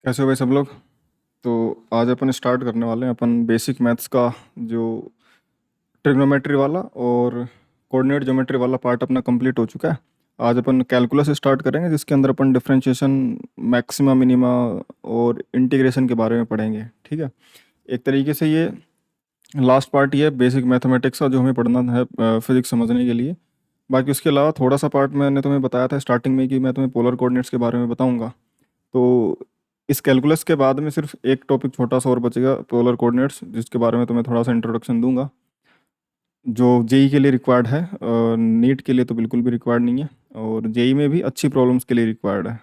कैसे हो भाई सब लोग। तो आज अपन स्टार्ट करने वाले हैं अपन बेसिक मैथ्स का जो ट्रिग्नोमेट्री वाला और कोऑर्डिनेट ज्योमेट्री वाला पार्ट अपना कंप्लीट हो चुका है। आज अपन कैलकुलस से स्टार्ट करेंगे जिसके अंदर अपन डिफरेंशिएशन, मैक्सिमा मिनिमा और इंटीग्रेशन के बारे में पढ़ेंगे। ठीक है, एक तरीके से ये लास्ट पार्ट ये है बेसिक मैथमेटिक्स का जो हमें पढ़ना है फिजिक्स समझने के लिए। बाकी उसके अलावा थोड़ा सा पार्ट मैंने तुम्हें बताया था स्टार्टिंग में कि मैं तुम्हें पोलर कोऑर्डिनेट्स के बारे में बताऊंगा। तो इस कैलकुलस के बाद में सिर्फ एक टॉपिक छोटा सा और बचेगा, पोलर कोऑर्डिनेट्स, जिसके बारे में तुम्हें थोड़ा सा इंट्रोडक्शन दूंगा, जो जेई के लिए रिक्वायर्ड है। नीट के लिए तो बिल्कुल भी रिक्वायर्ड नहीं है, और जेई में भी अच्छी प्रॉब्लम्स के लिए रिक्वायर्ड है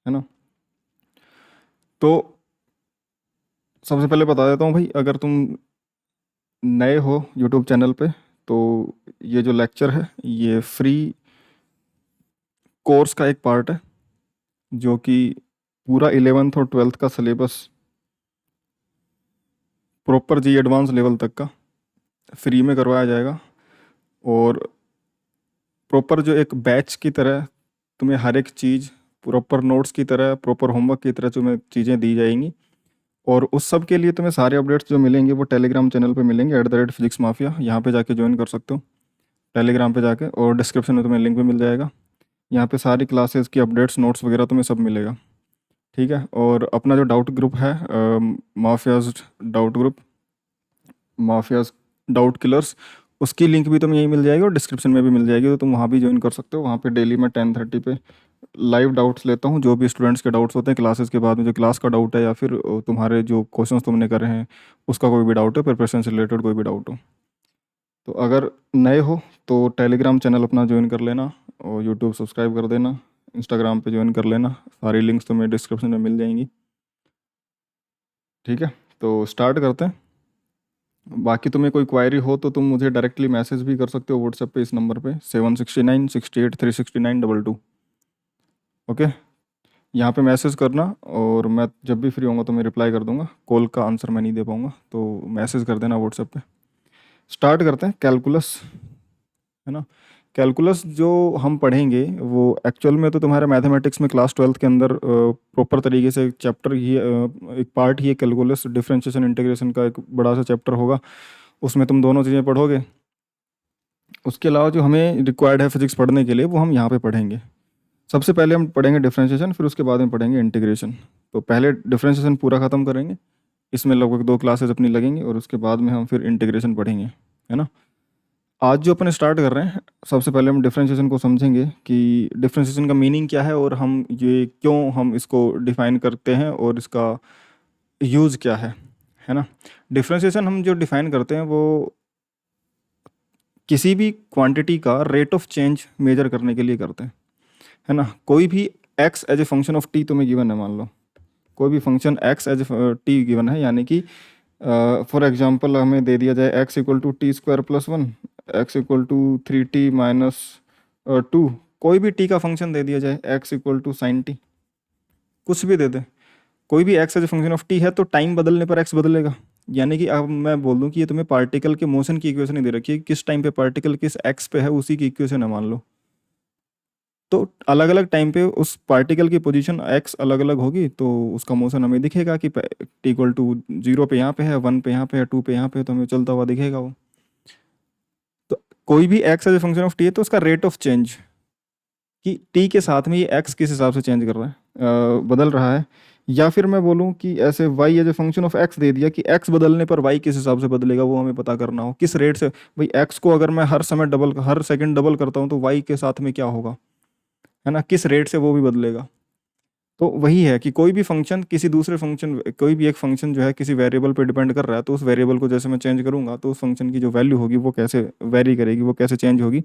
ना। तो सबसे पहले बता देता हूँ भाई, अगर तुम नए हो यूट्यूब चैनल पे तो ये जो लेक्चर है ये फ्री कोर्स का एक पार्ट है, जो कि पूरा 11th और 12th का सिलेबस प्रॉपर जी एडवांस लेवल तक का फ्री में करवाया जाएगा। और प्रॉपर जो एक बैच की तरह तुम्हें हर एक चीज़ प्रॉपर नोट्स की तरह, प्रॉपर होमवर्क की तरह तुम्हें चीज़ें दी जाएंगी। और उस सब के लिए तुम्हें सारे अपडेट्स जो मिलेंगे वो टेलीग्राम चैनल पे मिलेंगे, @फिजिक्स माफिया। यहाँ पे जाके ज्वाइन कर सकते हो टेलीग्राम पे जाके, और डिस्क्रिप्शन में तुम्हें लिंक भी मिल जाएगा। यहाँ पे सारी क्लासेस की अपडेट्स, नोट्स वगैरह तुम्हें सब मिलेगा। ठीक है, और अपना जो डाउट ग्रुप है, mafias doubt group, mafias doubt killers, उसकी लिंक भी तुम्हें यहीं मिल जाएगी और डिस्क्रिप्शन में भी मिल जाएगी। तो तुम वहाँ भी ज्वाइन कर सकते हो। वहाँ पे डेली मैं 10:30 पे लाइव डाउट्स लेता हूँ, जो भी स्टूडेंट्स के डाउट्स होते हैं क्लासेस के बाद में, जो क्लास का डाउट है या फिर तुम्हारे जो क्वेश्चंस तुमने करे हैं उसका कोई भी डाउट है, प्रिपरेशन से रिलेटेड कोई भी डाउट हो। तो अगर नए हो तो टेलीग्राम चैनल अपना ज्वाइन कर लेना, और यूट्यूब सब्सक्राइब कर देना, इंस्टाग्राम पे ज्वाइन कर लेना। सारी लिंक्स तुम्हें डिस्क्रिप्शन में मिल जाएंगी। ठीक है, तो स्टार्ट करते हैं। बाकी तुम्हें कोई क्वायरी हो तो तुम मुझे डायरेक्टली मैसेज भी कर सकते हो व्हाट्सएप पे, इस नंबर पे 769 68 369 22। ओके, यहाँ पे मैसेज करना, और मैं जब भी फ्री होऊंगा तो मैं रिप्लाई कर दूंगा। कॉल का आंसर मैं नहीं दे पाऊंगा, तो मैसेज कर देना व्हाट्सएप पे। स्टार्ट करते हैं कैलकुलस, है ना। कैलकुलस जो हम पढ़ेंगे वो एक्चुअल में तो तुम्हारे मैथमेटिक्स में क्लास 12th के अंदर प्रॉपर तरीके से एक चैप्टर ही एक पार्ट ही है कैलकुलस। डिफरेंशिएशन इंटीग्रेशन का एक बड़ा सा चैप्टर होगा, उसमें तुम दोनों चीज़ें पढ़ोगे। उसके अलावा जो हमें रिक्वायर्ड है फिजिक्स पढ़ने के लिए वो हम यहाँ पे पढ़ेंगे। सबसे पहले हम पढ़ेंगे डिफरेंशिएशन, फिर उसके बाद में पढ़ेंगे इंटीग्रेशन। तो पहले डिफरेंशिएशन पूरा ख़त्म करेंगे, इसमें लगभग 2 क्लासेस अपनी लगेंगी, और उसके बाद में हम फिर इंटीग्रेशन पढ़ेंगे, है ना। आज जो अपन स्टार्ट कर रहे हैं, सबसे पहले हम डिफरेंशिएशन को समझेंगे कि डिफरेंशिएशन का मीनिंग क्या है, और हम ये क्यों हम इसको डिफाइन करते हैं, और इसका यूज़ क्या है ना। डिफरेंशिएशन हम जो डिफाइन करते हैं वो किसी भी क्वांटिटी का रेट ऑफ चेंज मेजर करने के लिए करते हैं, है ना। कोई भी X as a function of T तुम्हें गिवन है, मान लो कोई भी function X as a T given है, यानी कि फॉर एग्जांपल हमें दे दिया जाए x = t² + 1, x = 3t - 2, कोई भी टी का फंक्शन दे दिया जाए, x = sin t, कुछ भी दे दे, कोई भी X as a function of T है, तो टाइम बदलने पर एक्स बदलेगा। यानी कि अब मैं बोल दूं कि ये तुम्हें पार्टिकल के मोशन की इक्वेशन नहीं दे रखी है, किस टाइम पे पार्टिकल किस एक्स पे है उसी की इक्वेशन है, मान लो। तो अलग अलग टाइम पे उस पार्टिकल की पोजीशन एक्स अलग अलग होगी, तो उसका मोशन हमें दिखेगा कि t = 0 पे यहाँ पे है, 1 पे यहाँ पे है, 2 पे यहाँ पे है, तो हमें चलता हुआ दिखेगा वो। तो कोई भी X as a function of T है तो उसका रेट ऑफ चेंज, कि टी के साथ में ये एक्स किस हिसाब से चेंज कर रहा है, बदल रहा है। या फिर मैं बोलूँ कि ऐसे Y as a function of X दे दिया कि एक्स बदलने पर वाई किस हिसाब से बदलेगा, वो हमें पता करना हो किस रेट से। भाई एक्स को अगर मैं हर समय डबल, हर सेकंड डबल करता हूँ, तो वाई के साथ में क्या होगा, है ना, किस रेट से वो भी बदलेगा। तो वही है कि कोई भी फंक्शन किसी दूसरे फंक्शन, कोई भी एक फंक्शन जो है किसी वेरिएबल पे डिपेंड कर रहा है, तो उस वेरिएबल को जैसे मैं चेंज करूंगा तो उस फंक्शन की जो वैल्यू होगी वो कैसे वेरी करेगी, वो कैसे चेंज होगी,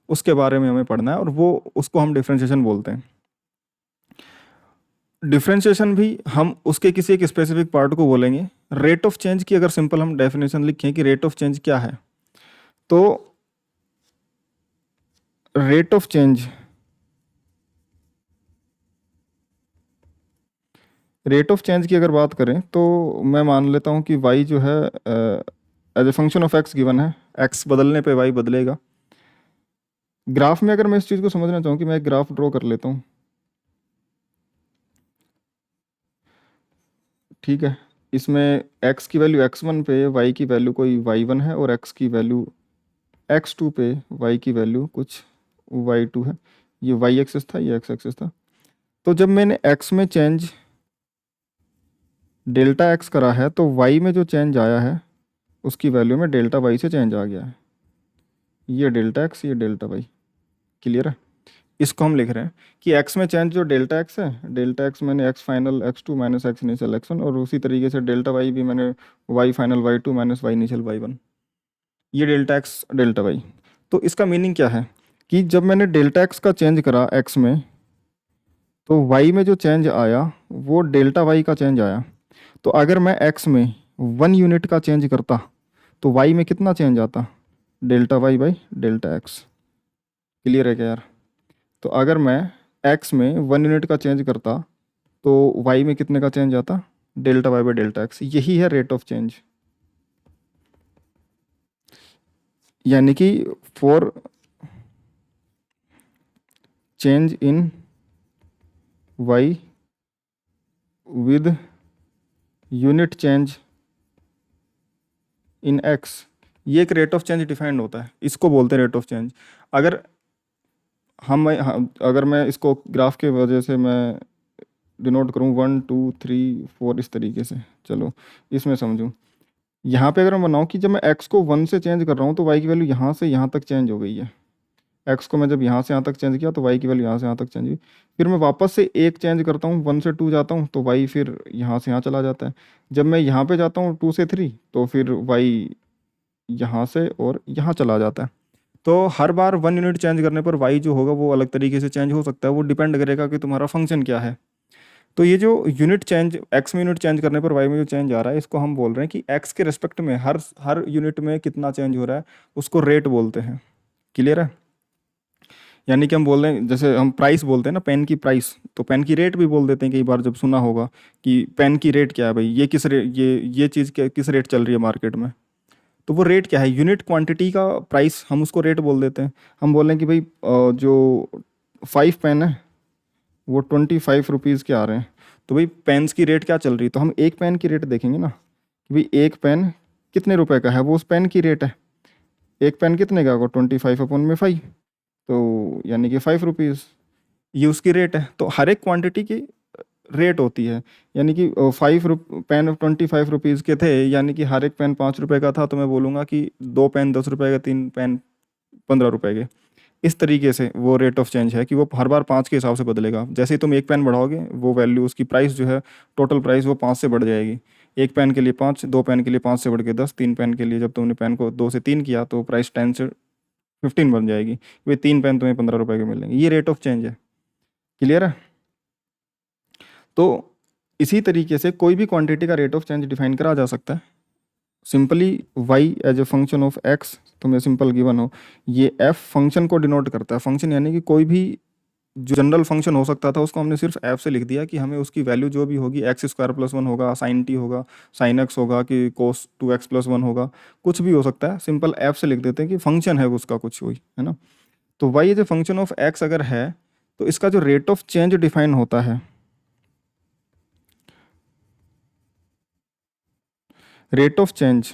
उसके बारे में हमें पढ़ना है, और वो उसको हम डिफरेंशिएशन बोलते हैं। डिफरेंशिएशन भी हम उसके किसी एक स्पेसिफिक पार्ट को बोलेंगे। रेट ऑफ चेंज की अगर सिंपल हम डेफिनेशन लिखें कि रेट ऑफ चेंज क्या है, तो rate of change, rate of change की अगर बात करें तो मैं मान लेता हूँ कि y जो है as a function of x given है, x बदलने पे y बदलेगा। ग्राफ में अगर मैं इस चीज़ को समझना चाहूँ कि मैं एक ग्राफ ड्रॉ कर लेता हूँ, ठीक है, इसमें x की वैल्यू x1 पे, y की वैल्यू कोई y1 है और x की वैल्यू x2 पे, y की वैल्यू कुछ y2 है। ये y एक्सिस था, ये x एक्सिस था। तो जब मैंने x में चेंज डेल्टा x करा है तो y में जो चेंज आया है उसकी वैल्यू में डेल्टा y से चेंज आ गया है। ये डेल्टा x, ये डेल्टा y। क्लियर है? इसको हम लिख रहे हैं कि x में चेंज जो डेल्टा x है, डेल्टा x मैंने x final x2 minus x initial x1, और उसी तरीके से डेल्टा y भी मैंने y final y2 minus y initial y1। ये डेल्टा x डेल्टा y। तो इसका मीनिंग क्या है कि जब मैंने डेल्टा x का चेंज करा x में, तो y में जो चेंज आया वो डेल्टा y का चेंज आया। तो अगर मैं x में 1 यूनिट का चेंज करता तो y में कितना चेंज आता? Delta y by delta x। Clear है क्या यार? तो अगर मैं x में 1 यूनिट का चेंज करता तो y में कितने का चेंज आता? Delta y by delta x। यही है रेट ऑफ चेंज। यानी कि for change in y with unit change in x, ये एक रेट ऑफ चेंज डिफाइंड होता है, इसको बोलते हैं रेट ऑफ चेंज। अगर अगर मैं इसको ग्राफ के वजह से मैं डिनोट करूँ 1 2 3 4 इस तरीके से, चलो इसमें समझूँ। यहाँ पे अगर मैं बनाऊँ कि जब मैं x को 1 से चेंज कर रहा हूँ तो y की वैल्यू यहाँ से यहाँ तक चेंज हो गई है। x को मैं जब यहाँ से यहाँ तक चेंज किया तो y की वैल्यू यहाँ से यहाँ तक चेंज हुई। फिर मैं वापस से एक चेंज करता हूँ, 1 से 2 जाता हूँ तो y फिर यहाँ से यहाँ चला जाता है। जब मैं यहाँ पे जाता हूँ 2 से 3 तो फिर y यहाँ से और यहाँ चला जाता है। तो हर बार 1 यूनिट चेंज करने पर y जो होगा वो अलग तरीके से चेंज हो सकता है, वो डिपेंड करेगा कि तुम्हारा फंक्शन क्या है। तो ये जो यूनिट चेंज x में यूनिट चेंज करने पर y में जो चेंज आ रहा है, इसको हम बोल रहे हैं कि x के रिस्पेक्ट में हर हर यूनिट में कितना चेंज हो रहा है उसको रेट बोलते हैं। क्लियर है? यानी कि हम बोल रहे हैं, जैसे हम प्राइस बोलते हैं ना, पेन की प्राइस, तो पेन की रेट भी बोल देते हैं। कई बार जब सुना होगा कि पेन की रेट क्या है भाई, ये किस रेट, ये चीज़ किस रेट चल रही है मार्केट में, तो वो रेट क्या है? यूनिट क्वांटिटी का प्राइस, हम उसको रेट बोल देते हैं। हम बोल रहे हैं कि भाई जो 5 पेन है वो 25 रुपीज़ के आ रहे हैं, तो भाई पेन्स की रेट क्या चल रही है, तो हम एक पेन की रेट देखेंगे ना कि भाई एक पेन कितने रुपए का है, वो उस पेन की रेट है। एक पेन कितने का होगा? 25/5, तो यानी कि 5 रुपीज़, ये उसकी रेट है। तो हर एक क्वांटिटी की रेट होती है। यानी कि पेन 25 रुपीज़ के थे, यानी कि हर एक पेन 5 रुपए का था, तो मैं बोलूँगा कि 2 पेन 10 रुपए के, 3 पेन 15 रुपए के। इस तरीके से वो रेट ऑफ चेंज है कि वो हर बार 5 के हिसाब से बदलेगा। जैसे ही तुम एक पेन बढ़ाओगे वो वैल्यू, उसकी प्राइस जो है, टोटल प्राइस वो 5 से बढ़ जाएगी। एक पेन के लिए 5, 2 पेन के लिए 5 से बढ़ के 10, 3 पेन के लिए जब तुमने पेन को 2 से 3 किया तो प्राइस 10 से 15 बन जाएगी। वे 3 पेन तुम्हें 15 रुपए के मिलेंगे। ये रेट ऑफ चेंज है। क्लियर है? तो इसी तरीके से कोई भी क्वांटिटी का रेट ऑफ चेंज डिफाइन करा जा सकता है। Simply y as a function of x, तुम्हें सिंपल गिवन हो, ये f फंक्शन को डिनोट करता है। फंक्शन यानी कि कोई भी जो जनरल फंक्शन हो सकता था उसको हमने सिर्फ f से लिख दिया कि हमें उसकी वैल्यू जो भी होगी, x² + 1 होगा, sin t होगा, sin x होगा, कि cos 2x + 1 होगा, कुछ भी हो सकता है। सिंपल f से लिख देते हैं कि फंक्शन है उसका कुछ, कोई है ना। तो y as a function of x अगर है तो इसका जो रेट ऑफ चेंज डिफाइन होता है, रेट ऑफ चेंज,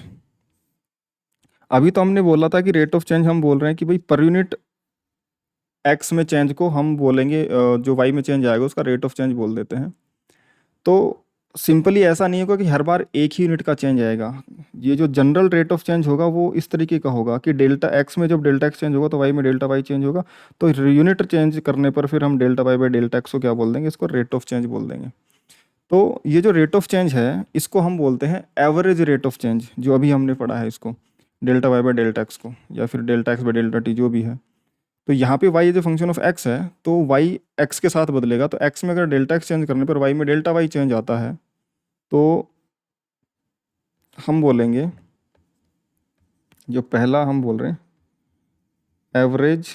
अभी तो हमने बोला था कि रेट ऑफ चेंज हम बोल रहे हैं कि भाई पर यूनिट एक्स में चेंज को हम बोलेंगे, जो वाई में चेंज आएगा उसका रेट ऑफ चेंज बोल देते हैं। तो सिंपली ऐसा नहीं होगा कि हर बार एक ही यूनिट का चेंज आएगा। ये जो जनरल रेट ऑफ चेंज होगा वो इस तरीके का होगा कि डेल्टा एक्स में जब डेल्टा एक्स चेंज होगा तो वाई में डेल्टा वाई चेंज होगा। तो यूनिट चेंज करने पर फिर हम delta Y by delta X को क्या बोल देंगे? इसको रेट ऑफ चेंज बोल देंगे। तो ये जो रेट ऑफ चेंज है इसको हम बोलते हैं एवरेज रेट ऑफ चेंज, जो अभी हमने पढ़ा है इसको, delta Y by delta X को, या फिर delta x by delta T, जो भी है। तो यहाँ पे y जो फंक्शन ऑफ x है तो y x के साथ बदलेगा। तो x में अगर डेल्टा x चेंज करने पर y में डेल्टा y चेंज आता है तो हम बोलेंगे, जो पहला हम बोल रहे हैं average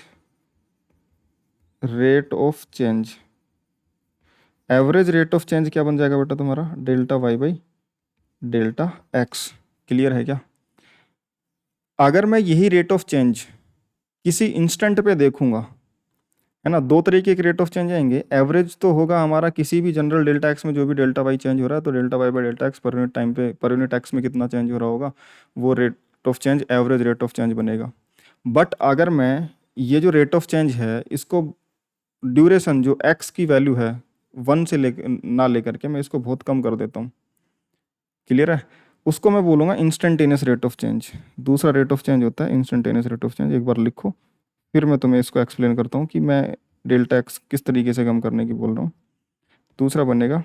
rate of change. Average rate of change क्या बन जाएगा बेटा तुम्हारा? Delta y by delta x। Clear है क्या? अगर मैं यही रेट ऑफ चेंज किसी इंस्टेंट पे देखूंगा, है ना। दो तरीके के रेट ऑफ चेंज आएंगे। एवरेज तो होगा हमारा किसी भी जनरल डेल्टा एक्स में जो भी डेल्टा वाई चेंज हो रहा है, तो delta Y by delta X per unit time पे पर यूनिट एक्स में कितना चेंज हो रहा होगा, वो rate of change average rate of change बनेगा। बट अगर मैं ये जो रेट ऑफ चेंज है इसको ड्यूरेशन जो एक्स की वैल्यू है 1 से लेकर के मैं इसको बहुत कम कर देता हूँ, क्लियर है, उसको मैं बोलूँगा इंस्टेंटेनियस रेट ऑफ चेंज। दूसरा रेट ऑफ चेंज होता है इंस्टेंटेनियस रेट ऑफ चेंज। एक बार लिखो, फिर मैं तुम्हें इसको एक्सप्लेन करता हूँ कि मैं डेल्टा एक्स किस तरीके से कम करने की बोल रहा हूँ। दूसरा बनेगा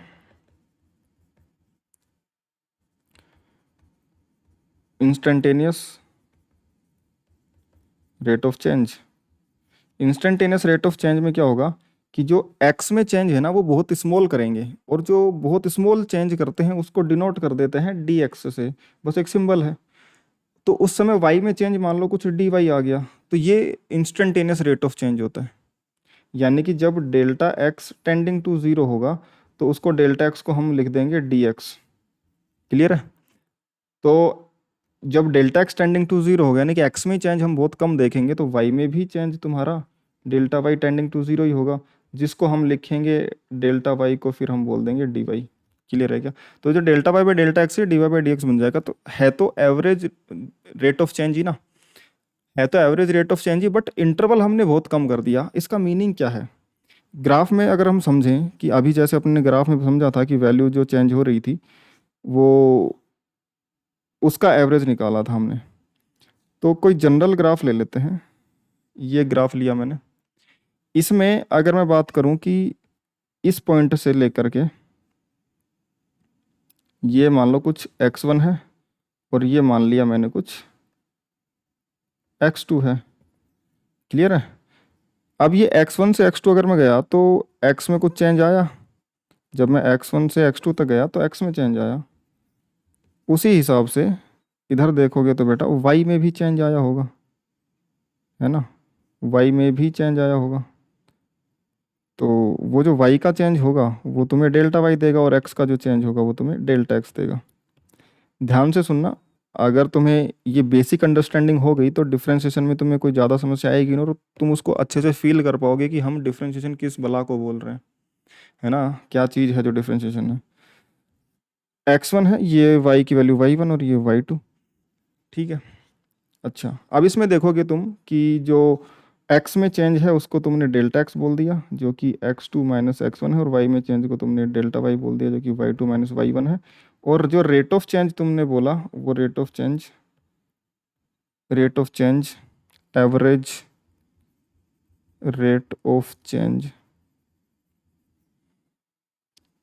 instantaneous rate of change. Instantaneous rate of change में क्या होगा कि जो एक्स में चेंज है ना वो बहुत स्मॉल करेंगे, और जो बहुत स्मॉल चेंज करते हैं उसको डिनोट कर देते हैं डी एक्स से, बस एक सिंबल है। तो उस समय वाई में चेंज मान लो कुछ डी वाई आ गया, तो ये इंस्टेंटेनियस रेट ऑफ चेंज होता है। यानी कि जब delta x tending to zero होगा तो उसको डेल्टा एक्स को हम लिख देंगे डी एक्स, क्लियर है। तो जब delta x tending to zero होगा यानी कि एक्स में चेंज हम बहुत कम देखेंगे, तो वाई में भी चेंज तुम्हारा delta Y tending to zero ही होगा, जिसको हम लिखेंगे डेल्टा वाई को फिर हम बोल देंगे डी वाई, क्लियर है क्या। तो जो delta Y by delta x है D Y by D X बन जाएगा। तो है तो एवरेज रेट ऑफ चेंज ही ना, है तो एवरेज रेट ऑफ चेंज ही, बट इंटरवल हमने बहुत कम कर दिया। इसका मीनिंग क्या है, ग्राफ में अगर हम समझें कि अभी जैसे अपने ग्राफ में समझा था कि वैल्यू जो चेंज हो रही थी वो उसका एवरेज निकाला था हमने। तो कोई जनरल ग्राफ ले लेते हैं, ये ग्राफ लिया मैंने। इसमें अगर मैं बात करूं कि इस पॉइंट से लेकर के ये मान लो कुछ x1 है और ये मान लिया मैंने कुछ x2 है, क्लियर है। अब ये x1 से x2 अगर मैं गया तो x में कुछ चेंज आया, जब मैं x1 से x2 तक गया तो x में चेंज आया। उसी हिसाब से इधर देखोगे तो बेटा y में भी चेंज आया होगा, है ना, y में भी चेंज आया होगा। तो वो जो y का चेंज होगा वो तुम्हें डेल्टा y देगा, और x का जो चेंज होगा वो तुम्हें डेल्टा x देगा। ध्यान से सुनना, अगर तुम्हें ये बेसिक अंडरस्टैंडिंग हो गई तो डिफ्रेंशिएशन में तुम्हें कोई ज़्यादा समस्या आएगी ना, और तुम उसको अच्छे से फील कर पाओगे कि हम डिफ्रेंशिएशन किस बला को बोल रहे हैं, है ना, क्या चीज़ है जो डिफ्रेंशिएशन है। x1 है, ये y की वैल्यू y1 और ये y2, ठीक है। अच्छा, अब इसमें देखोगे तुम कि जो x में चेंज है उसको तुमने डेल्टा x बोल दिया जो कि x2 माइनस x1 है, और y में चेंज को तुमने डेल्टा y बोल दिया जो कि y2 माइनस y1 है। और जो रेट ऑफ चेंज तुमने बोला वो rate of change average rate of change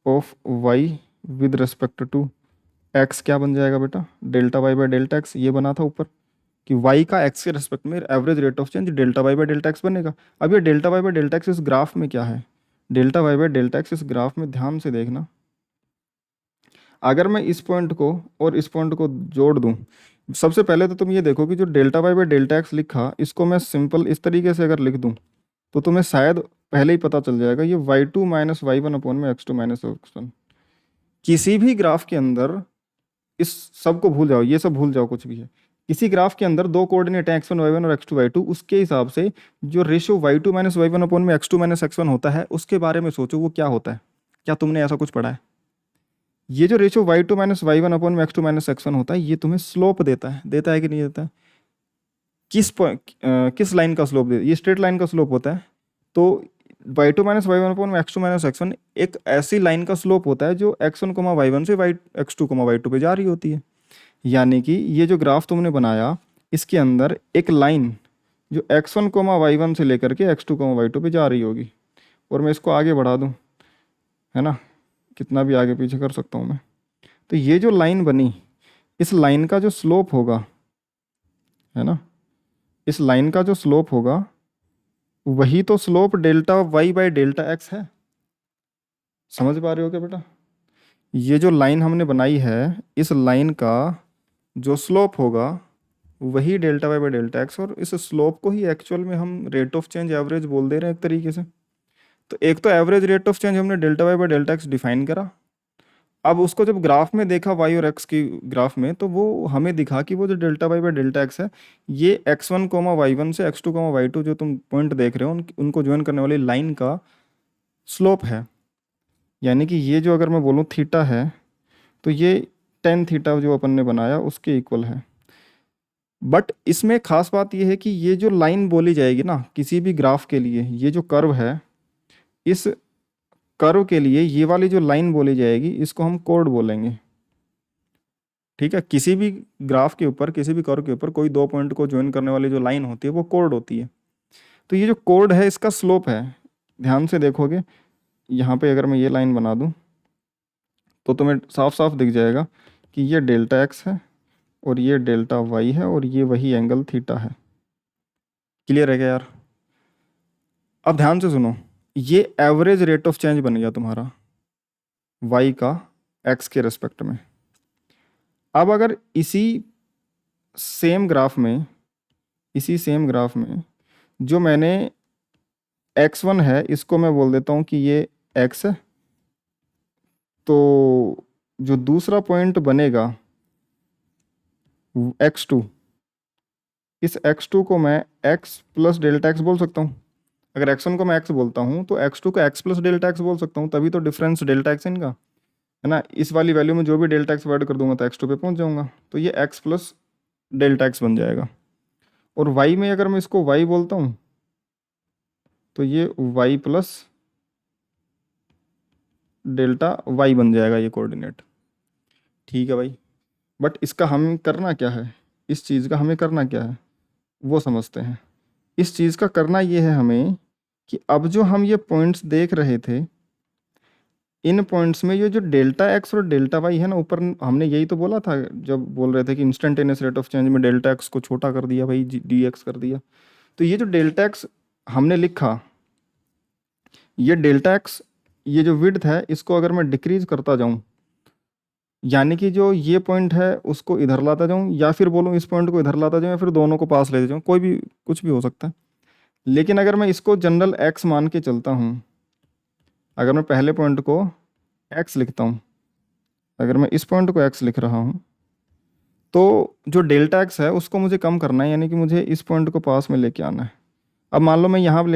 of y with respect to x क्या बन जाएगा बेटा, delta y by delta x। ये बना था ऊपर कि y का x के रेस्पेक्ट में average rate of change delta y by delta x बनेगा। अब ये delta y by delta x इस ग्राफ में क्या है, delta y by delta x इस ग्राफ में ध्यान से देखना, अगर मैं इस पॉइंट को और इस पॉइंट को जोड़ दूं, सबसे पहले तो तुम ये देखो कि जो delta y by delta x लिखा इसको मैं सिंपल इस तरीके से अगर लिख दूं तो तुम्हें शायद पहले ही पता चल जाएगा ये y2 माइनस y1 अपॉन में x2 माइनस x1। किसी भी ग्राफ के अंदर इस सब को भूल जाओ, ये सब भूल जाओ कुछ भी है, किसी ग्राफ के अंदर दो कोऑर्डिनेट हैं x1 y1 और x2 y2, उसके हिसाब से जो ratio y2 minus y1 upon में x2 माइनस x1 होता है उसके बारे में सोचो वो क्या होता है। क्या तुमने ऐसा कुछ पढ़ा है? ये जो ratio y2 minus y1 upon में x2 माइनस x1 होता है ये तुम्हें स्लोप देता है कि नहीं देता है? किस लाइन का स्लोप ये स्ट्रेट लाइन का स्लोप होता है। तो y2 माइनस y1 अपॉन में x2 माइनस x1 एक ऐसी लाइन का स्लोप होता है जो x1 y1 से x2 y2 पे जा रही होती है। यानी कि ये जो ग्राफ तुमने बनाया इसके अंदर एक लाइन जो x1 y1 से लेकर के x2 y2 पे जा रही होगी, और मैं इसको आगे बढ़ा दूं, है ना, कितना भी आगे पीछे कर सकता हूँ मैं। तो ये जो लाइन बनी इस लाइन का जो स्लोप होगा, है ना, इस लाइन का जो स्लोप होगा वही तो slope delta y by delta x है। समझ पा रहे हो क्या बेटा? ये जो लाइन हमने बनाई है इस लाइन का जो स्लोप होगा वही delta y by delta x, और इस स्लोप को ही एक्चुअल में हम रेट ऑफ चेंज एवरेज बोल दे रहे हैं एक तरीके से। तो एक तो एवरेज रेट ऑफ चेंज हमने delta y by delta x define करा, अब उसको जब ग्राफ में देखा वाई और एक्स की ग्राफ में, तो वो हमें दिखा कि वो जो delta Y by delta x है, ये x1 कोमा y1 से x2 कोमा y2 जो तुम पॉइंट देख रहे हो उनको ज्वाइन करने वाली लाइन का स्लोप है। यानी कि ये जो अगर मैं बोलूँ थीटा है, तो ये टेन थीटा जो अपन ने बनाया उसके इक्वल है। बट इसमें खास बात ये है कि ये जो लाइन बोली जाएगी ना किसी भी ग्राफ के लिए, ये जो कर्व है, इस कर्व के लिए ये वाली जो लाइन बोली जाएगी इसको हम कोड बोलेंगे। ठीक है, किसी भी ग्राफ के ऊपर, किसी भी कर्व के ऊपर कोई दो पॉइंट को ज्वाइन करने वाली जो लाइन होती है वो कोड होती है। तो ये जो कोड है इसका स्लोप है। ध्यान से देखोगे यहाँ पे अगर मैं ये लाइन बना दूँ तो तुम्हें साफ साफ दिख जाएगा कि ये डेल्टा एक्स है और ये डेल्टा वाई है और ये वही एंगल थीटा है। क्लियर है क्या यार? अब ध्यान से सुनो, ये एवरेज रेट ऑफ चेंज बन गया तुम्हारा वाई का एक्स के रेस्पेक्ट में। अब अगर इसी सेम ग्राफ में, इसी सेम ग्राफ में जो मैंने x1 है इसको मैं बोल देता हूँ कि ये x है, तो जो दूसरा पॉइंट बनेगा x2, इस x2 को मैं x प्लस डेल्टा एक्स बोल सकता हूँ। अगर x1 को मैं x बोलता हूँ तो x2 को x प्लस डेल्टा एक्स बोल सकता हूँ, तभी तो डिफरेंस डेल्टा एक्स है इनका, है ना। इस वाली वैल्यू में जो भी डेल्टा एक्स ऐड कर दूंगा तो x2 पे पहुँच जाऊंगा, तो ये x प्लस डेल्टा एक्स बन जाएगा। और y में अगर मैं इसको y बोलता हूँ तो ये y प्लस डेल्टा y बन जाएगा ये कोऑर्डिनेट। ठीक है भाई, बट इसका हम करना क्या है, इस चीज़ का हमें करना क्या है वो समझते हैं। इस चीज़ का करना ये है हमें कि अब जो हम ये पॉइंट्स देख रहे थे, इन पॉइंट्स में ये जो डेल्टा एक्स और डेल्टा वाई है ना, ऊपर हमने यही तो बोला था जब बोल रहे थे कि इंस्टेंटेनियस रेट ऑफ चेंज में डेल्टा एक्स को छोटा कर दिया भाई, डी एक्स कर दिया। तो ये जो डेल्टा एक्स हमने लिखा, ये डेल्टा एक्स, ये जो विड्थ है इसको अगर मैं डिक्रीज करता जाऊं, यानी कि जो ये पॉइंट है उसको इधर लाता जाऊं, या फिर बोलूं इस पॉइंट को इधर लाता जाऊं, या फिर दोनों को पास लेते जाऊं, कोई भी कुछ भी हो सकता है। लेकिन अगर मैं इसको जनरल एक्स मान के चलता हूं, अगर मैं पहले पॉइंट को एक्स लिखता हूं, अगर मैं इस पॉइंट को एक्स लिख रहा हूं, तो जो डेल्टा एक्स है उसको मुझे कम करना है, यानी कि मुझे इस पॉइंट को पास में लेके आना है। अब मान लो मैं यहाँ पे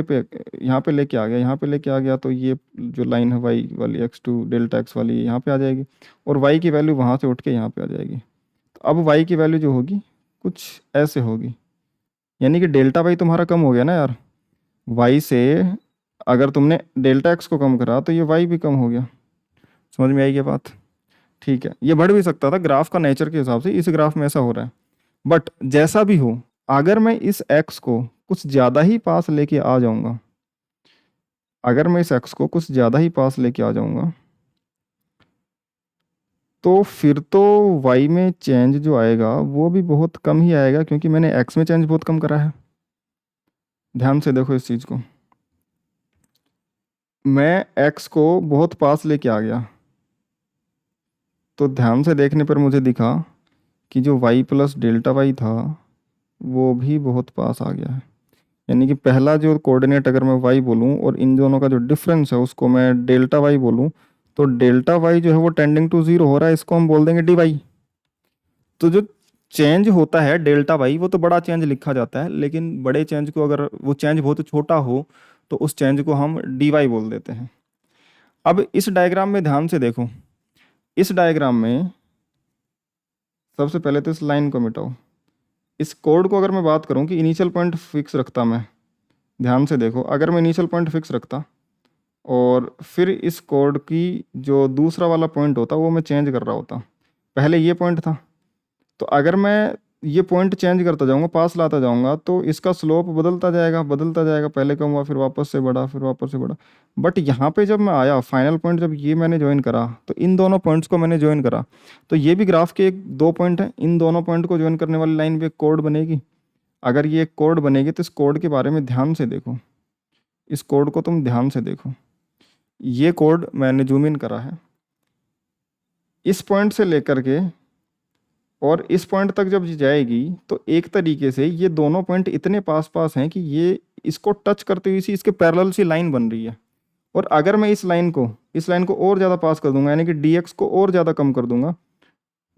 लेके आ गया, यहाँ पे लेके आ गया, तो ये जो लाइन है वाई वाली x2 डेल्टा एक्स वाली यहाँ पे आ जाएगी, और वाई की वैल्यू वहाँ से उठ के यहाँ पे आ जाएगी। तो अब वाई की वैल्यू जो होगी कुछ ऐसे होगी, यानी कि डेल्टा वाई तुम्हारा कम हो गया ना यार। वाई से अगर तुमने डेल्टा एक्स को कम करा तो ये वाई भी कम हो गया। समझ में आई ये बात? ठीक है, ये बढ़ भी सकता था, ग्राफ का नेचर के हिसाब से इस ग्राफ में ऐसा हो रहा है। बट जैसा भी हो, अगर मैं इस एक्स को कुछ ज़्यादा ही पास लेके आ जाऊंगा, अगर मैं इस एक्स को कुछ ज़्यादा ही पास लेके आ जाऊंगा, तो फिर तो वाई में चेंज जो आएगा वो भी बहुत कम ही आएगा, क्योंकि मैंने एक्स में चेंज बहुत कम करा है। ध्यान से देखो इस चीज़ को, मैं एक्स को बहुत पास लेके आ गया, तो ध्यान से देखने पर मुझे दिखा कि जो वाई प्लस डेल्टा वाई था वो भी बहुत पास आ गया है। यानी कि पहला जो कोऑर्डिनेट अगर मैं वाई बोलूँ और इन दोनों का जो डिफरेंस है उसको मैं डेल्टा वाई बोलूँ, तो डेल्टा वाई जो है वो टेंडिंग टू जीरो हो रहा है, इसको हम बोल देंगे डी वाई। तो जो चेंज होता है डेल्टा वाई वो तो बड़ा चेंज लिखा जाता है, लेकिन बड़े चेंज को अगर वो चेंज बहुत छोटा हो तो उस चेंज को हम डी वाई बोल देते हैं। अब इस डायग्राम में ध्यान से देखो, इस डायग्राम में सबसे पहले तो इस लाइन को मिटाओ। इस कोड को अगर मैं बात करूं कि इनिशियल पॉइंट फिक्स रखता मैं, ध्यान से देखो, अगर मैं इनिशियल पॉइंट फिक्स रखता और फिर इस कोड की जो दूसरा वाला पॉइंट होता वो मैं चेंज कर रहा होता, पहले ये पॉइंट था, तो अगर मैं ये पॉइंट चेंज करता जाऊंगा, पास लाता जाऊंगा, तो इसका स्लोप बदलता जाएगा बदलता जाएगा, पहले कम हुआ फिर वापस से बढ़ा फिर वापस से बढ़ा। बट यहाँ पे जब मैं आया फाइनल पॉइंट, जब ये मैंने ज्वाइन करा, तो इन दोनों पॉइंट्स को मैंने ज्वाइन करा, तो ये भी ग्राफ के एक दो पॉइंट हैं, इन दोनों पॉइंट को ज्वाइन करने वाली लाइन भी एक कोड बनेगी। अगर ये एक कोड बनेगी तो इस कोड के बारे में ध्यान से देखो, इस कोड को तुम ध्यान से देखो, ये कोड मैंने जूम इन करा है, इस पॉइंट से लेकर के और इस पॉइंट तक जब जाएगी तो एक तरीके से ये दोनों पॉइंट इतने पास पास हैं कि ये इसको टच करते हुए सी इसके पैरेलल सी लाइन बन रही है, और अगर मैं इस लाइन को और ज़्यादा पास कर दूंगा, यानी कि dx को और ज़्यादा कम कर दूंगा,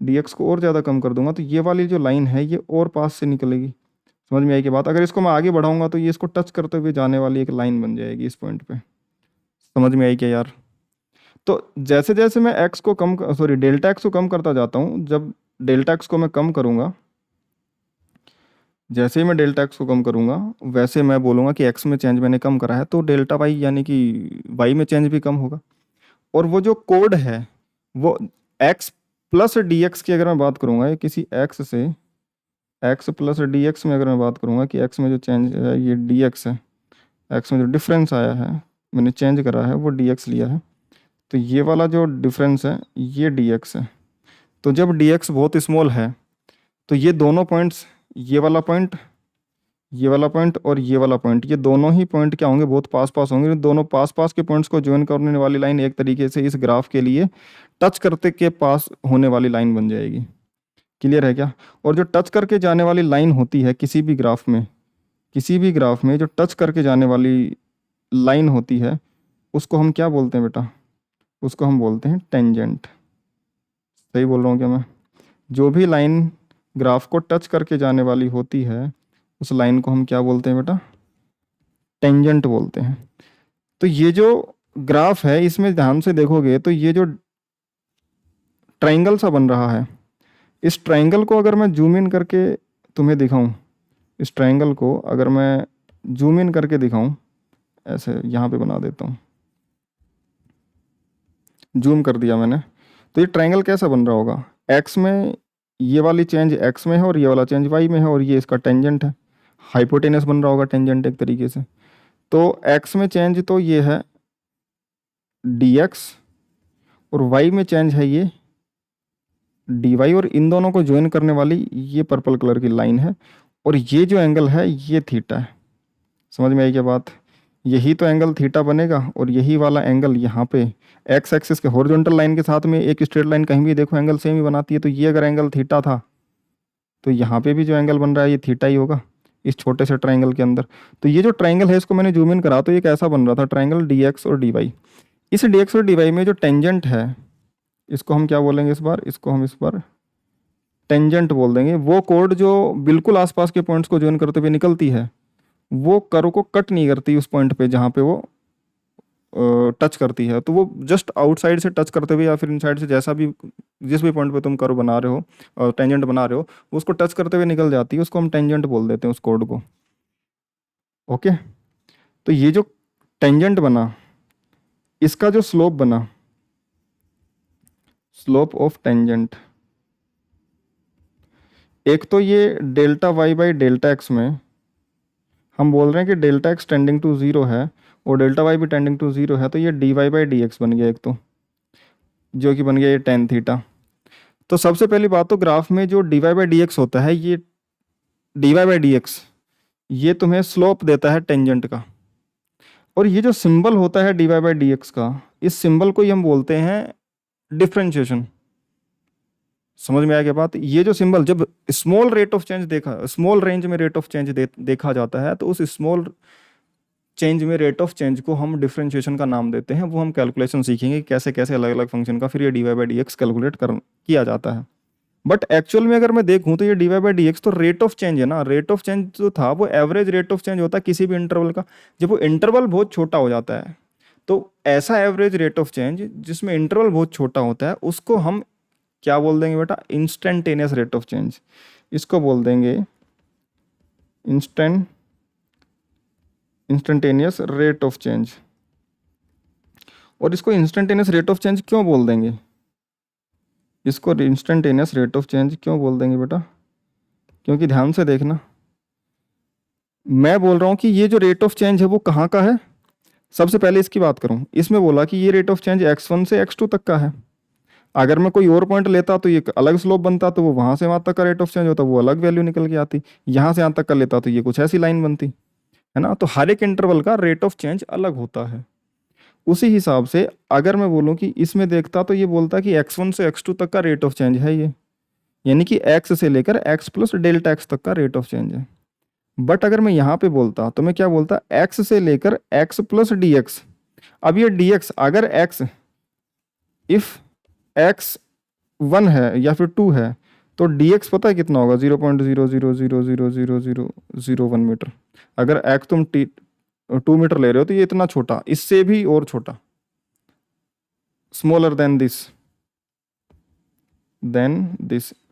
dx को और ज़्यादा कम कर दूंगा, तो ये वाली जो लाइन है ये और पास से निकलेगी। समझ में आई कि बात? अगर इसको मैं आगे बढ़ाऊंगा तो ये इसको टच करते हुए जाने वाली एक लाइन बन जाएगी इस पॉइंट पे। समझ में आई क्या यार? तो जैसे जैसे मैं एक्स को कम, सॉरी डेल्टा एक्स को कम करता जाता हूँ, जब डेल्टा एक्स को मैं कम करूँगा, जैसे ही मैं डेल्टा एक्स को कम करूँगा वैसे मैं बोलूँगा कि एक्स में चेंज मैंने कम करा है, तो डेल्टा वाई यानी कि वाई में चेंज भी कम होगा। और वो जो कोड है वो एक्स प्लस डी एक्स की अगर मैं बात करूँगा, या किसी एक्स से एक्स प्लस डी एक्स में अगर मैं बात करूँगा कि एक्स में जो चेंज है ये डी एक्स है, एक्स में जो डिफरेंस आया है मैंने चेंज करा है वो डी एक्स लिया है, तो ये वाला जो डिफरेंस है ये डी एक्स है। तो जब डी एक्स बहुत स्मॉल है तो ये दोनों पॉइंट्स, ये वाला पॉइंट, ये वाला पॉइंट और ये वाला पॉइंट, ये दोनों ही पॉइंट क्या होंगे, बहुत पास पास होंगे। दोनों पास पास के पॉइंट्स को ज्वाइन करने वाली लाइन एक तरीके से इस ग्राफ के लिए टच करते के पास होने वाली लाइन बन जाएगी। क्लियर है क्या? और जो टच करके जाने वाली लाइन होती है किसी भी ग्राफ में, किसी भी ग्राफ में जो टच करके जाने वाली लाइन होती है उसको हम क्या बोलते हैं बेटा? उसको हम बोलते हैं टेंजेंट। सही बोल रहा हूँ क्या मैं? जो भी लाइन ग्राफ को टच करके जाने वाली होती है उस लाइन को हम क्या बोलते हैं बेटा? टेंजेंट बोलते हैं। तो ये जो ग्राफ है इसमें ध्यान से देखोगे तो ये जो ट्रायंगल सा बन रहा है, इस ट्रायंगल को अगर मैं जूम इन करके तुम्हें दिखाऊं, इस ट्रायंगल को अगर मैं जूम इन करके दिखाऊं, ऐसे यहाँ पे बना देता हूँ, जूम कर दिया मैंने, तो ये ट्रायंगल कैसा बन रहा होगा? एक्स में ये वाली चेंज एक्स में है और ये वाला चेंज वाई में है और ये इसका टेंजेंट है, हाइपोटेनस बन रहा होगा टेंजेंट एक तरीके से। तो एक्स में चेंज तो ये है डी एक्स और वाई में चेंज है ये डी वाई, और इन दोनों को ज्वाइन करने वाली ये पर्पल कलर की लाइन है, और ये जो एंगल है ये थीटा है। समझ में आई क्या बात? यही तो एंगल थीटा बनेगा, और यही वाला एंगल यहाँ पे एक्स एक्सिस के हॉरिजॉन्टल लाइन के साथ में एक स्ट्रेट लाइन कहीं भी देखो एंगल सेम ही बनाती है। तो ये अगर एंगल थीटा था तो यहाँ पे भी जो एंगल बन रहा है ये थीटा ही होगा इस छोटे से ट्रायंगल के अंदर। तो ये जो ट्रायंगल है इसको मैंने जूम इन करा तो ये कैसा बन रहा था? ट्रायंगल डी एक्स और डी वाई। इस डी एक्स और डी वाई में जो टेंजेंट है इसको हम क्या बोलेंगे इस बार? इसको हम इस बार टेंजेंट बोल देंगे। वो कोड जो बिल्कुल आसपास के पॉइंट्स को ज्वाइन करते हुए निकलती है, वो कर्व को कट नहीं करती उस पॉइंट पे जहाँ पे वो टच करती है, तो वो जस्ट आउटसाइड से टच करते हुए या फिर इनसाइड से, जैसा भी जिस भी पॉइंट पे तुम कर्व बना रहे हो और टेंजेंट बना रहे हो, उसको टच करते हुए निकल जाती है, उसको हम टेंजेंट बोल देते हैं उस कोड को। ओके, तो ये जो टेंजेंट बना इसका जो स्लोप बना, स्लोप ऑफ टेंजेंट, एक तो ये delta Y by delta X में हम बोल रहे हैं कि delta x tending to zero है और डेल्टा वाई भी टेंडिंग टू जीरो है, तो ये D Y by D X बन गया एक, तो जो कि बन गया ये टेन थीटा। तो सबसे पहली बात तो ग्राफ में जो D Y by D X होता है, ये D Y by D X ये तुम्हें स्लोप देता है टेंजेंट का, और ये जो सिंबल होता है D Y by D X का, इस सिंबल को ही हम बोलते हैं डिफरेंशिएशन। समझ में आ गया बात? ये जो सिंबल जब स्मॉल रेट ऑफ चेंज देखा, स्मॉल रेंज में रेट ऑफ चेंज देखा जाता है, तो उस स्मॉल चेंज में रेट ऑफ चेंज को हम डिफरेंशिएशन का नाम देते हैं। वो हम कैलकुलेशन सीखेंगे कि कैसे कैसे अलग अलग फंक्शन का फिर ये D Y by D X calculate किया जाता है। बट एक्चुअल में अगर मैं देखूं तो ये D Y by D x तो रेट ऑफ चेंज है ना। रेट ऑफ चेंज जो था वो एवरेज रेट ऑफ चेंज होता है किसी भी इंटरवल का। जब वो इंटरवल बहुत छोटा हो जाता है तो ऐसा एवरेज रेट ऑफ चेंज जिसमें इंटरवल बहुत छोटा होता है उसको हम क्या बोल देंगे बेटा? Instantaneous rate of change. इसको बोल देंगे इंस्टेंटेनियस रेट ऑफ चेंज। और इसको इंस्टेंटेनियस रेट ऑफ चेंज क्यों बोल देंगे? इसको इंस्टेंटेनियस रेट ऑफ चेंज क्यों बोल देंगे बेटा? क्योंकि ध्यान से देखना, मैं बोल रहा हूँ कि ये जो रेट ऑफ चेंज है वो कहाँ का है। सबसे पहले इसकी बात करूँ, इसमें बोला कि ये रेट ऑफ चेंज x1 से x2 तक का है। अगर मैं कोई और पॉइंट लेता तो ये अलग स्लोप बनता, तो वो वहाँ से वहाँ तक का रेट ऑफ चेंज होता, वो अलग वैल्यू निकल के आती। यहाँ से यहाँ तक का लेता तो ये कुछ ऐसी लाइन बनती है ना। तो हर एक इंटरवल का रेट ऑफ चेंज अलग होता है। उसी हिसाब से अगर मैं बोलूँ कि इसमें देखता तो ये बोलता कि x1 से x2 तक का रेट ऑफ चेंज है ये, यानी कि x से लेकर x प्लस डेल्टा x तक का रेट ऑफ चेंज है। बट अगर मैं यहाँ पे बोलता तो मैं क्या बोलता? x से लेकर x प्लस डी एक्स, अब ये dx अगर x इफ x 1 है या फिर 2 है तो dx पता है कितना होगा, 0.00000001 मीटर। अगर x तुम 2 मीटर ले रहे हो तो ये इतना छोटा, इससे भी और छोटा, स्मॉलर देन दिस।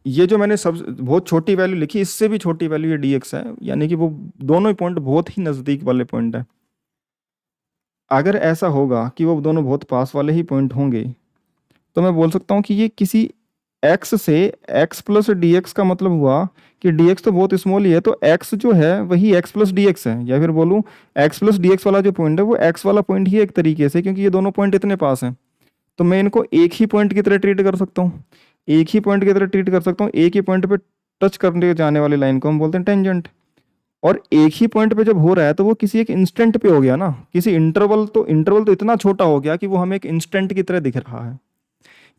ये जो मैंने सब बहुत छोटी वैल्यू लिखी, इससे भी छोटी वैल्यू ये dx है, यानी कि वो दोनों ही पॉइंट बहुत ही नज़दीक वाले पॉइंट है। अगर ऐसा होगा कि वो दोनों बहुत पास वाले ही पॉइंट होंगे तो मैं बोल सकता हूँ कि ये किसी x से x प्लस डी एक्स का मतलब हुआ कि dx तो बहुत स्मॉल ही है, तो x जो है वही x प्लस डी एक्स है, या फिर बोलूँ x प्लस डी एक्स वाला जो पॉइंट है वो x वाला पॉइंट ही एक तरीके से, क्योंकि ये दोनों पॉइंट इतने पास हैं तो मैं इनको एक ही पॉइंट की तरह ट्रीट कर सकता हूँ। एक ही पॉइंट की तरह ट्रीट कर सकता हूँ, एक ही पॉइंट पे टच करने जाने वाली लाइन को हम बोलते हैं टेंजेंट। और एक ही पॉइंट पे जब हो रहा है तो वो किसी एक इंस्टेंट पे हो गया ना, किसी इंटरवल तो इतना छोटा हो गया कि वो हमें एक इंस्टेंट की तरह दिख रहा है।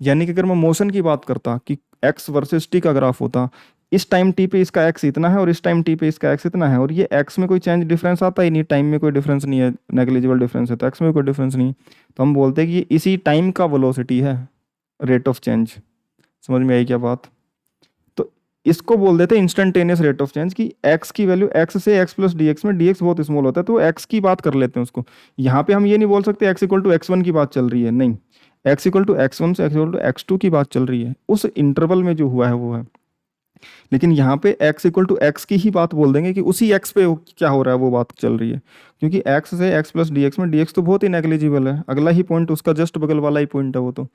यानी कि अगर मैं मोशन की बात करता कि एक्स वर्सेस टी का ग्राफ होता, इस टाइम टी पे इसका एक्स इतना है और इस टाइम टी पे इसका एक्स इतना है, और ये एक्स में कोई चेंज डिफरेंस आता ही नहीं, टाइम में कोई डिफरेंस नहीं है, नेग्लिजिबल डिफरेंस है, तो एक्स में कोई डिफरेंस नहीं, तो हम बोलते हैं कि ये इसी टाइम का वेलोसिटी है, रेट ऑफ चेंज। समझ में आई क्या बात? तो इसको बोल देते हैं इंस्टेंटेनियस रेट ऑफ चेंज, कि एक्स की वैल्यू एक्स से एक्स प्लस डी एक्स में डी एक्स बहुत स्मॉल होता है तो एक्स की बात कर लेते हैं उसको। यहाँ पे हम ये नहीं बोल सकते X equal to X one की बात चल रही है, नहीं, X equal to X one से X equal to X two की बात चल रही है, उस इंटरवल में जो हुआ है वो है। लेकिन यहाँ पे x इक्वल टू एक्स की ही बात बोल देंगे कि उसी x पे क्या हो रहा है वो बात चल रही है, क्योंकि x से x प्लस डी एक्स में dx तो बहुत ही नेग्लिजिबल है, अगला ही पॉइंट उसका जस्ट बगल वाला ही पॉइंट है वो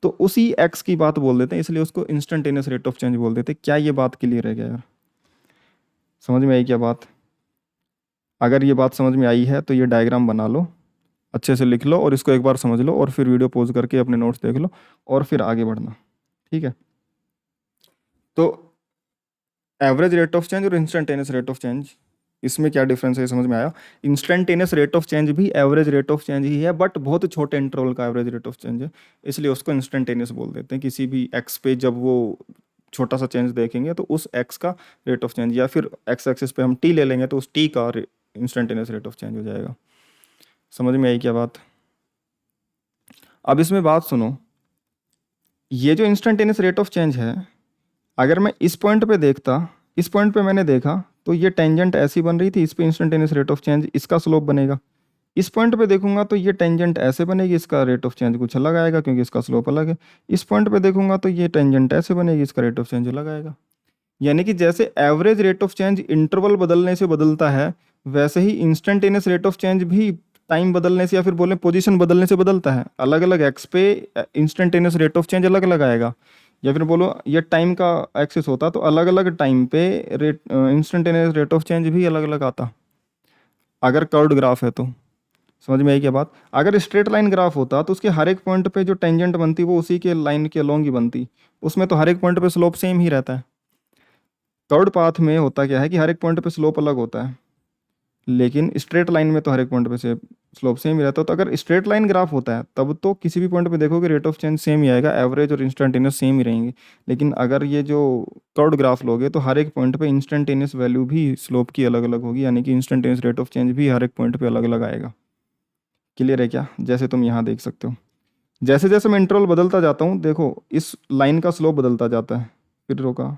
तो उसी x की बात बोल देते हैं, इसलिए उसको इंस्टेंटेनियस रेट ऑफ चेंज बोल देते हैं। क्या ये बात क्लियर है क्या यार? समझ में आई क्या बात? अगर ये बात समझ में आई है तो ये डायग्राम बना लो, अच्छे से लिख लो और इसको एक बार समझ लो, और फिर वीडियो पॉज करके अपने नोट्स देख लो और फिर आगे बढ़ना, ठीक है? तो एवरेज रेट ऑफ चेंज और इंस्टेंटेनियस रेट ऑफ चेंज, इसमें क्या डिफरेंस है समझ में आया? इंस्टेंटेनियस रेट ऑफ चेंज भी एवरेज रेट ऑफ चेंज ही है, बट बहुत छोटे इंटरवल का एवरेज रेट ऑफ चेंज है, इसलिए उसको इंस्टेंटेनियस बोल देते हैं। किसी भी एक्स पे जब वो छोटा सा चेंज देखेंगे तो उस एक्स का रेट ऑफ चेंज, या फिर एक्स एक्सिस पे हम टी ले लेंगे तो उस टी का इंस्टेंटेनियस रेट ऑफ चेंज हो जाएगा। समझ में आई क्या बात? अब इसमें बात सुनो, ये जो इंस्टेंटेनियस रेट ऑफ चेंज है, अगर मैं इस पॉइंट पे देखता, इस पॉइंट पे मैंने देखा तो ये टेंजेंट ऐसी बन रही थी, इस पे इंस्टेंटेनियस रेट ऑफ चेंज इसका स्लोप बनेगा। इस पॉइंट पे देखूंगा तो ये टेंजेंट ऐसे बनेगी, इसका रेट ऑफ चेंज कुछ अलग आएगा क्योंकि इसका स्लोप अलग है। इस पॉइंट पे देखूंगा तो ये टेंजेंट ऐसे बनेगी, इसका रेट ऑफ चेंज अलग आएगा। यानी कि जैसे average rate of change interval बदलने से बदलता है, वैसे ही इंस्टेंटेनियस रेट ऑफ चेंज भी टाइम बदलने से या फिर बोले पोजीशन बदलने से बदलता है। अलग अलग एक्स पे इंस्टेंटेनियस रेट ऑफ चेंज अलग अलग आएगा, या फिर बोलो ये टाइम का एक्सिस होता तो अलग अलग टाइम पे rate instantaneous rate of change भी अलग अलग आता, अगर कर्व्ड ग्राफ है तो। समझ में आई क्या बात? अगर स्ट्रेट लाइन ग्राफ होता तो उसके हर एक पॉइंट पे जो टेंजेंट बनती वो उसी के लाइन के अलोंग ही बनती, उसमें तो हर एक पॉइंट पे स्लोप सेम ही रहता है। कर्व्ड पाथ में होता क्या है कि हर एक पॉइंट पे स्लोप अलग होता है, लेकिन स्ट्रेट लाइन में तो हर एक पॉइंट पे से स्लोप सेम ही रहता है। तो अगर स्ट्रेट लाइन ग्राफ होता है तब तो किसी भी पॉइंट पे देखोगे रेट ऑफ चेंज सेम ही आएगा, एवरेज और इंस्टेंटेनियस सेम ही रहेंगे। लेकिन अगर ये जो कर्व्ड ग्राफ लोगे तो हर एक पॉइंट पे इंस्टेंटेनियस वैल्यू भी स्लोप की अलग अलग होगी, यानी कि इंस्टेंटेनियस रेट ऑफ चेंज भी हर एक पॉइंट पे अलग अलग आएगा। क्लियर है क्या? जैसे तुम यहाँ देख सकते हो, जैसे जैसे मैं इंटरवल बदलता जाता हूँ, देखो इस लाइन का स्लोप बदलता जाता है, फिर रोका,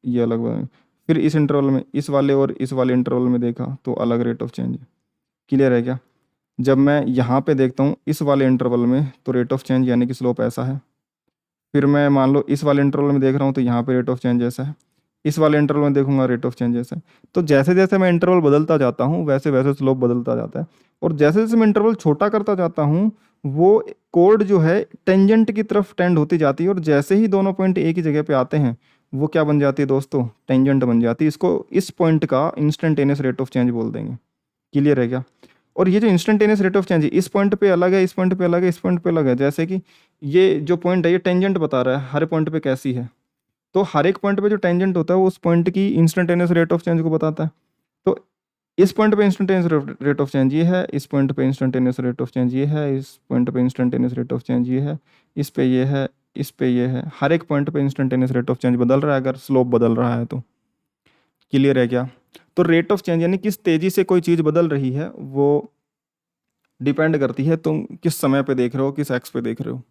ये अलग बने, फिर इस इंटरवल में इस वाले और इस वाले इंटरवल में देखा तो अलग रेट ऑफ चेंज। क्लियर है क्या? जब मैं यहाँ पे देखता हूँ इस वाले इंटरवल में तो रेट ऑफ चेंज यानी कि स्लोप ऐसा है, फिर मैं मान लो इस वाले इंटरवल में देख रहा हूँ तो यहाँ पे रेट ऑफ चेंज ऐसा है, इस वाले इंटरवल में देखूंगा रेट ऑफ चेंज ऐसा है। तो जैसे जैसे मैं इंटरवल बदलता जाता हूँ वैसे वैसे स्लोप बदलता जाता है, और जैसे जैसे मैं इंटरवल छोटा करता जाता हूँ वो कोड जो है टेंजेंट की तरफ टेंड होती जाती है, और जैसे ही दोनों पॉइंट एक ही जगह पे आते हैं वो क्या बन जाती है दोस्तों? टेंजेंट बन जाती है। इसको इस पॉइंट का इंस्टेंटेनियस रेट ऑफ चेंज बोल देंगे। क्लियर है क्या? और ये जो इंस्टेंटेनियस रेट ऑफ चेंज है, इस पॉइंट पे अलग है, इस पॉइंट पे अलग है, इस पॉइंट पे अलग है। जैसे कि ये जो पॉइंट है ये टेंजेंट बता रहा है हर पॉइंट पे कैसी है, तो हर एक पॉइंट पे जो टेंजेंट होता है वो उस पॉइंट की इंस्टेंटेनियस रेट ऑफ चेंज को बताता है। तो इस पॉइंट पे इंस्टेंटेनियस रेट ऑफ चेंज ये है, इस पॉइंट पे इंस्टेंटेनियस रेट ऑफ चेंज ये है, इस पॉइंट पे इंस्टेंटेनियस रेट ऑफ चेंज ये है, इस पे ये है, इस पे ये है। हर एक पॉइंट पे इंस्टेंटेनियस रेट ऑफ चेंज बदल रहा है अगर स्लोप बदल रहा है तो। क्लियर है क्या? तो रेट ऑफ चेंज यानी किस तेजी से कोई चीज़ बदल रही है वो डिपेंड करती है तुम किस समय पे देख रहे हो, किस एक्स पे देख रहे हो।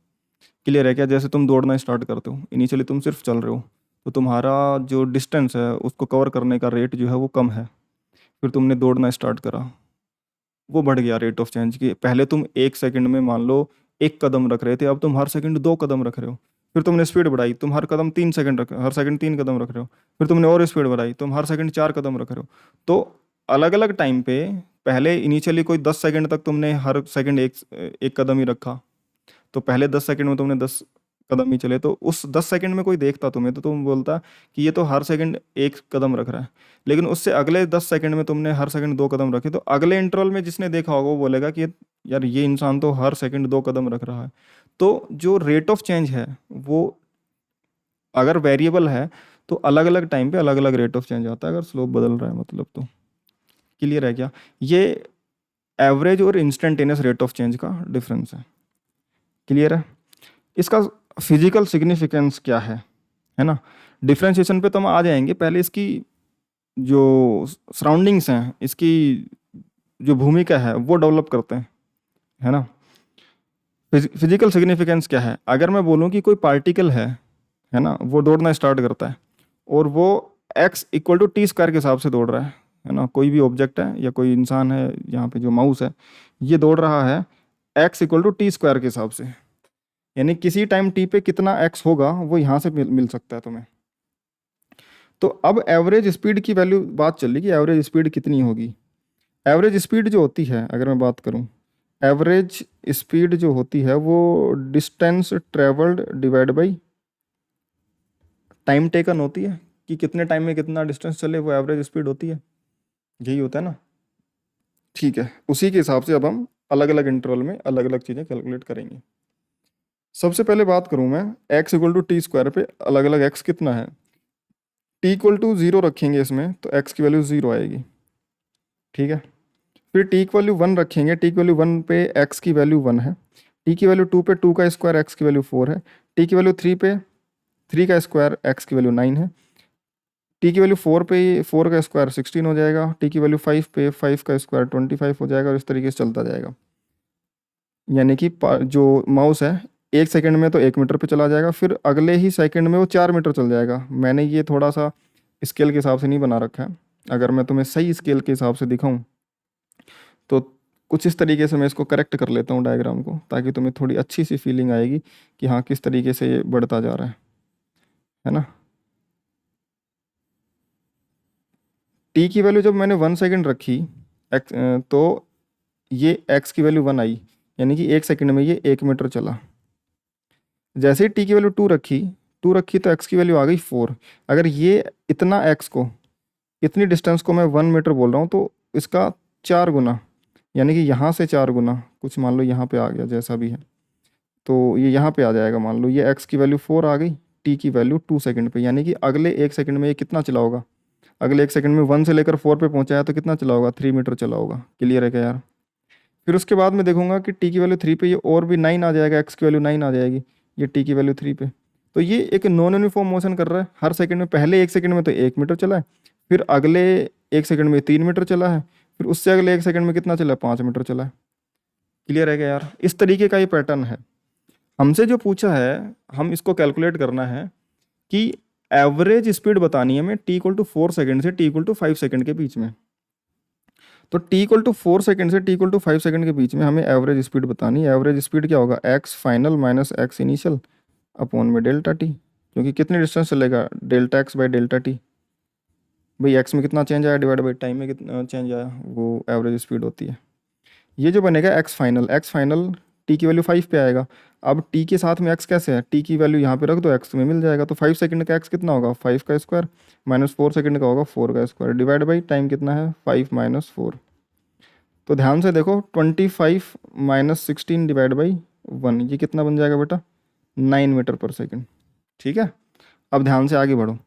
क्लियर है क्या? जैसे तुम दौड़ना स्टार्ट करते हो, इनिशियली तुम सिर्फ चल रहे हो, तो तुम्हारा जो डिस्टेंस है उसको कवर करने का रेट जो है वो कम है। फिर तुमने दौड़ना स्टार्ट करा, वो बढ़ गया रेट ऑफ चेंज की। पहले तुम 1 सेकंड में मान लो 1 कदम रख रहे थे, अब तुम हर सेकंड 2 कदम रख रहे हो। फिर तुमने स्पीड बढ़ाई, तुम हर कदम 3 सेकंड रख, हर सेकंड 3 कदम रख रहे हो। फिर तुमने और स्पीड बढ़ाई, तुम हर सेकंड 4 कदम रख रहे हो। तो अलग अलग टाइम पे, पहले इनिशियली कोई 10 सेकंड तक तुमने हर सेकंड एक एक कदम ही रखा, तो पहले 10 सेकंड में तुमने 10 कदम ही चले, तो उस 10 सेकंड में कोई देखता तुम्हें तो तुम बोलता कि ये तो हर सेकंड 1 कदम रख रहा है। लेकिन उससे अगले 10 सेकंड में तुमने हर सेकंड 2 कदम रखे, तो अगले इंटरवल में जिसने देखा होगा वो बोलेगा कि यार ये इंसान तो हर सेकंड 2 कदम रख रहा है। तो जो रेट ऑफ चेंज है वो अगर वेरिएबल है तो अलग अलग टाइम पे अलग अलग रेट ऑफ चेंज आता है, अगर स्लोप बदल रहा है मतलब तो। क्लियर है क्या? ये एवरेज और इंस्टेंटेनियस रेट ऑफ चेंज का डिफरेंस है। क्लियर है? इसका फिजिकल सिग्निफिकेंस क्या है ना? डिफ्रेंशिएशन पे तो हम आ जाएंगे, पहले इसकी जो सराउंडिंग्स हैं, इसकी जो भूमिका है वो डेवलप करते हैं, है ना? फिजिकल सिग्निफिकेंस क्या है? अगर मैं बोलूँ कि कोई पार्टिकल है ना, वो दौड़ना स्टार्ट करता है और वो x = t² के हिसाब से दौड़ रहा है ना? कोई भी ऑब्जेक्ट है या कोई इंसान है, यहाँ पे जो माउस है ये दौड़ रहा है x = t² के हिसाब से, यानी किसी टाइम t पे कितना x होगा वो यहाँ से मिल सकता है तुम्हें। तो अब एवरेज स्पीड की वैल्यू बात चल रही कि एवरेज स्पीड कितनी होगी। एवरेज स्पीड जो होती है, अगर मैं बात करूँ, एवरेज स्पीड जो होती है वो distance travelled divide by time taken होती है, कि कितने टाइम में कितना डिस्टेंस चले, वो एवरेज स्पीड होती है। यही होता है ना? ठीक है, उसी के हिसाब से अब हम अलग अलग इंटरवल में अलग अलग चीज़ें कैलकुलेट करेंगे। सबसे पहले बात करूँ मैं x = t² पे अलग अलग x कितना है। t = 0 रखेंगे इसमें तो x की वैल्यू 0 आएगी। ठीक है, फिर t की वैल्यू 1 रखेंगे, t की वैल्यू 1 पे x की वैल्यू 1 है। t की वैल्यू 2 पे 2 का स्क्वायर x की वैल्यू 4 है। t की वैल्यू 3 पे 3 का स्क्वायर x की वैल्यू 9 है। t की वैल्यू 4 पे 4 का स्क्वायर 16 हो जाएगा। t की वैल्यू 5 पे 5 का स्क्वायर 25 हो जाएगा, और इस तरीके से चलता जाएगा। यानी कि जो माउस है 1 सेकंड में तो 1 मीटर पे चला जाएगा, फिर अगले ही सेकंड में वो 4 मीटर चल जाएगा। मैंने ये थोड़ा सा स्केल के हिसाब से नहीं बना रखा है, अगर मैं तुम्हें सही स्केल के हिसाब से दिखाऊं तो कुछ इस तरीके से मैं इसको करेक्ट कर लेता हूँ डायग्राम को, ताकि तुम्हें थोड़ी अच्छी सी फीलिंग आएगी कि हाँ किस तरीके से ये बढ़ता जा रहा है ना? टी की वैल्यू जब मैंने 1 सेकंड रखी तो ये x की वैल्यू 1 आई, यानी कि 1 सेकंड में ये 1 मीटर चला। जैसे ही टी की वैल्यू 2 रखी तो x की वैल्यू आ गई 4। अगर ये इतना x को, इतनी डिस्टेंस को मैं 1 मीटर बोल रहा हूँ, तो इसका 4 गुना, यानी कि यहाँ से 4 गुना, कुछ मान लो यहाँ पे आ गया जैसा भी है, तो ये यहाँ पे आ जाएगा। मान लो ये x की वैल्यू 4 आ गई, t की वैल्यू 2 सेकंड पे, यानी कि अगले 1 सेकंड में ये कितना चला होगा? अगले 1 सेकंड में 1 से लेकर 4 पे पहुंचा है तो कितना चला होगा? 3 मीटर चला होगा। क्लियर है क्या यार? फिर उसके बाद मैं देखूंगा कि टी की वैल्यू 3 पे ये और भी 9 आ जाएगा, एक्स की वैल्यू 9 आ जाएगी, ये टी की वैल्यू 3 पे। तो ये एक नॉन यूनिफॉर्म मोशन कर रहा है हर सेकंड में। पहले 1 सेकंड में तो 1 मीटर चला है, फिर अगले 1 सेकंड में 3 मीटर चला है, फिर उससे अगले 1 सेकंड में कितना चला है? 5 मीटर चला है। क्लियर है क्या यार? इस तरीके का ये पैटर्न है। हमसे जो पूछा है, हम इसको कैलकुलेट करना है कि एवरेज स्पीड बतानी है हमें t = 4 सेकंड से t = 5 सेकंड के बीच में। तो t = 4 सेकंड से t = 5 सेकंड के बीच में हमें एवरेज स्पीड बतानी है। एवरेज स्पीड क्या होगा? x final minus x initial upon में डेल्टा टी, क्योंकि कितनी डिस्टेंस चलेगा? Delta x by delta T. भाई x में कितना चेंज आया डिवाइड बाई टाइम में कितना चेंज आया, वो एवरेज स्पीड होती है। ये जो बनेगा x फाइनल t की वैल्यू 5 पे आएगा। अब t के साथ में x कैसे है? t की वैल्यू यहाँ पे रख दो, x तुम्हें मिल जाएगा। तो 5 सेकंड का x कितना होगा? 5 का स्क्वायर माइनस 4 सेकंड का होगा 4 का स्क्वायर डिवाइड बाई टाइम कितना है? 5 माइनस 4। तो ध्यान से देखो, 25 माइनस 16 डिवाइड बाई 1, ये कितना बन जाएगा बेटा? 9 मीटर पर सेकंड। ठीक है, अब ध्यान से आगे बढ़ो।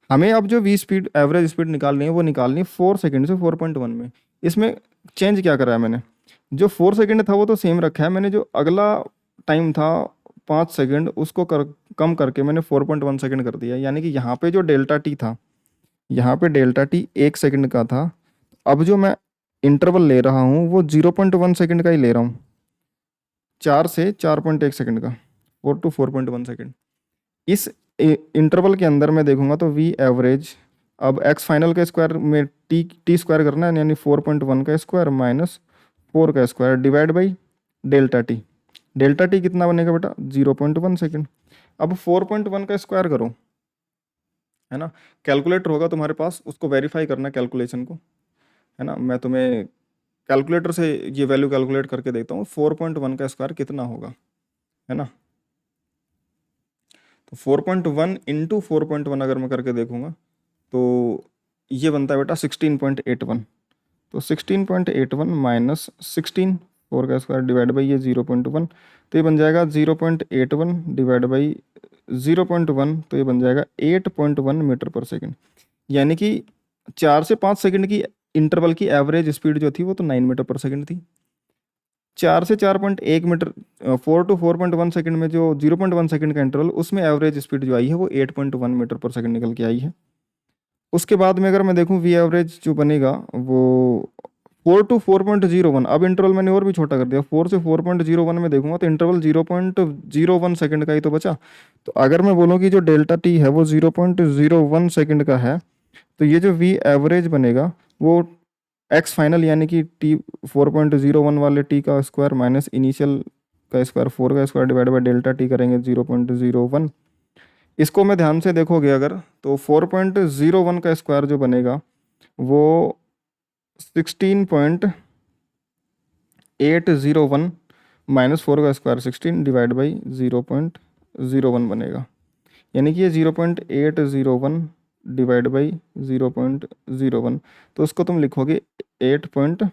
हमें अब जो v स्पीड एवरेज स्पीड निकालनी है वो निकालनी है 4 सेकंड से 4.1 में। इसमें चेंज क्या करा है मैंने? जो 4 सेकंड था वो तो सेम रखा है, मैंने जो अगला टाइम था 5 सेकंड उसको कम करके मैंने 4.1 सेकंड कर दिया। यानी कि यहाँ पे जो डेल्टा टी था, यहाँ पे डेल्टा टी 1 सेकंड का था। अब जो मैं इंटरवल ले रहा हूँ वो 0.1 सेकंड का ही ले रहा हूँ, 4 से 4.1 सेकंड का, 4 to 4.1 सेकंड। इस इंटरवल के अंदर मैं देखूंगा तो वी एवरेज, अब एक्स फाइनल का स्क्वायर में टी टी स्क्वायर करना है, यानी 4.1 का स्क्वायर माइनस 4 का square divide by delta T. Delta T कितना बनेगा बेटा? 0.1 सेकंड। अब 4.1 का स्क्वायर करो, है ना, कैलकुलेटर होगा तुम्हारे पास, उसको वेरीफाई करना कैलकुलेशन को, है ना। मैं तुम्हें कैलकुलेटर से ये वैल्यू कैलकुलेट करके देखता हूँ, 4.1 का स्क्वायर कितना होगा, है ना। तो 4.1 इंटू 4.1 अगर मैं करके देखूंगा तो ये बनता है बेटा 16.81। तो 16.81 माइनस 16, 4 का स्क्वायर डिवाइड बाई ये 0.1, तो ये बन जाएगा 0.81 डिवाइड बाई 0.1, तो ये बन जाएगा 8.1 मीटर पर सेकंड। यानी कि 4 से 5 सेकंड की इंटरवल की एवरेज स्पीड जो थी वो तो 9 मीटर पर सेकंड थी। 4 से 4.1 मीटर, 4 to 4.1 सेकंड में जो 0.1 सेकंड का इंटरवल, उसमें एवरेज स्पीड जो आई है वो 8.1 मीटर पर सेकंड निकल के आई है। उसके बाद में अगर मैं देखूं वी एवरेज जो बनेगा वो 4 to 4.01, अब इंटरवल मैंने और भी छोटा कर दिया, 4 से 4.01 में देखूंगा तो इंटरवल 0.01 सेकंड का ही तो बचा। तो अगर मैं बोलूँ कि जो डेल्टा टी है वो 0.01 सेकंड का है, तो ये जो वी एवरेज बनेगा वो एक्स फाइनल यानी कि टी 4.01 वाले टी का स्क्वायर माइनस इनिशियल का स्क्वायर 4 का square divide by delta T करेंगे 0.01। इसको मैं ध्यान से देखोगे अगर तो 4.01 का स्क्वायर जो बनेगा वो 16.801 माइनस 4 का स्क्वायर 16 डिवाइड बाई 0.01 बनेगा। यानी कि ये 0.801 डिवाइड बाई 0.01, तो उसको तुम लिखोगे 8.01,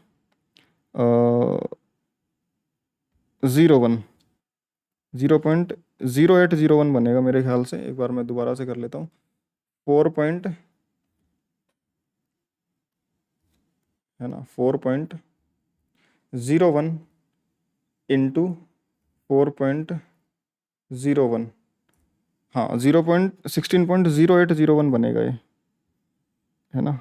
0.0801 बनेगा मेरे ख्याल से। एक बार मैं दोबारा से कर लेता हूँ, 4 है ना, 4.01 इंटू 4.01, हाँ 16.0801 बनेगा ये, है ना,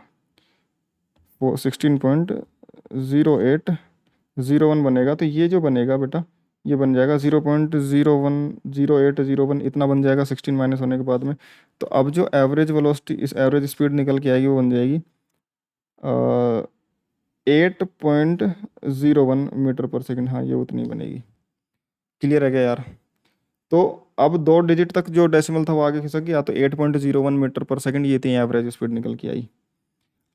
वो 16.0801 बनेगा। तो ये जो बनेगा बेटा ये बन जाएगा 0.010801, इतना बन जाएगा 16 माइनस होने के बाद में। तो अब जो एवरेज वेलोसिटी, इस एवरेज स्पीड निकल के आएगी वो बन जाएगी 8.01 मीटर पर सेकंड, हाँ ये उतनी बनेगी। क्लियर है क्या यार? तो अब 2 डिजिट तक जो डेसिमल था वो आगे खिसक गया, तो 8.01 मीटर पर सेकंड ये थी एवरेज स्पीड निकल के आई।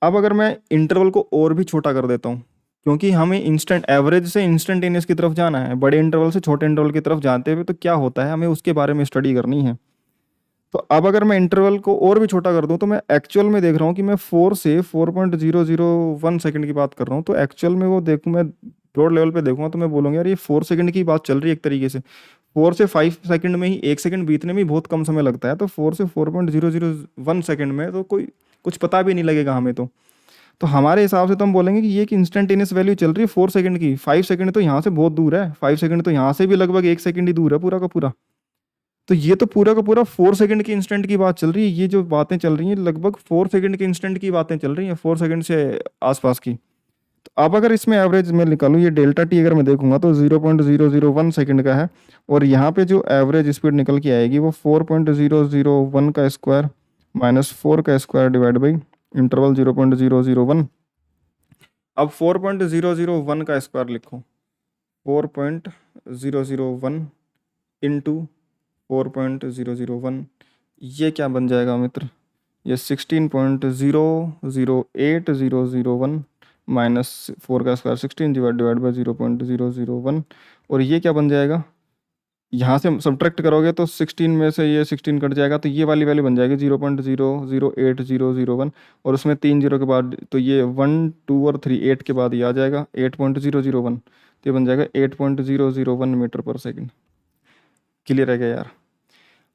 अब अगर मैं इंटरवल को और भी छोटा कर देता हूँ, क्योंकि हमें इंस्टेंट एवरेज से इंस्टेंटेनियस की तरफ जाना है, बड़े इंटरवल से छोटे इंटरवल की तरफ जाते हुए तो क्या होता है हमें उसके बारे में स्टडी करनी है। तो अब अगर मैं इंटरवल को और भी छोटा कर दूं तो मैं एक्चुअल में देख रहा हूँ कि मैं 4 से 4.001 सेकंड की बात कर रहा हूँ, तो एक्चुअल में वो देखूँ मैं ब्रॉड लेवल पे देखूंगा तो मैं बोलूँगा यार ये 4 सेकंड की बात चल रही है एक तरीके से। 4 से 5 सेकंड में ही 1 सेकंड बीतने में ही बहुत कम समय लगता है, तो 4 से 4.001 सेकंड में तो कोई कुछ पता भी नहीं लगेगा हमें। तो हमारे हिसाब से तो हम बोलेंगे कि ये एक इंस्टेंटेनियस वैल्यू चल रही है 4 सेकंड की। 5 सेकंड तो यहाँ से बहुत दूर है, 5 सेकंड तो यहाँ से भी लगभग 1 सेकंड ही दूर है पूरा का पूरा। तो ये तो पूरा का पूरा 4 सेकंड के इंस्टेंट की बात चल रही है, ये जो बातें चल रही हैं लगभग 4 सेकंड के इंस्टेंट की बातें चल रही हैं, 4 सेकंड से आसपास की। तो अब अगर इसमें एवरेज मैं निकालूँ, ये डेल्टा टी अगर मैं देखूंगा तो 0.001 सेकंड का है, और यहाँ पे जो एवरेज स्पीड निकल के आएगी वो 4.001 का स्क्वायर माइनस 4 का स्क्वायर डिवाइड बाई इंटरवल 0.001। अब 4.001 का स्क्वायर लिखो, 4.001 इंटू 4.001, ये क्या बन जाएगा मित्र? ये 16.00801 माइनस 4 का स्क्वायर 16 डिवाइड बाई 0.001, और ये क्या बन जाएगा? यहाँ से सब्ट्रैक्ट करोगे तो 16 में से ये 16 कट जाएगा, तो ये वाली वैल्यू बन जाएगी 0.008001, और उसमें 3 जीरो के बाद तो ये 1 2 और 3 8 के बाद ये आ जाएगा 8.001, तो ये बन जाएगा 8.001 मीटर पर सेकंड। क्लियर है क्या यार?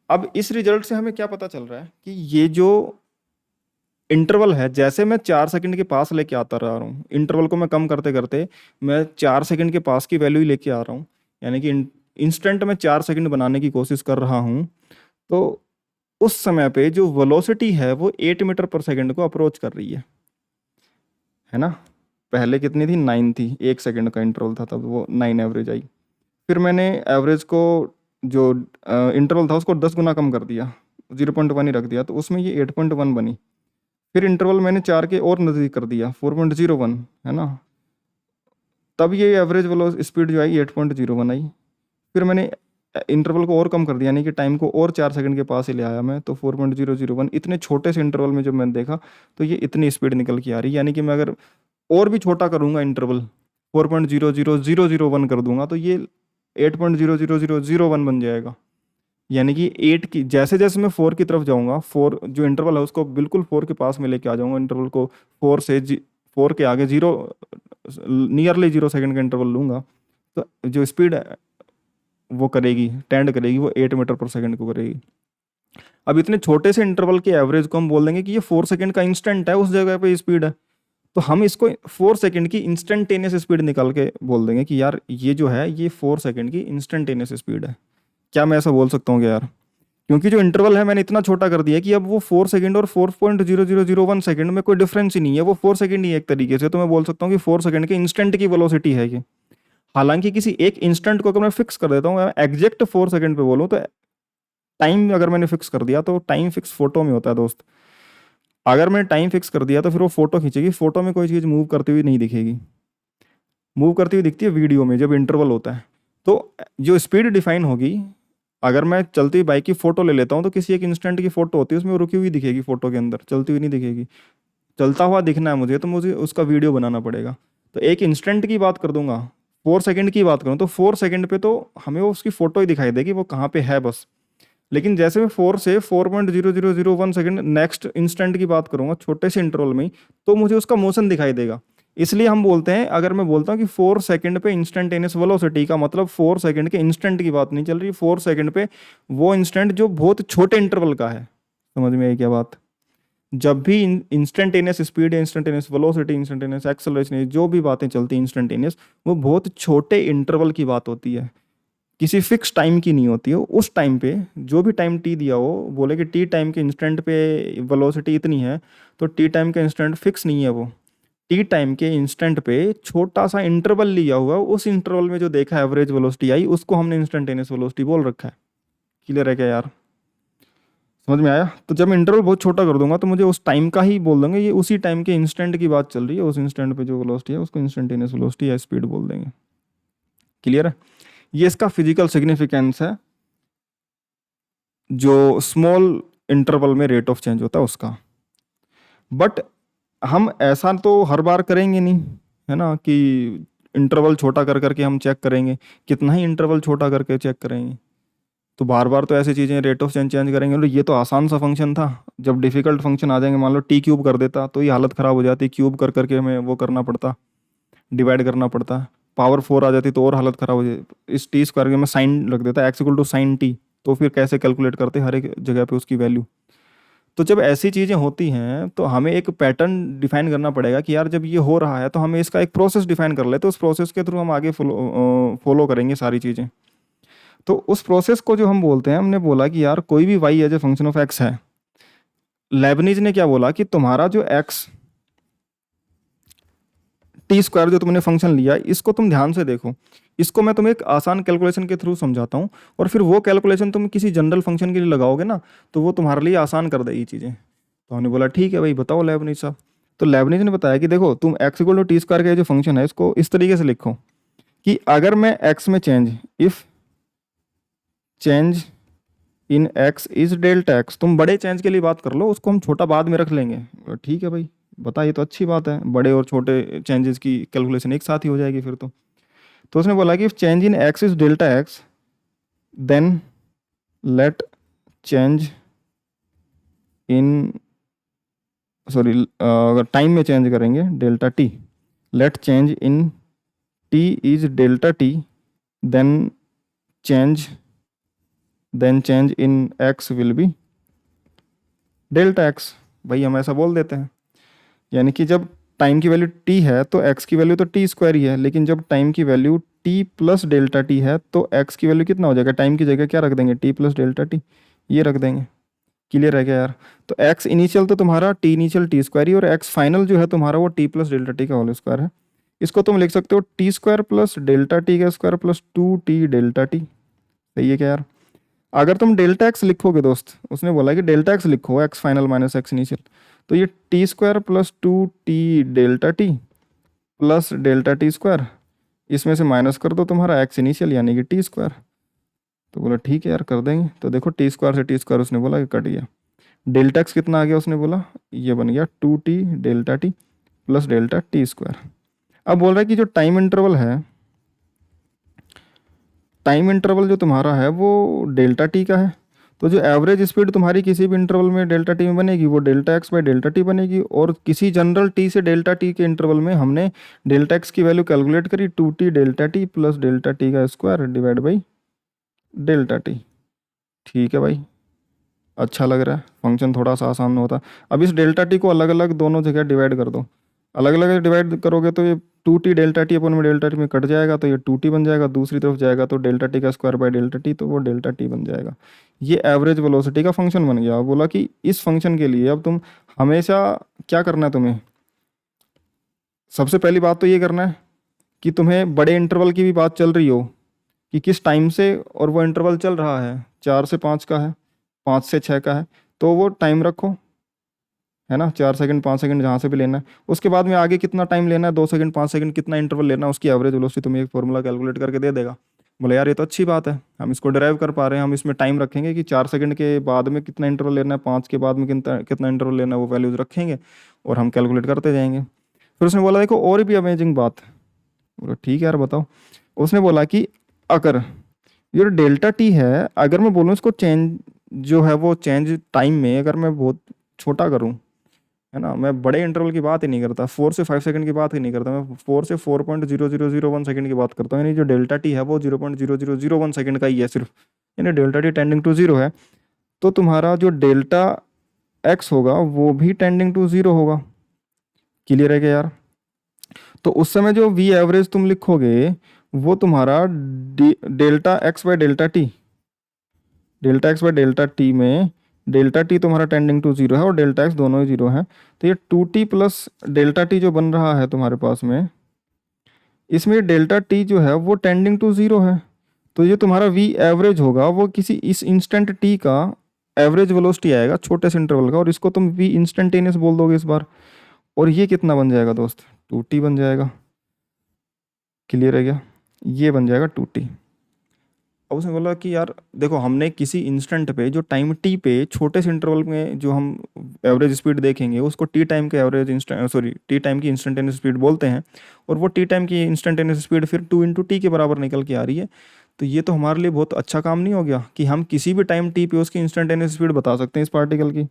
अब इस रिजल्ट से हमें क्या पता चल रहा है कि ये जो इंटरवल है, जैसे मैं 4 सेकंड के पास लेके आता रहा हूँ, इंटरवल को मैं कम करते करते मैं 4 सेकंड के पास की वैल्यू ही लेके आ रहा हूँ, यानी कि इंस्टेंट में 4 सेकंड बनाने की कोशिश कर रहा हूँ, तो उस समय पे जो वेलोसिटी है वो 8 मीटर पर सेकंड को अप्रोच कर रही है ना। पहले कितनी थी, 9 थी, 1 सेकंड का इंटरवल था तब, वो 9 एवरेज आई। फिर मैंने एवरेज को जो इंटरवल था उसको 10 गुना कम कर दिया, 0.1 ही रख दिया, तो उसमें ये 8.1 बनी। फिर इंटरवल मैंने 4 के और नज़दीक कर दिया, 4.01, है ना, तब ये एवरेज वाला स्पीड जो आई 8.01 आई। फिर मैंने इंटरवल को और कम कर दिया, यानी कि टाइम को और 4 सेकंड के पास ही ले आया मैं, तो 4.001। इतने छोटे से इंटरवल में जब मैंने देखा तो ये इतनी स्पीड निकल के आ रही है, यानी कि मैं अगर और भी छोटा करूँगा इंटरवल, 4.00001 कर दूंगा तो ये 8.00001 बन जाएगा। यानी कि 8 की जैसे जैसे मैं 4 की तरफ जाऊंगा, 4 जो इंटरवल है उसको बिल्कुल 4 के पास में लेके आ जाऊंगा, इंटरवल को 4 से 4 के आगे 0, नियरली 0 सेकंड का इंटरवल लूंगा, तो जो स्पीड वो करेगी, टेंड करेगी, वो 8 मीटर पर सेकंड को करेगी। अब इतने छोटे से इंटरवल के एवरेज को हम बोल देंगे कि ये 4 सेकंड का इंस्टेंट है, उस जगह पे स्पीड है, तो हम इसको 4 सेकंड की इंस्टेंटेनियस स्पीड निकाल के बोल देंगे कि यार ये जो है ये 4 सेकंड की इंस्टेंटेनियस स्पीड है। क्या मैं ऐसा बोल सकता हूँ क्या यार? क्योंकि जो इंटरवल है मैंने इतना छोटा कर दिया कि अब वो 4 सेकंड और 4.0001 सेकंड में कोई डिफरेंस ही नहीं है, वो 4 सेकंड ही है एक तरीके से, तो मैं बोल सकता हूँ कि 4 सेकंड के इंस्टेंट की वेलोसिटी है ये। हालांकि किसी एक इंस्टेंट को अगर मैं फिक्स कर देता हूँ, एग्जैक्ट 4 सेकंड पे बोलूँ, तो टाइम अगर मैंने फिक्स कर दिया तो टाइम फिक्स फोटो में होता है दोस्त। अगर मैंने टाइम फिक्स कर दिया तो फिर वो फोटो खींचेगी, फोटो में कोई चीज़ मूव करती हुई नहीं दिखेगी, मूव करती हुई दिखती है वीडियो में जब इंटरवल होता है। तो जो स्पीड डिफाइन होगी, अगर मैं चलती हुई बाइक की फ़ोटो ले लेता हूँ तो किसी एक इंस्टेंट की फ़ोटो होती है, उसमें वो रुकी हुई दिखेगी, फ़ोटो के अंदर चलती हुई नहीं दिखेगी। चलता हुआ दिखना है मुझे तो मुझे उसका वीडियो बनाना पड़ेगा, तो एक इंस्टेंट की बात कर दूंगा, 4 सेकंड की बात करूँ तो 4 सेकंड पे तो हमें वो उसकी फ़ोटो ही दिखाई देगी, वो कहाँ पे है बस। लेकिन जैसे मैं 4 से 4.0001 सेकंड नेक्स्ट इंस्टेंट की बात करूंगा, छोटे से इंटरवल में ही, तो मुझे उसका मोशन दिखाई देगा। इसलिए हम बोलते हैं, अगर मैं बोलता हूँ कि 4 सेकंड पे इंस्टेंटेनियस वेलोसिटी, का मतलब 4 सेकंड के इंस्टेंट की बात नहीं चल रही, 4 सेकंड पे वो इंस्टेंट जो बहुत छोटे इंटरवल का है। समझ में आई क्या बात? जब भी instantaneous speed, instantaneous velocity, instantaneous acceleration, जो भी बातें चलती हैं इंस्टेंटेनियस, वो बहुत छोटे इंटरवल की बात होती है, किसी फिक्स टाइम की नहीं होती है। उस टाइम पे जो भी टाइम टी दिया हो, बोले कि टी टाइम के इंस्टेंट पे वेलोसिटी इतनी है, तो टी टाइम का इंस्टेंट फिक्स नहीं है, वो टी टाइम के इंस्टेंट पे छोटा सा इंटरवल लिया हुआ है, उस इंटरवल में जो देखा एवरेज वेलोसिटी आई उसको हमने इंस्टेंटेनियस वेलोसिटी बोल रखा है। क्लियर है क्या यार? समझ में आया? तो जब मैं इंटरवल बहुत छोटा कर दूंगा तो मुझे उस टाइम का ही बोल देंगे, ये उसी टाइम के इंस्टेंट की बात चल रही है, उस इंस्टेंट पे जो वेलोसिटी है उसको इंस्टेंटेनियस वेलोसिटी या स्पीड बोल देंगे। क्लियर है? ये इसका फिजिकल सिग्निफिकेंस है, जो स्मॉल इंटरवल में रेट ऑफ चेंज होता है उसका। बट हम ऐसा तो हर बार करेंगे नहीं, है ना, कि इंटरवल छोटा कर करके हम चेक करेंगे, कितना ही इंटरवल छोटा करके चेक करेंगे, तो बार बार तो ऐसी चीज़ें रेट ऑफ चेंज चेंज करेंगे। लो ये तो आसान सा फंक्शन था, जब डिफिकल्ट फंक्शन आ जाएंगे, मान लो टी क्यूब कर देता तो ये हालत ख़राब हो जाती, क्यूब कर करके हमें वो करना पड़ता, डिवाइड करना पड़ता, पावर 4 आ जाती तो और हालत ख़राब हो जाती। इस टी स्क्वायर के मैं साइन रख देता, X equal to sine T, तो फिर कैसे कैलकुलेट करते हर एक जगह पे उसकी वैल्यू। तो जब ऐसी चीज़ें होती हैं तो हमें एक पैटर्न डिफाइन करना पड़ेगा कि यार जब ये हो रहा है तो हमें इसका एक प्रोसेस डिफाइन कर लेते, उस प्रोसेस के थ्रू हम आगे फॉलो करेंगे सारी चीज़ें। तो उस प्रोसेस को जो हम बोलते हैं, हमने बोला कि यार कोई भी Y as a function of X है, लेबनीज ने क्या बोला कि तुम्हारा जो एक्स टी स्क्वायर जो तुमने फंक्शन लिया, इसको तुम ध्यान से देखो, इसको मैं तुम्हें एक आसान कैलकुलेशन के थ्रू समझाता हूँ, और फिर वो कैलकुलेशन तुम किसी जनरल फंक्शन के लिए लगाओगे ना, तो वो तुम्हारे लिए आसान कर देगी चीज़ें। तो हमने बोला ठीक है भाई, बताओ लेबनीज साहब। तो लेबनीज ने बताया कि देखो, तुम X equal to T square का जो फंक्शन है इसको इस तरीके से लिखो कि अगर मैं एक्स में change, if change in X is delta x, तुम बड़े चेंज के लिए बात कर लो, उसको हम छोटा बाद में रख लेंगे। ठीक है भाई, बता, ये तो अच्छी बात है, बड़े और छोटे चेंजेस की कैलकुलेशन एक साथ ही हो जाएगी फिर तो उसने बोला कि if change in X is delta x, then let change in, sorry, अगर टाइम में चेंज करेंगे delta T, let change in T is delta T, then change in X will be delta X. भाई हम ऐसा बोल देते हैं, यानी कि जब टाइम की वैल्यू टी है तो एक्स की वैल्यू तो टी स्क्वायर ही है, लेकिन जब टाइम की value T plus delta T है तो एक्स की वैल्यू कितना हो जाएगा, टाइम की जगह क्या रख देंगे, टी प्लस डेल्टा टी, ये रख देंगे। क्लियर है क्या यार? तो एक्स इनिशियल तो तुम्हारा टी इनिशियल टी स्क्वायर ही, और एक्स फाइनल जो है तुम्हारा वो टी प्लस डेल्टा टी का होल स्क्वायर है। इसको तुम लिख सकते हो T square plus delta T का square plus 2t delta T. सही है क्या यार? अगर तुम डेल्टा एक्स लिखोगे दोस्त, उसने बोला कि डेल्टा एक्स लिखो, x final minus x initial, तो ये T square plus 2t delta T plus delta T square, इसमें से माइनस कर दो तुम्हारा एक्स इनिशियल यानी कि टी स्क्वायर। तो बोला ठीक है यार कर देंगे। तो देखो टी स्क्वायर से टी स्क्वायर उसने बोला कि कट गया। डेल्टा एक्स कितना आ गया उसने बोला, ये बन गया 2t delta T plus delta T square. अब बोल रहा है कि जो टाइम इंटरवल है, टाइम इंटरवल जो तुम्हारा है वो डेल्टा टी का है, तो जो एवरेज स्पीड तुम्हारी किसी भी इंटरवल में डेल्टा टी में बनेगी वो delta x by delta T बनेगी। और किसी जनरल टी से डेल्टा टी के इंटरवल में हमने डेल्टा एक्स की वैल्यू कैलकुलेट करी 2t delta T plus delta T का square divide by delta T. ठीक है भाई, अच्छा लग रहा है, फंक्शन थोड़ा सा आसान होता। अब इस डेल्टा टी को अलग अलग दोनों जगह डिवाइड कर दो। अलग अलग डिवाइड करोगे तो ये 2t डेल्टा टी अपन में डेल्टा टी में कट जाएगा, तो ये 2t बन जाएगा। दूसरी तरफ जाएगा तो डेल्टा टी का स्क्वायर बाय डेल्टा टी, तो वो डेल्टा टी बन जाएगा। ये एवरेज वेलोसिटी का फंक्शन बन गया। बोला कि इस फंक्शन के लिए अब तुम हमेशा क्या करना है तुम्हें, सबसे पहली बात तो ये करना है कि तुम्हें बड़े इंटरवल की भी बात चल रही हो कि किस टाइम से, और वो इंटरवल चल रहा है 4 से 5 का है, 5 से 6 का है, तो वो टाइम रखो, है ना, 4 सेकंड 5 सेकंड जहाँ से भी लेना है। उसके बाद में आगे कितना टाइम लेना है, 2 सेकंड 5 सेकंड कितना इंटरवल लेना है, उसकी एवरेज वेलोसिटी तुम्हें एक फॉर्मूला कैलकुलेट करके दे देगा। बोले यार ये तो अच्छी बात है, हम इसको डिराइव कर पा रहे हैं। हम इसमें टाइम रखेंगे कि 4 सेकंड के बाद में कितना इंटरवल लेना है, 5 के बाद में कितना कितना इंटरवल लेना है, वो वैल्यूज रखेंगे और हम कैलकुलेट करते जाएंगे। फिर उसने बोला देखो और भी अमेजिंग बात। बोला ठीक है यार बताओ। उसने बोला कि अगर ये डेल्टा टी है, अगर मैं बोलूँ इसको चेंज जो है वो चेंज टाइम में अगर मैं बहुत छोटा करूँ, है ना, मैं बड़े इंटरवल की बात ही नहीं करता, 4 से 5 सेकंड की बात ही नहीं करता, मैं 4 से 4.0001 सेकंड की बात करता हूँ। यानी जो डेल्टा टी है वो 0.0001 सेकंड का ही है सिर्फ, यानी delta t tending to zero है। तो तुम्हारा जो डेल्टा एक्स होगा वो भी टेंडिंग टू जीरो होगा। क्लियर है क्या यार? तो उस समय जो वी एवरेज तुम लिखोगे वो तुम्हारा delta x by delta T, delta x by delta T में डेल्टा टी तुम्हारा टेंडिंग टू जीरो है और डेल्टा एक्स दोनों ही जीरो है। तो ये 2t प्लस डेल्टा टी जो बन रहा है तुम्हारे पास में, इसमें डेल्टा टी जो है वो टेंडिंग टू जीरो है। तो ये तुम्हारा वी एवरेज होगा वो किसी इस इंस्टेंट टी का एवरेज वेलोसिटी आएगा छोटे से इंटरवल का, और इसको तुम वी इंस्टेंटेनियस बोल दोगे इस बार। और ये कितना बन जाएगा दोस्त, 2t बन जाएगा। क्लियर है क्या? ये बन जाएगा 2t। अब उसने बोला कि यार देखो हमने किसी इंस्टेंट पे जो टाइम टी पे छोटे से इंटरवल में जो हम एवरेज स्पीड देखेंगे उसको टी टाइम के एवरेज टी टाइम की इंस्टेंटेनियस स्पीड बोलते हैं। और वो टी टाइम की इंस्टेंटेनियस स्पीड फिर 2 × टी के बराबर निकल के आ रही है। तो ये तो हमारे लिए बहुत अच्छा काम नहीं हो गया कि हम किसी भी टाइम टी पे उसकी इंस्टेंटेनियस स्पीड बता सकते हैं इस पार्टिकल की।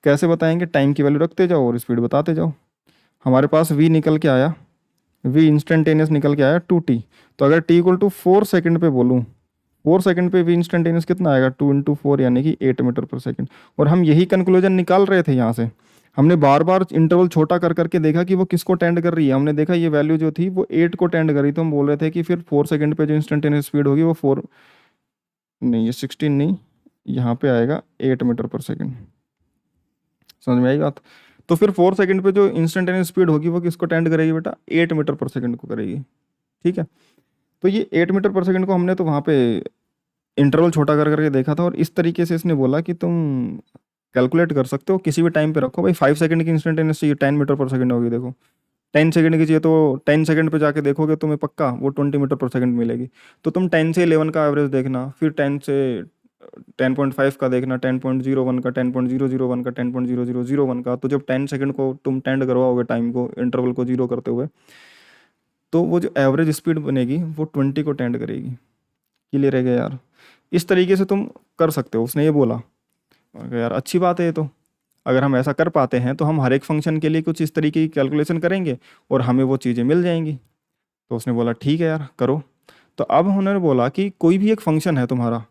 कैसे बताएंगे? टाइम की वैल्यू रखते जाओ और स्पीड बताते जाओ। हमारे पास वी निकल के आया, वी इंस्टेंटेनियस निकल के आया 2t। तो अगर t इक्वल टू 4 सेकेंड पे बोलूँ, 4 सेकंड पे भी इंस्टेंटेनियस कितना आएगा, 2 × 4 यानी कि 8 मीटर पर सेकंड। और हम यही कंक्लूजन निकाल रहे थे यहाँ से। हमने बार बार इंटरवल छोटा कर करके देखा कि वो किसको टेंड कर रही है। हमने देखा ये वैल्यू जो थी वो 8 को टेंड कर रही, तो हम बोल रहे थे कि फिर 4 सेकंड पे जो इंस्टेंटेनियस स्पीड होगी वो 4 नहीं, ये 16 नहीं, यहाँ पे आएगा 8 मीटर पर सेकंड। समझ में आई बात? तो फिर 4 सेकंड पे जो इंस्टेंटेनियस स्पीड होगी वो किसको टेंड करेगी बेटा, 8 मीटर पर सेकंड को करेगी। ठीक है, तो ये 8 मीटर पर सेकंड को हमने तो वहाँ पे इंटरवल छोटा कर करके देखा था। और इस तरीके से इसने बोला कि तुम कैलकुलेट कर सकते हो किसी भी टाइम पे रखो। भाई 5 सेकंड की इंस्टेंटेनियस चाहिए, 10 मीटर पर सेकंड होगी। देखो 10 सेकंड की चाहिए तो 10 सेकंड पे जाके देखोगे तुम्हें पक्का वो 20 मीटर पर सेकंड मिलेगी। तो तुम 10 से 11 का एवरेज देखना, फिर 10 से 10.5 का देखना, 10.01 का, 10.001 का, 10.0001 का। तो जब 10 सेकंड को तुम टेंड करवाओगे टाइम को, इंटरवल को जीरो करते हुए, तो वो जो एवरेज स्पीड बनेगी वो 20 को टेंड करेगी। क्लियर है क्या यार? इस तरीके से तुम कर सकते हो, उसने ये बोला। मैं कहा, यार अच्छी बात है ये तो। अगर हम ऐसा कर पाते हैं तो हम हर एक फंक्शन के लिए कुछ इस तरीके की कैलकुलेशन करेंगे और हमें वो चीज़ें मिल जाएंगी। तो उसने बोला ठीक है यार करो। तो अब उन्होंने बोला कि कोई भी एक फंक्शन है तुम्हारा,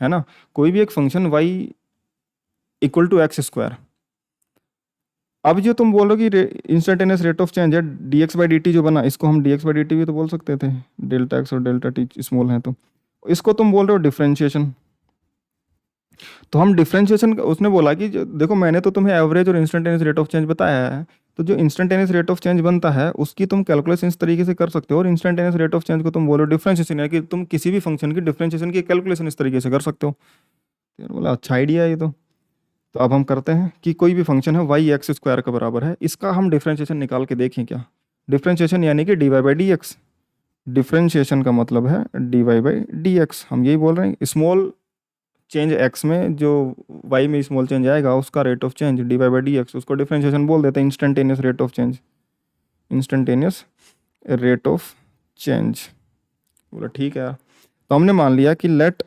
है ना, कोई भी एक function y equal to x square. अब जो तुम बोलो कि इंस्टेंटेनियस रेट ऑफ चेंज है dx बाई dt जो बना, इसको हम dx बाई dt भी तो बोल सकते थे, डेल्टा एक्स और डेल्टा टी स्मॉल है तो। इसको तुम बोल रहे हो डिफ्रेंशिएशन। तो हम डिफरेंशिएशन, उसने बोला कि देखो मैंने तो तुम्हें एवरेज और इंस्टेंटेनियस रेट ऑफ चेंज बताया है, तो जो इंस्टेंटेनियस रेट ऑफ चेंज बनता है उसकी तुम कैलकुलेशन इस तरीके से कर सकते हो, और इंस्टेंटेनियस रेट ऑफ चेंज को तुम बोलो डिफरेंशिएशन, है कि तुम किसी भी फंक्शन की डिफरेंशिएशन की कैलकुलेशन इस तरीके से कर सकते हो। तो यार बोला अच्छा आइडिया है ये तो अब हम करते हैं कि कोई भी फंक्शन है वाई एक्स स्क्वायर का बराबर है, इसका हम डिफरेंशिएशन निकाल के देखें क्या। डिफरेंशिएशन यानी कि d Y by D x, differentiation का मतलब है D Y by D x. हम यही बोल रहे हैं स्मॉल चेंज एक्स में जो वाई में स्मॉल चेंज आएगा उसका rate of change d Y by D x, उसको डिफरेंशिएशन बोल देते हैं instantaneous rate of change, instantaneous rate of change. बोला ठीक है। तो हमने मान लिया कि लेट,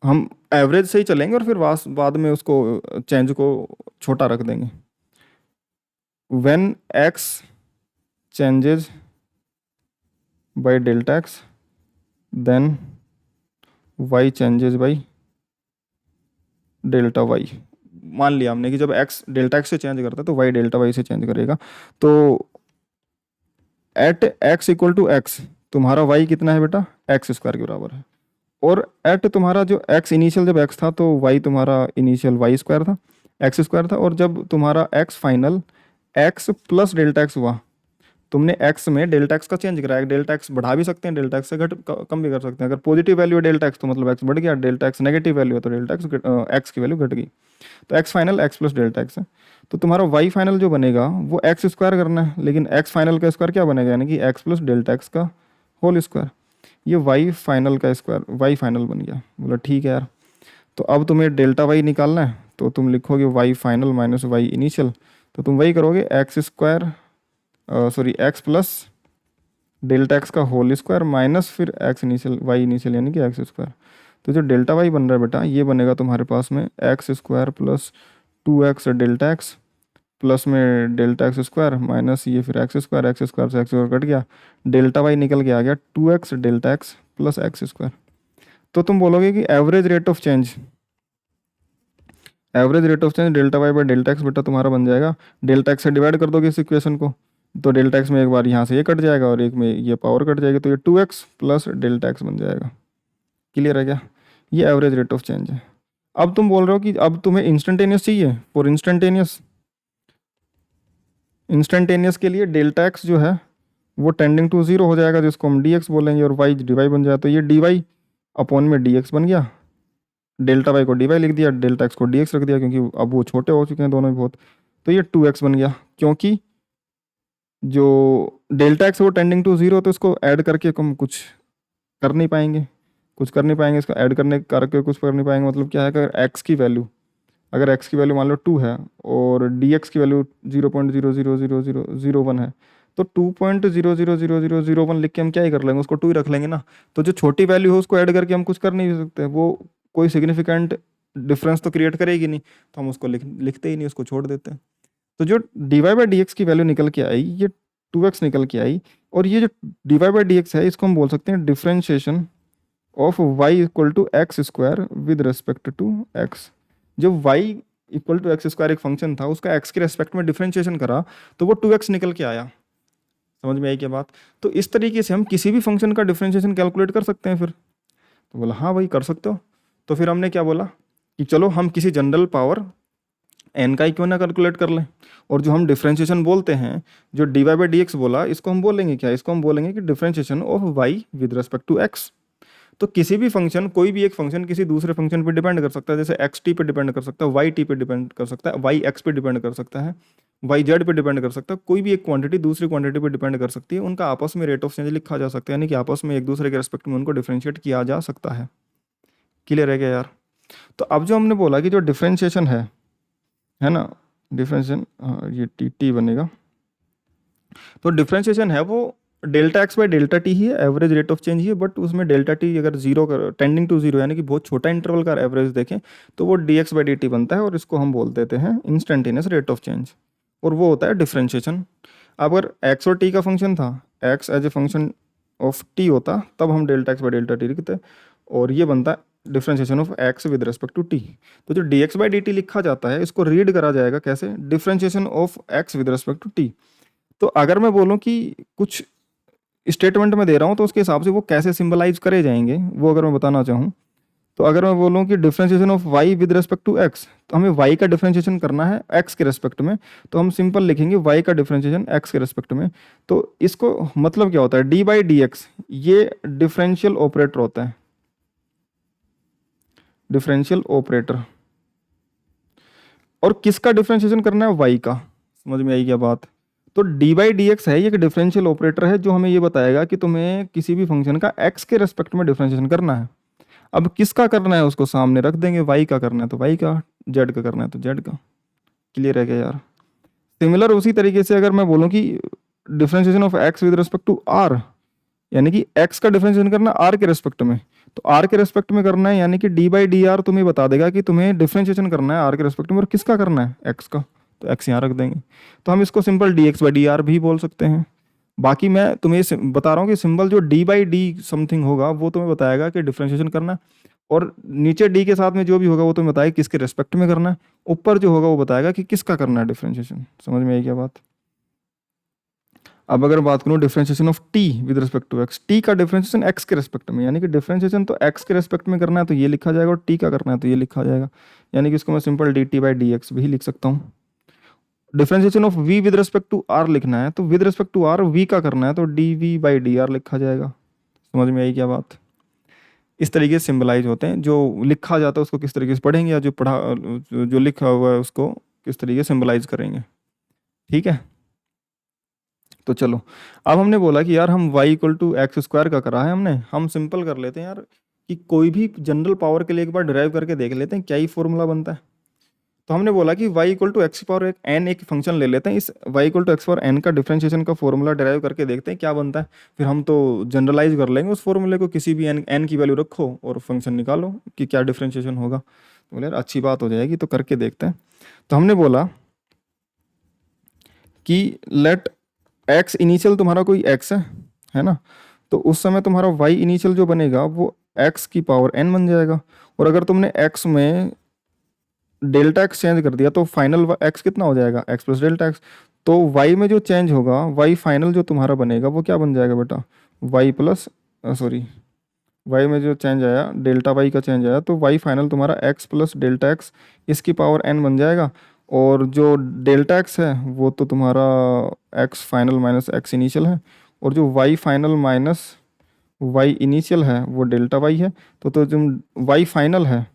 हम एवरेज से ही चलेंगे और फिर बाद में उसको चेंज को छोटा रख देंगे। When x changes by delta x then y changes by delta y. मान लिया हमने कि जब एक्स डेल्टा एक्स से चेंज करता है तो वाई डेल्टा वाई से चेंज करेगा। तो at x equal to x तुम्हारा वाई कितना है बेटा, एक्स स्क्वायर के बराबर है। और एट तुम्हारा जो एक्स इनिशियल जब एक्स था तो वाई तुम्हारा इनिशियल वाई स्क्वायर था, एक्स स्क्वायर था। और जब तुम्हारा x final x plus delta x हुआ, तुमने एक्स में डेल्टा एक्स का चेंज कराया। डेल्टा एक्स बढ़ा भी सकते हैं, डेल्टा एक्स से कम भी कर सकते हैं। अगर पॉजिटिव वैल्यू है डेल्टा एक्स तो मतलब एक्स बढ़ गया, डेल्टा एक्स नेगेटिव वैल्यू है तो डेल्टा एक्स एक्स की वैल्यू घट गई। तो x final x plus delta x है। तो तुम्हारा वाई फाइनल जो बनेगा वो एक्स स्क्वायर करना है, लेकिन एक्स फाइनल का स्क्वायर क्या बनेगा, यानी कि एक्स प्लस डेल्टा एक्स का होल स्क्वायर। ये वाई फाइनल का स्क्वायर वाई फाइनल बन गया। बोला ठीक है यार। तो अब तुम्हें डेल्टा वाई निकालना है तो तुम लिखोगे y final minus y initial. तो तुम वही करोगे x square sorry x plus delta x का होल स्क्वायर माइनस फिर एक्स इनिशियल वाई इनिशियल यानी कि एक्स स्क्वायर। तो जो डेल्टा वाई बन रहा है बेटा ये बनेगा तुम्हारे पास में x square plus two x delta x plus में डेल्टा एक्स स्क्वायर माइनस ये फिर एक्स स्क्वायर से एक्स स्क्वायर कट गया, डेल्टा वाई निकल के आ गया two x delta x plus x square. तो तुम बोलोगे कि average rate of change delta Y by delta x बेटा तुम्हारा बन जाएगा, डेल्टा एक्स से डिवाइड कर दोगे इस इक्वेशन को तो डेल्टा एक्स में एक बार यहाँ से ये कट जाएगा और एक में ये पावर कट जाएगी, तो ये two x plus delta x बन जाएगा। क्लियर है क्या, ये एवरेज रेट ऑफ चेंज है। अब तुम बोल रहे हो कि अब तुम्हें इंस्टेंटेनियस चाहिए, फॉर इंस्टेंटेनियस के लिए डेल्टा एक्स जो है वो टेंडिंग टू जीरो हो जाएगा, जिसको हम डी एक्स बोलेंगे, और वाई डी वाई बन जाए। तो ये डी वाई अपॉन में डी एक्स बन गया, डेल्टा वाई को डी वाई लिख दिया, डेल्टा एक्स को डी एक्स रख दिया क्योंकि अब वो छोटे हो चुके हैं दोनों ही बहुत। तो ये टू एक्स बन गया, क्योंकि जो डेल्टा एक्स वो टेंडिंग टू जीरो, तो इसको ऐड करके हम कुछ कर नहीं पाएंगे, इसको ऐड करने करके कुछ कर नहीं पाएंगे। मतलब क्या है, अगर एक्स की वैल्यू मान लो 2 है और डी एक्स की वैल्यू 0.000001 है, तो 2.000001 लिख के हम क्या ही कर लेंगे, उसको 2 ही रख लेंगे ना। तो जो छोटी वैल्यू है उसको ऐड करके हम कुछ कर नहीं सकते, वो कोई सिग्निफिकेंट डिफरेंस तो क्रिएट करेगी नहीं, तो हम उसको लिखते ही नहीं, उसको छोड़ देते हैं। तो जो D Y by D x की वैल्यू निकल के आई ये 2x निकल के आई, और ये जो D Y by D x है इसको हम बोल सकते हैं differentiation of y equal to x square with respect to x। जब y equal to x square एक फंक्शन था उसका x के रेस्पेक्ट में डिफरेंशिएशन करा तो वो 2x निकल के आया। समझ में आई क्या बात। तो इस तरीके से हम किसी भी फंक्शन का डिफरेंशिएशन कैलकुलेट कर सकते हैं फिर। तो बोला हाँ भाई कर सकते हो। तो फिर हमने क्या बोला कि चलो हम किसी जनरल पावर n का ही क्यों ना कैलकुलेट कर लें, और जो हम डिफरेंशिएशन बोलते हैं जो D Y by D x बोला, इसको हम बोलेंगे क्या, इसको हम बोलेंगे कि differentiation of y with respect to x। तो किसी भी फंक्शन, कोई भी एक फंक्शन किसी दूसरे फंक्शन पे डिपेंड कर सकता है, जैसे एक्स टी पे डिपेंड कर सकता है, वाई टी पे डिपेंड कर सकता है, वाई एक्स पे डिपेंड कर सकता है, वाई जेड पे डिपेंड कर सकता है। कोई भी एक क्वांटिटी दूसरी क्वांटिटी पे डिपेंड कर सकती है, उनका आपस में रेट ऑफ चेंज लिखा जा सकता है, यानी कि आपस में एक दूसरे के रेस्पेक्ट में उनको डिफ्रेंशिएट किया जा सकता है। क्लियर है क्या यार। तो अब जो हमने बोला कि जो डिफ्रेंशिएशन है ना, डिफ्रेंशिएशन, हाँ ये टी टी बनेगा। तो डिफ्रेंशिएशन है वो delta x by delta t ही है, एवरेज रेट ऑफ चेंज ही है, बट उसमें डेल्टा टी अगर जीरो टेंडिंग टू जीरो यानी कि बहुत छोटा इंटरवल का एवरेज देखें तो वो D x by d T बनता है, और इसको हम बोल देते हैं इंस्टेंटेनियस रेट ऑफ चेंज, और वो होता है डिफ्रेंशिएशन। अगर एक्स और टी का फंक्शन था, x as a function of t होता तब हम delta x by delta t लिखते, और ये बनता है differentiation of x with respect to t. तो जो d x by d t लिखा जाता है इसको रीड करा जाएगा कैसे, differentiation of x with respect to t. तो अगर मैं बोलूँ कि कुछ स्टेटमेंट में दे रहा हूँ तो उसके हिसाब से वो कैसे सिंबलाइज करे जाएंगे वो अगर मैं बताना चाहूँ, तो अगर मैं बोलूँ कि differentiation of y with respect to x, तो हमें y का डिफरेंशिएशन करना है x के रिस्पेक्ट में, तो हम सिंपल लिखेंगे y का डिफरेंशिएशन x के रिस्पेक्ट में। तो इसको मतलब क्या होता है, डी बाई डी एक्स, ये डिफरेंशियल ऑपरेटर होता है, डिफरेंशियल ऑपरेटर। और किसका डिफरेंशिएशन करना है, y का। समझ में आई क्या बात। तो डी बाई डी एक्स है, ये एक डिफरेंशियल ऑपरेटर है जो हमें ये बताएगा कि तुम्हें किसी भी फंक्शन का x के रिस्पेक्ट में डिफरेंशिएशन करना है। अब किसका करना है उसको सामने रख देंगे, y का करना है तो y का, z का करना है तो z का। क्लियर है क्या यार। सिमिलर उसी तरीके से अगर मैं बोलूँ कि differentiation of x with respect to r, यानी कि x का डिफरेंशिएशन करना r के रिस्पेक्ट में, तो r के रिस्पेक्ट में करना है, यानी कि डी बाई डी आर तुम्हें बता देगा कि तुम्हें डिफरेंशिएशन करना है r के रिस्पेक्ट में, और किसका करना है, x का, तो x यहाँ रख देंगे। तो हम इसको simple D x by D R भी बोल सकते हैं। बाकी मैं तुम्हें बता रहा हूँ कि सिंबल जो डी बाई डी समथिंग होगा वो तुम्हें बताएगा कि डिफरेंशिएशन करना है, और नीचे डी के साथ में जो भी होगा वो तुम्हें बताएगा किसके रिस्पेक्ट में करना है, ऊपर जो होगा वो बताएगा कि किसका करना है डिफरेंशिएशन। समझ में आई क्या बात। अब अगर बात करूँ differentiation of t with respect to x, t का डिफरेंशिएशन एक्स के रिस्पेक्ट में, यानी कि डिफरेंशिएशन तो एक्स के रिस्पेक्ट में करना है तो ये लिखा जाएगा, और टी का करना है तो ये लिखा जाएगा, यानी कि इसको मैं simple d t by D x भी लिख सकता हूँ। Differentiation of v with respect to r लिखना है तो with respect to r v का करना है तो डी बाई डी आर लिखा जाएगा। समझ में आई क्या बात। इस तरीके से सिंबलाइज होते हैं, जो लिखा जाता है उसको किस तरीके से पढ़ेंगे, या जो पढ़ा जो लिखा हुआ है उसको किस तरीके से सिंबलाइज करेंगे। ठीक है, तो चलो अब हमने बोला कि यार हम y equal to x square का करा है हमने, हम सिंपल कर लेते हैं यार कि कोई भी जनरल पावर के लिए एक बार डिराइव करके देख लेते हैं क्या ही फॉर्मूला बनता है। तो हमने बोला कि y equal to x power n एक फंक्शन ले लेते हैं, इस y equal to x power n का डिफरेंशिएशन का फॉर्मूला डिराइव करके देखते हैं क्या बनता है, फिर हम तो जनरलाइज कर लेंगे उस फॉर्मूले को, किसी भी एन की वैल्यू रखो और फंक्शन निकालो कि क्या डिफरेंशिएशन होगा। तो बोले यार अच्छी बात हो जाएगी, तो करके देखते हैं। तो हमने बोला कि लेट x इनिशियल तुम्हारा कोई x है ना, तो उस समय तुम्हारा y इनिशियल जो बनेगा वो x की पावर n बन जाएगा, और अगर तुमने x में डेल्टा एक्स चेंज कर दिया तो फाइनल एक्स कितना हो जाएगा, एक्स प्लस डेल्टा एक्स। तो वाई में जो चेंज होगा, वाई फाइनल जो तुम्हारा बनेगा वो क्या बन जाएगा बेटा, वाई प्लस सॉरी वाई में जो चेंज आया, डेल्टा वाई का चेंज आया, तो वाई फाइनल तुम्हारा एक्स प्लस डेल्टा एक्स इसकी पावर एन बन जाएगा। और जो डेल्टा एक्स है वो तो तुम्हारा x final minus x initial है, और जो y final minus y initial है वो डेल्टा वाई है। तो तुम वाई फाइनल है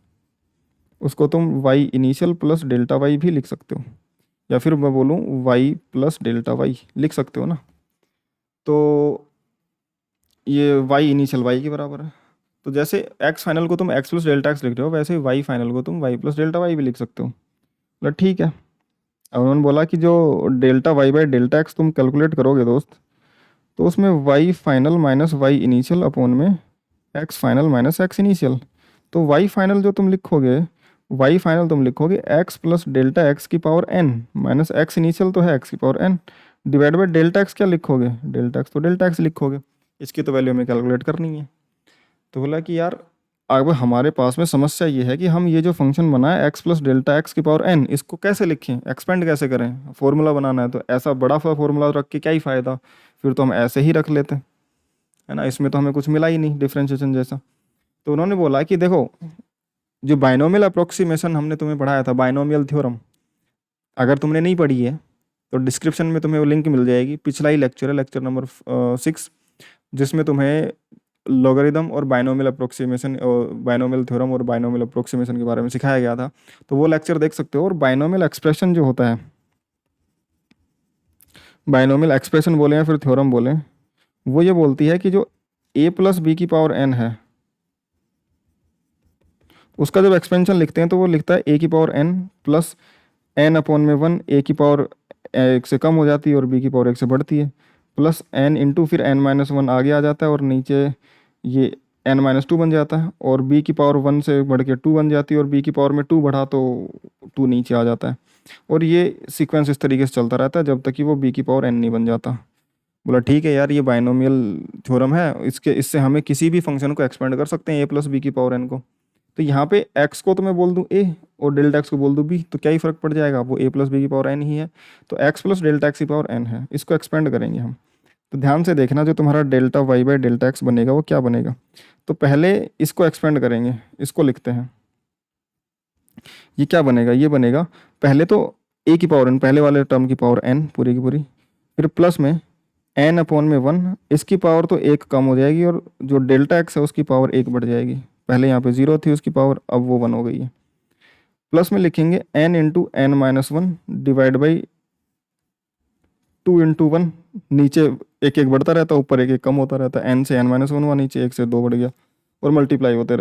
उसको तुम y initial plus delta y भी लिख सकते हो, या फिर मैं बोलूँ y प्लस डेल्टा y लिख सकते हो ना। तो ये y इनिशियल y के बराबर है, तो जैसे x फाइनल को तुम x प्लस डेल्टा x लिख रहे हो, वैसे y फाइनल को तुम y प्लस डेल्टा y भी लिख सकते हो। मतलब ठीक है। अब उन्होंने बोला कि जो delta y by delta x तुम कैलकुलेट करोगे दोस्त, तो उसमें y final minus y initial upon में x final minus x initial, तो y फाइनल जो तुम लिखोगे, y फाइनल तुम लिखोगे x प्लस डेल्टा x की power n minus x initial तो है x की power n divide by delta x क्या लिखोगे, डेल्टा x तो डेल्टा x लिखोगे, इसकी तो वैल्यू हमें कैलकुलेट करनी है। तो बोला कि यार अब हमारे पास में समस्या ये है कि हम ये जो फंक्शन बनाए x प्लस डेल्टा x की पावर n, इसको कैसे लिखें, एक्सपेंड कैसे करें, फॉर्मूला बनाना है तो ऐसा बड़ा फॉर्मूला रख के क्या ही फ़ायदा, फिर तो हम ऐसे ही रख लेते है ना, इसमें तो हमें कुछ मिला ही नहीं डिफ्रेंशिएशन जैसा। तो उन्होंने बोला कि देखो जो बाइनोमियल अप्रोक्सीमेशन हमने तुम्हें पढ़ाया था, बाइनोमियल थ्योरम, अगर तुमने नहीं पढ़ी है तो डिस्क्रिप्शन में तुम्हें वो लिंक मिल जाएगी, पिछला ही लेक्चर है, लेक्चर नंबर 6, जिसमें तुम्हें लॉगरिदम और बाइनोमियल अप्रोक्सीमेशन और बाइनोमियल थ्योरम और बाइनोमियल अप्रोक्सीमेशन के बारे में सिखाया गया था, तो वो लेक्चर देख सकते हो। और बाइनोमियल एक्सप्रेशन जो होता है, बाइनोमियल एक्सप्रेशन बोले या फिर थ्योरम बोले, वो ये बोलती है कि जो a प्लस बी की पावर n है उसका जब एक्सपेंशन लिखते हैं तो वो लिखता है a की power n plus n upon में 1, a की पावर एक से कम हो जाती है और b की पावर एक से बढ़ती है, प्लस n इंटू फिर n माइनस 1 आगे आ जाता है और नीचे ये n माइनस 2 बन जाता है, और b की पावर 1 से बढ़ के 2 बन जाती है, और b की पावर में 2 बढ़ा तो 2 नीचे आ जाता है, और ये सीक्वेंस इस तरीके से चलता रहता है जब तक कि वो b की पावर n नहीं बन जाता। बोला ठीक है यार, ये बाइनोमियल थ्योरम है, इससे हमें किसी भी फंक्शन को एक्सपेंड कर सकते हैं a प्लस बी की पावर n को। तो यहाँ पे x को तो मैं बोल दूँ a और डेल्टा x को बोल दूँ b, तो क्या ही फर्क पड़ जाएगा, वो a प्लस बी की पावर n ही है, तो x प्लस डेल्टा x की पावर n है, इसको एक्सपेंड करेंगे हम। तो ध्यान से देखना, जो तुम्हारा delta Y by delta x बनेगा वो क्या बनेगा। तो पहले इसको एक्सपेंड करेंगे, इसको लिखते हैं। ये क्या बनेगा, ये बनेगा पहले तो ए की पावर एन, पहले वाले टर्म की पावर एन पूरी की पूरी, फिर प्लस में एन अपॉन में वन, इसकी पावर तो एक कम हो जाएगी और जो डेल्टा एक्स है उसकी पावर एक बढ़ जाएगी। पहले यहाँ पे जीरो थी उसकी पावर, अब वो वन हो गई है। प्लस में लिखेंगे n into n minus one divide by two into one, नीचे एक एक बढ़ता रहता है, ऊपर एक एक कम होता रहता है। एन से एन माइनस वन हुआ, नीचे एक से दो बढ़ गया, और मल्टीप्लाई होते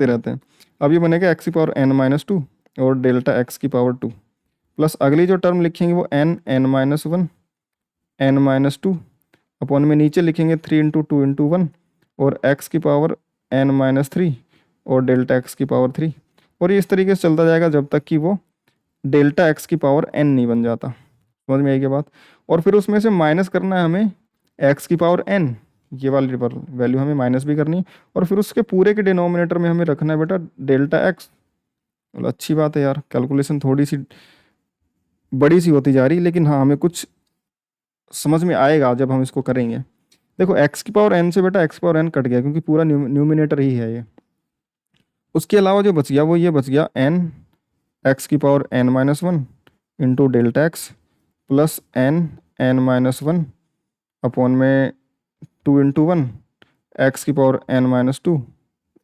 रहते हैं। अब ये बनेगा एक्स की पावर एन माइनस टू और डेल्टा एक्स की पावर टू, प्लस अगली जो टर्म लिखेंगे वो n n minus one n minus two upon में नीचे लिखेंगे three into two into one और एक्स की पावर एन माइनस थ्री और डेल्टा एक्स की पावर थ्री। और ये इस तरीके से चलता जाएगा जब तक कि वो डेल्टा एक्स की पावर एन नहीं बन जाता। समझ में आई क्या बात। और फिर उसमें से माइनस करना है हमें एक्स की पावर एन, ये वाली वैल्यू हमें माइनस भी करनी है, और फिर उसके पूरे के डिनोमिनेटर में हमें रखना है बेटा डेल्टा एक्स। बोला अच्छी बात है यार, कैलकुलेशन थोड़ी सी बड़ी सी होती जा रही, लेकिन हाँ हमें कुछ समझ में आएगा जब हम इसको करेंगे। देखो एक्स की पावर एन से बेटा एक्स पावर एन कट गया क्योंकि पूरा न्यूमिनेटर ही है ये। उसके अलावा जो बच गया वो ये बच गया एन एक्स की power n minus one into delta x plus n n minus one upon में टू इंटू वन एक्स की पावर एन माइनस टू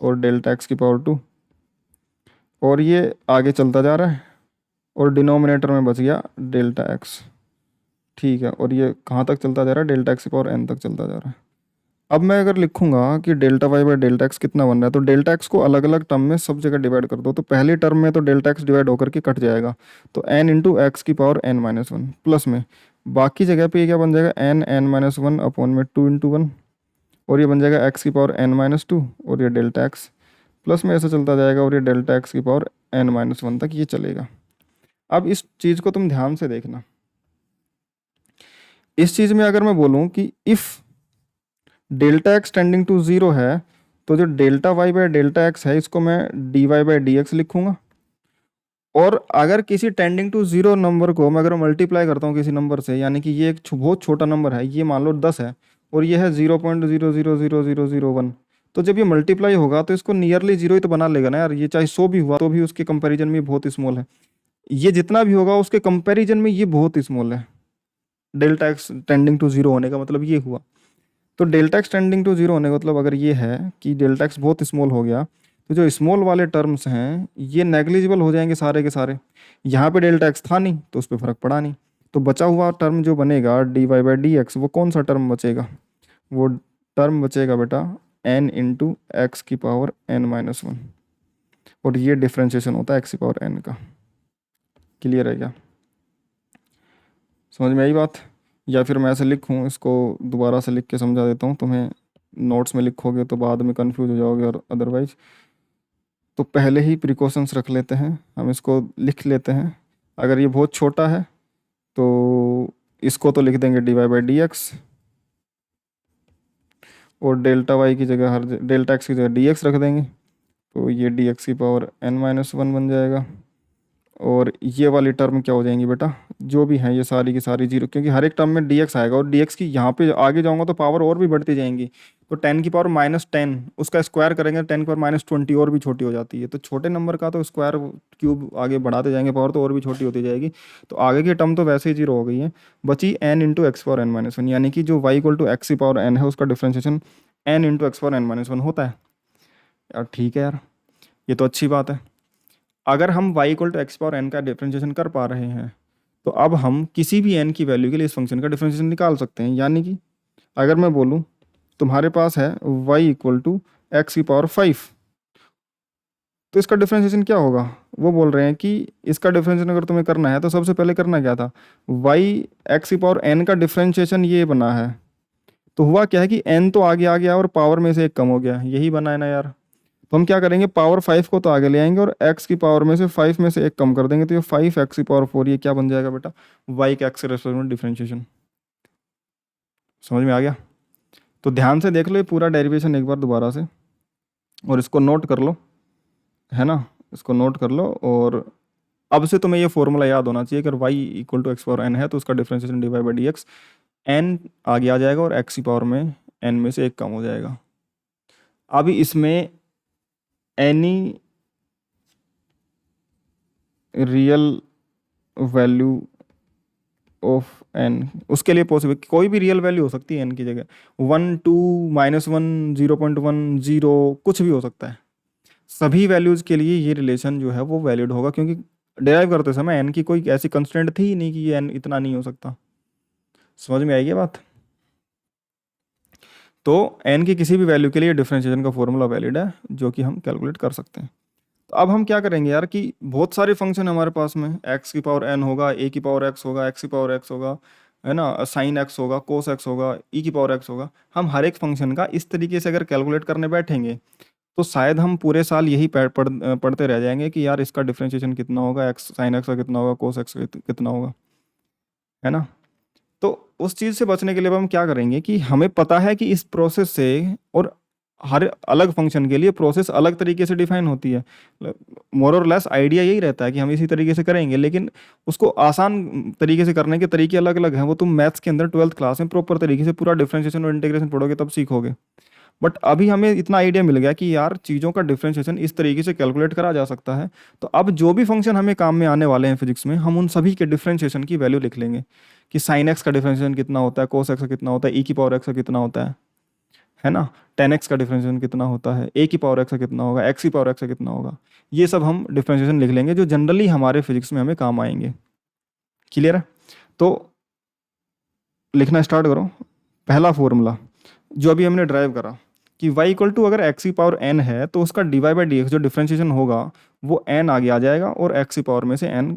और डेल्टा एक्स की पावर टू, और ये आगे चलता जा रहा है और डिनोमिनेटर में बच गया डेल्टा एक्स। ठीक है, और ये कहाँ तक चलता जा रहा है, डेल्टा एक्स की पावर एन तक चलता जा रहा है। अब मैं अगर लिखूंगा कि delta Y by delta x कितना बन रहा है, तो डेल्टा एक्स को अलग अलग टर्म में सब जगह डिवाइड कर दो, तो पहली टर्म में तो डेल्टा एक्स डिवाइड होकर के कट जाएगा, तो एन इंटू एक्स की power n minus one, plus में बाकी जगह पे ये क्या बन जाएगा n n minus one upon में टू इंटू वन, और ये बन जाएगा एक्स की पावर एन माइनस टू और ये डेल्टा एक्स, प्लस में ऐसे चलता जाएगा और ये डेल्टा एक्स की पावर एन माइनस वन तक ये चलेगा। अब इस चीज़ को तुम ध्यान से देखना, इस चीज़ में अगर मैं बोलूँ कि if delta x tending to zero है, तो जो delta Y by delta x है इसको मैं d Y by D x लिखूंगा। और अगर किसी टेंडिंग टू जीरो नंबर को मैं अगर मल्टीप्लाई करता हूँ किसी नंबर से, यानी कि ये एक बहुत छोटा नंबर है, ये मान लो 10 है और ये है 0.0000001, तो जब ये मल्टीप्लाई होगा तो इसको नियरली जीरो ही तो बना लेगा ना यार। ये चाहे 100 भी हुआ तो भी उसके कंपैरिजन में बहुत स्मॉल है, ये जितना भी होगा उसके कंपैरिजन में ये बहुत स्मॉल है। Delta x tending to zero होने का मतलब ये हुआ। तो delta x tending to zero होने का मतलब अगर ये है कि डेल्टा एक्स बहुत स्मॉल हो गया, तो जो स्मॉल वाले टर्म्स हैं ये नेग्लिजिबल हो जाएंगे सारे के सारे। यहाँ पे डेल्टा एक्स था नहीं तो उस पर फर्क पड़ा नहीं, तो बचा हुआ टर्म जो बनेगा d Y by D x, वो कौन सा टर्म बचेगा, वो टर्म बचेगा बेटा एन इंटू एक्स की पावर एन माइनस वन, और ये डिफ्रेंशिएशन होता है एक्स की पावर एन का। क्लियर है क्या, समझ में आई बात। या फिर मैं ऐसे लिखूँ, इसको दोबारा से लिख के समझा देता हूँ तुम्हें, नोट्स में लिखोगे तो बाद में कंफ्यूज हो जाओगे और अदरवाइज। तो पहले ही प्रिकॉशंस रख लेते हैं, हम इसको लिख लेते हैं। अगर ये बहुत छोटा है तो इसको तो लिख देंगे d Y by D x, और डेल्टा वाई की जगह हर डेल्टा एक्स की जगह डी एक्स रख देंगे, तो ये डी एक्स की पावर एन माइनस वन बन जाएगा। और ये वाली टर्म क्या हो जाएंगी बेटा, जो भी हैं ये सारी की सारी जीरो, क्योंकि हर एक टर्म में dx आएगा और dx की यहाँ पे आगे जाऊंगा तो पावर और भी बढ़ती जाएंगी। तो 10 की पावर माइनस टेन उसका स्क्वायर करेंगे 10 की पावर माइनस 20 और भी छोटी हो जाती है। तो छोटे नंबर का तो स्क्वायर क्यूब आगे बढ़ाते जाएंगे पावर तो और भी छोटी होती जाएगी। तो आगे की टर्म तो वैसे ही जीरो हो गई है, बची n into x power n minus one, यानी कि जो वाई इक्वल टू एक्स की पावर एन है उसका differentiation n into x power n minus one होता है। यार ठीक है यार, ये तो अच्छी बात है। अगर हम y equal to x power n का डिफरेंशिएशन कर पा रहे हैं तो अब हम किसी भी n की वैल्यू के लिए इस फंक्शन का डिफरेंशिएशन निकाल सकते हैं। यानी कि अगर मैं बोलूं तुम्हारे पास है y इक्वल टू एक्स की पावर 5, तो इसका डिफरेंशिएशन क्या होगा, वो बोल रहे हैं कि इसका डिफरेंशिएशन अगर तुम्हें करना है तो सबसे पहले करना क्या था, y एक्स की पावर n का डिफरेंशिएशन ये बना है, तो हुआ क्या है कि n तो आगे आ गया और पावर में से एक कम हो गया, यही बना है ना यार। तो हम क्या करेंगे, पावर 5 को तो आगे ले आएंगे और x की पावर में से 5 में से एक कम कर देंगे, तो ये 5x की पावर 4, ये क्या बन जाएगा बेटा, y के x के रेस्पेक्ट में डिफरेंशिएशन। समझ में आ गया। तो ध्यान से देख लो ये पूरा डेरिवेशन एक बार दोबारा से, और इसको नोट कर लो, है ना, इसको नोट कर लो। और अब से तुम्हें ये फॉर्मूला याद होना चाहिए, अगर y equal to x power n है तो उसका differentiation d Y by D x n आगे आ जाएगा और एक्स की पावर में एन में से एक कम हो जाएगा। अभी इसमें any real value of n, उसके लिए पॉसिबल कोई भी रियल वैल्यू हो सकती है एन की जगह, 1 2 -1 0.1 0 कुछ भी हो सकता है। सभी वैल्यूज के लिए ये रिलेशन जो है वो वैलिड होगा, क्योंकि डिराइव करते समय एन की कोई ऐसी कंस्टेंट थी ही नहीं कि ये एन इतना नहीं हो सकता। समझ में आएगी बात? तो एन की किसी भी वैल्यू के लिए डिफरेंशिएशन का फॉर्मूला वैलिड है, जो कि हम कैलकुलेट कर सकते हैं। तो अब हम क्या करेंगे यार कि बहुत सारे फंक्शन हमारे पास में, एक्स की पावर एन होगा, ए की पावर एक्स होगा, एक्स की पावर एक्स होगा, है ना, साइन एक्स होगा, कोस एक्स होगा, ई की पावर एक्स होगा। हम हर एक फंक्शन का इस तरीके से अगर कैलकुलेट करने बैठेंगे तो शायद हम पूरे साल यही पढ़ते रह जाएंगे कि यार इसका डिफरेंशिएशन कितना होगा, एक्स साइन एक्स का कितना होगा, कोस एक्स का कितना होगा, है ना। तो उस चीज़ से बचने के लिए अब हम क्या करेंगे कि हमें पता है कि इस प्रोसेस से, और हर अलग फंक्शन के लिए प्रोसेस अलग तरीके से डिफाइन होती है। मोर और लेस आइडिया यही रहता है कि हम इसी तरीके से करेंगे, लेकिन उसको आसान तरीके से करने के तरीके अलग अलग हैं। वो तुम मैथ्स के अंदर 12th क्लास में प्रॉपर तरीके से पूरा डिफरेंशिएशन और इंटीग्रेशन पढ़ोगे तब सीखोगे। बट अभी हमें इतना आइडिया मिल गया कि यार चीज़ों का डिफरेंशिएशन इस तरीके से कैलकुलेट करा जा सकता है। तो अब जो भी फंक्शन हमें काम में आने वाले हैं फिजिक्स में, हम उन सभी के डिफरेंशिएशन की वैल्यू लिख लेंगे कि साइन एक्स का डिफरेंशिएशन कितना होता है, कोस एक्स का कितना होता है, ई की पावर एक्स का कितना होता है ना, टेन एक्स का डिफरेंशिएशन कितना होता है, ए की पावर एक्स का कितना होगा, एक्स की पावर एक्स का कितना होगा। ये सब हम डिफरेंशिएशन लिख लेंगे जो जनरली हमारे फिजिक्स में हमें काम आएंगे। क्लियर है? तो लिखना स्टार्ट करो। पहला फॉर्मूला जो अभी हमने ड्राइव करा कि y इक्वल टू अगर x की पावर n है तो उसका dy बाई डी एक्स जो डिफ्रेंशिएशन होगा वो n आगे आ जाएगा और x की पावर में से n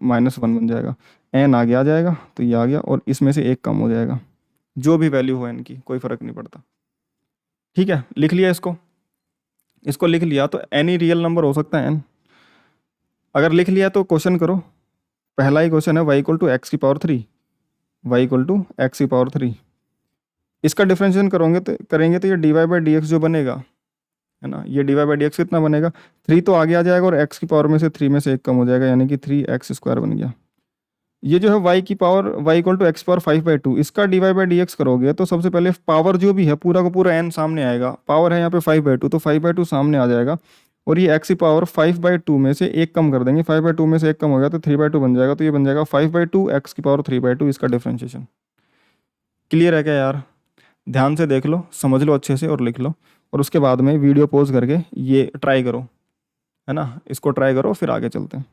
-1 बन जाएगा। n आगे आ जाएगा तो ये आ गया और इसमें से एक कम हो जाएगा, जो भी वैल्यू हो n की कोई फर्क नहीं पड़ता। ठीक है, लिख लिया इसको। इसको लिख लिया तो एनी रियल नंबर हो सकता है n। अगर लिख लिया तो क्वेश्चन करो। पहला ही क्वेश्चन है y इक्वल टू एक्स की power 3, y equal to x की पावर 3। इसका डिफरेंशिएशन करेंगे तो ये D Y by D x जो बनेगा, है ना, ये D Y by D x कितना बनेगा, 3 तो आगे आ जाएगा और x की पावर में से 3 में से एक कम हो जाएगा, यानी कि 3x² बन गया। ये जो है y की power y equal to x power 5/2, इसका d Y by D x करोगे तो सबसे पहले पावर जो भी है पूरा का पूरा n सामने आएगा। पावर है यहाँ पे 5/2 तो 5/2 सामने आ जाएगा और ये x की पावर 5/2 में से एक कम कर देंगे, 5/2 में से एक कम हो गया तो 3/2 बन जाएगा, तो ये बन जाएगा 5/2 x की पावर 3/2 इसका डिफरेंशिएशन। क्लियर है क्या यार? ध्यान से देख लो, समझ लो अच्छे से और लिख लो, और उसके बाद में वीडियो पॉज करके ये ट्राई करो, है ना, इसको ट्राई करो फिर आगे चलते हैं।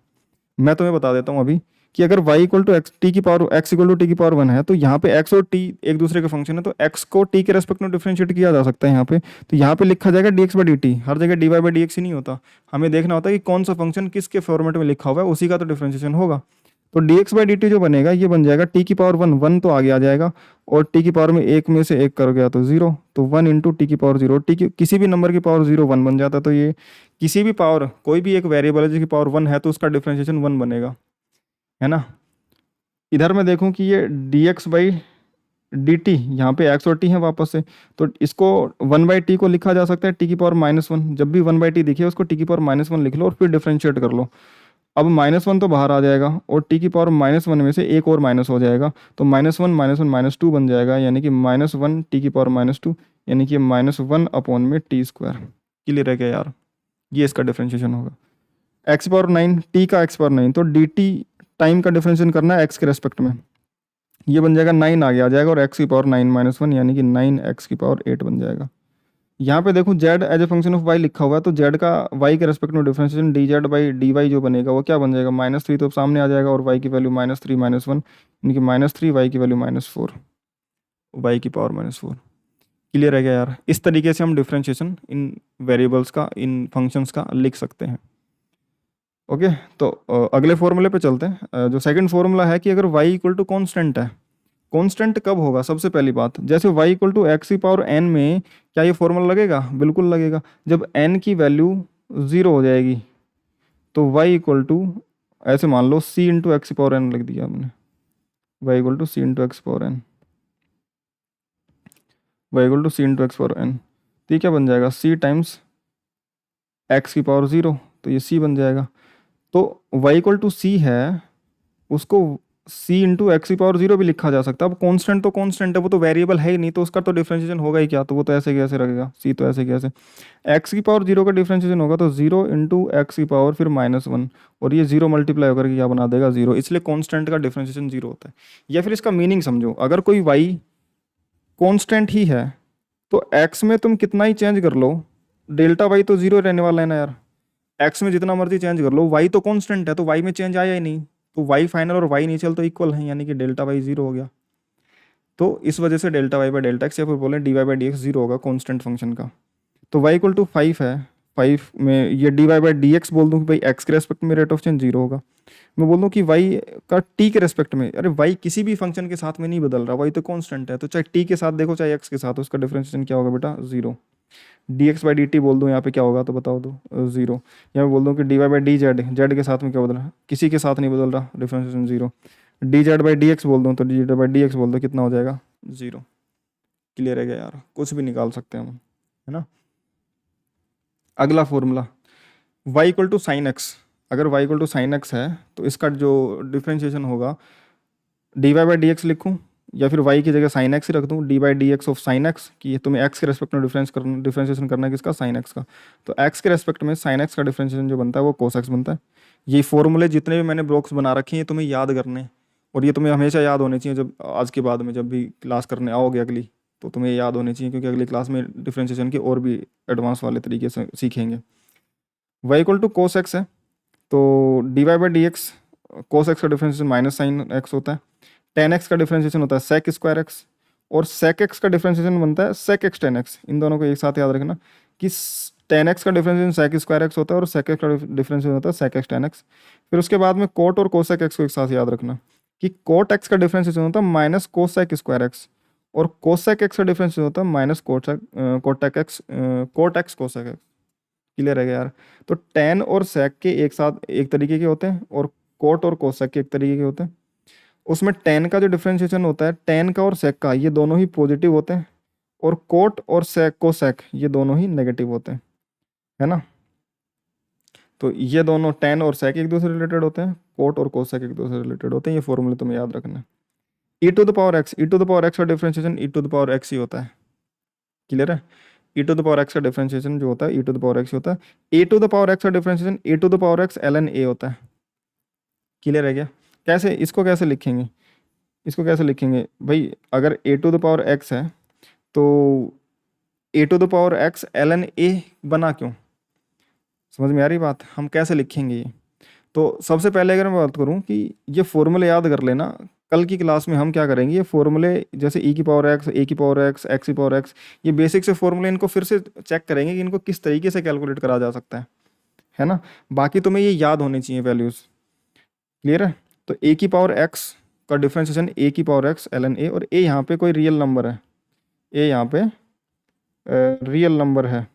मैं तुम्हें बता देता हूँ अभी कि अगर y equal to x t की power x equal to t की पावर 1 है तो यहाँ पे x और t एक दूसरे के फंक्शन है, तो x को t के रेस्पेक्ट में डिफरेंशिएट किया जा सकता है यहाँ पे। तो यहाँ पे लिखा जाएगा dx बाई dt, हर जगह dy बाई dx ही नहीं होता। हमें देखना होता है कि कौन सा फंक्शन किसके फॉर्मेट में लिखा हुआ है, उसी का तो डिफरेंशिएशन होगा। तो dx बाई dt जो बनेगा ये बन जाएगा t की पावर 1, 1 तो आगे आ जाएगा और t की पावर में एक में से एक कर गया तो 0, तो 1 इंटू टी की पावर 0, टी की किसी भी नंबर की पावर 0 1 बन जाता है। तो ये किसी भी पावर, कोई भी एक वेरिएबल है जिसकी पावर 1 है तो उसका डिफरेंशिएशन 1 बनेगा, है ना। इधर मैं देखूं कि ये dx बाई डी टी, यहाँ पे x और t है वापस से, तो इसको 1/t को लिखा जा सकता है t की पावर -1। जब भी 1/t दिखे उसको t की पावर -1 लिख लो और फिर डिफरेंशिएट कर लो। अब -1 तो बाहर आ जाएगा और t की पावर -1 में से एक और माइनस हो जाएगा, तो -1 -1 -2 बन जाएगा, यानी कि -1 t की पावर -2, यानी कि -1 अपॉन में t²। क्लियर है क्या यार? ये इसका डिफरेंशिएशन होगा। x पावर 9, t का x पावर 9, तो dt टाइम का डिफरेंशिएशन करना है x के रेस्पेक्ट में। ये बन जाएगा 9 आगे आ जाएगा और x की पावर 9 -1, यानी कि 9x की पावर 8 बन जाएगा। यहाँ पे देखो z as a function of y लिखा हुआ है, तो z का y के रेस्पेक्ट में डिफरेंशिएशन dz बाई dy जो बनेगा वो क्या बन जाएगा, -3 तो सामने आ जाएगा और y की वैल्यू -3 -1, यानी कि -3, y की वैल्यू -4, y की पावर -4। क्लियर है क्या यार? इस तरीके से हम डिफरेंशिएशन इन वेरिएबल्स का, इन फंक्शंस का लिख सकते हैं। ओके, तो अगले फॉर्मूले पे चलते हैं। जो सेकंड फॉर्मूला है कि अगर y इक्वल टू कॉन्स्टेंट है, कॉन्स्टेंट कब होगा, सबसे पहली बात, जैसे y इक्वल टू एक्स की पावर n में क्या ये फॉर्मूला लगेगा? बिल्कुल लगेगा। जब n की वैल्यू 0 हो जाएगी तो y इक्वल टू, ऐसे मान लो c इंटू एक्स की पावर n लिख दिया हमने, y equal to c into x power n, y equal to c into x power n, तो ये क्या बन जाएगा, c टाइम्स x की पावर 0, तो ये c बन जाएगा। तो y इक्वल टू c है, उसको सी इंटू एक्स की पावर जीरो भी लिखा जा सकता है। अब कांस्टेंट तो कांस्टेंट है, वो तो वेरिएबल है ही नहीं, तो उसका तो डिफरेंशिएशन होगा ही क्या, तो वो तो ऐसे कैसे रहेगा, सी तो ऐसे कैसे। एक्स की पावर जीरो का डिफरेंशिएशन होगा तो जीरो इंटू एक्स की पावर फिर माइनस वन, और ये जीरो मल्टीप्लाई होकर के क्या बना देगा, जीरो, इसलिए कांस्टेंट का डिफरेंशिएशन जीरो होता है। या फिर इसका मीनिंग समझो, अगर कोई वाई कांस्टेंट ही है तो एक्स में तुम कितना ही चेंज कर लो, डेल्टा वाई तो जीरो रहने वाला है ना यार। एक्स में जितना मर्जी चेंज कर लो, वाई तो कांस्टेंट है, तो वाई में चेंज आया ही नहीं, तो वाई फाइनल और वाई इनिशियल तो इक्वल है, यानी कि डेल्टा वाई जीरो हो गया। तो इस वजह से delta Y by delta x, या फिर बोलें d Y by D x zero होगा कांस्टेंट फंक्शन का। तो वाई इक्वल टू फाइव है, फाइव में ये D Y by D x बोल दूँ कि भाई एक्स के रेस्पेक्ट में रेट ऑफ चेंज जीरो होगा। मैं बोल दूँ कि वाई का टी के रेस्पेक्ट में, अरे वाई किसी भी फंक्शन के साथ में नहीं बदल रहा, वाई तो कांस्टेंट है, तो चाहे टी के साथ देखो चाहे एक्स के साथ, उसका डिफरेंशिएशन क्या होगा बेटा, zero. D x by d T बोल दूँ यहाँ पे क्या होगा, तो बताओ दो, जीरो। या मैं बोल दूँ कि d Y by d z, z के साथ में क्या बदल रहा है, किसी के साथ नहीं बदल रहा, differentiation zero. D Z by D x बोल दूँ, तो D Z by D x बोल दो, कितना हो जाएगा, जीरो। क्लियर है क्या यार, कुछ भी निकाल सकते हैं हम, है ना। अगला formula, y equal to sine x, अगर y equal to sine x है तो इसका जो डिफरेंशिएशन होगा, d Y by D x लिखूँ या फिर y की जगह साइन एक्स ही रख दूँ, D by D x of sine x, कि ये तुम्हें x के रेस्पेक्ट में डिफरेंशिएशन करना है किसका, साइन एक्स का। तो x के रेस्पेक्ट में साइन एक्स का डिफरेंशिएशन जो बनता है वो कोस एक्स बनता है। ये फॉर्मूले जितने भी मैंने ब्लॉक्स बना रखे हैं ये तुम्हें याद करने हैं, और ये तुम्हें हमेशा याद होने चाहिए, जब आज के बाद में जब भी क्लास करने आओगे अगली, तो तुम्हें याद होने चाहिए, क्योंकि अगली क्लास में डिफरेंशिएशन के और भी एडवांस वाले तरीके से सीखेंगे। y equal to cos x है, तो d Y by D x, cos x का डिफरेंशिएशन माइनस साइन एक्स होता है, टेन एक्स का डिफरेंशिएशन होता है सेक स्क्वायर एक्स, और सेक एक्स का डिफरेंशिएशन बनता है सेक एक्स टेन एक्स। इन दोनों को एक साथ याद रखना कि टेन एक्स का डिफरेंशिएशन सेक स्क्वायर एक्स होता है और सेक एक्स का डिफरेंशिएशन होता है सेक एक्स टेन एक्स। फिर उसके बाद में कोट और कोसेक एक्स को एक साथ याद रखना कि कोट एक्स का डिफरेंशिएशन होता है माइनस कोसेक स्क्वायर एक्स, और कोसेक एक्स का डिफरेंशिएशन होता है minus cot x, cot x cosec x. Clear है क्या यार। तो टेन और सेक के एक साथ एक तरीके के होते हैं, और कोट और कोसेक के एक तरीके के होते हैं। उसमें टेन का जो डिफरेंशिएशन होता है, टेन का और सेक का, ये दोनों ही पॉजिटिव होते हैं, और कोट और सेक कोसेक ये दोनों ही नेगेटिव होते हैं, है ना। तो ये दोनों टेन और सेक एक दूसरे से रिलेटेड होते हैं, कोट और कोसेक एक दूसरे से रिलेटेड होते हैं। ये फॉर्मूले तुम्हें याद रखना है। E to the power x, e to the power x का differentiation e to the power x ही होता है। क्लियर है। E to the power x का डिफरेंशिएशन जो होता है e to the power x होता है। A to the power x का differentiation a to the power x l n a होता है। क्लियर है क्या। कैसे, इसको कैसे लिखेंगे, इसको कैसे लिखेंगे भाई, अगर a to the power x है तो a to the power x l n a बना क्यों, समझ में आ रही बात, हम कैसे लिखेंगे ये। तो सबसे पहले अगर मैं बात करूं कि ये फॉर्मूले याद कर लेना, कल की क्लास में हम क्या करेंगे, ये फॉर्मूले जैसे ई की पावर एक्स, ए की पावर एक्स, एक्स की पावर एक्स, ये बेसिक से फॉर्मूले, इनको फिर से चेक करेंगे कि इनको किस तरीके से कैलकुलेट करा जा सकता है ना। बाकी तुम्हें ये याद होनी चाहिए वैल्यूज़। क्लियर है। तो ए की पावर एक्स का डिफरेंशिएशन ए की power x l n a, और ए यहाँ पे कोई रियल नंबर है, ए यहाँ पे रियल नंबर है,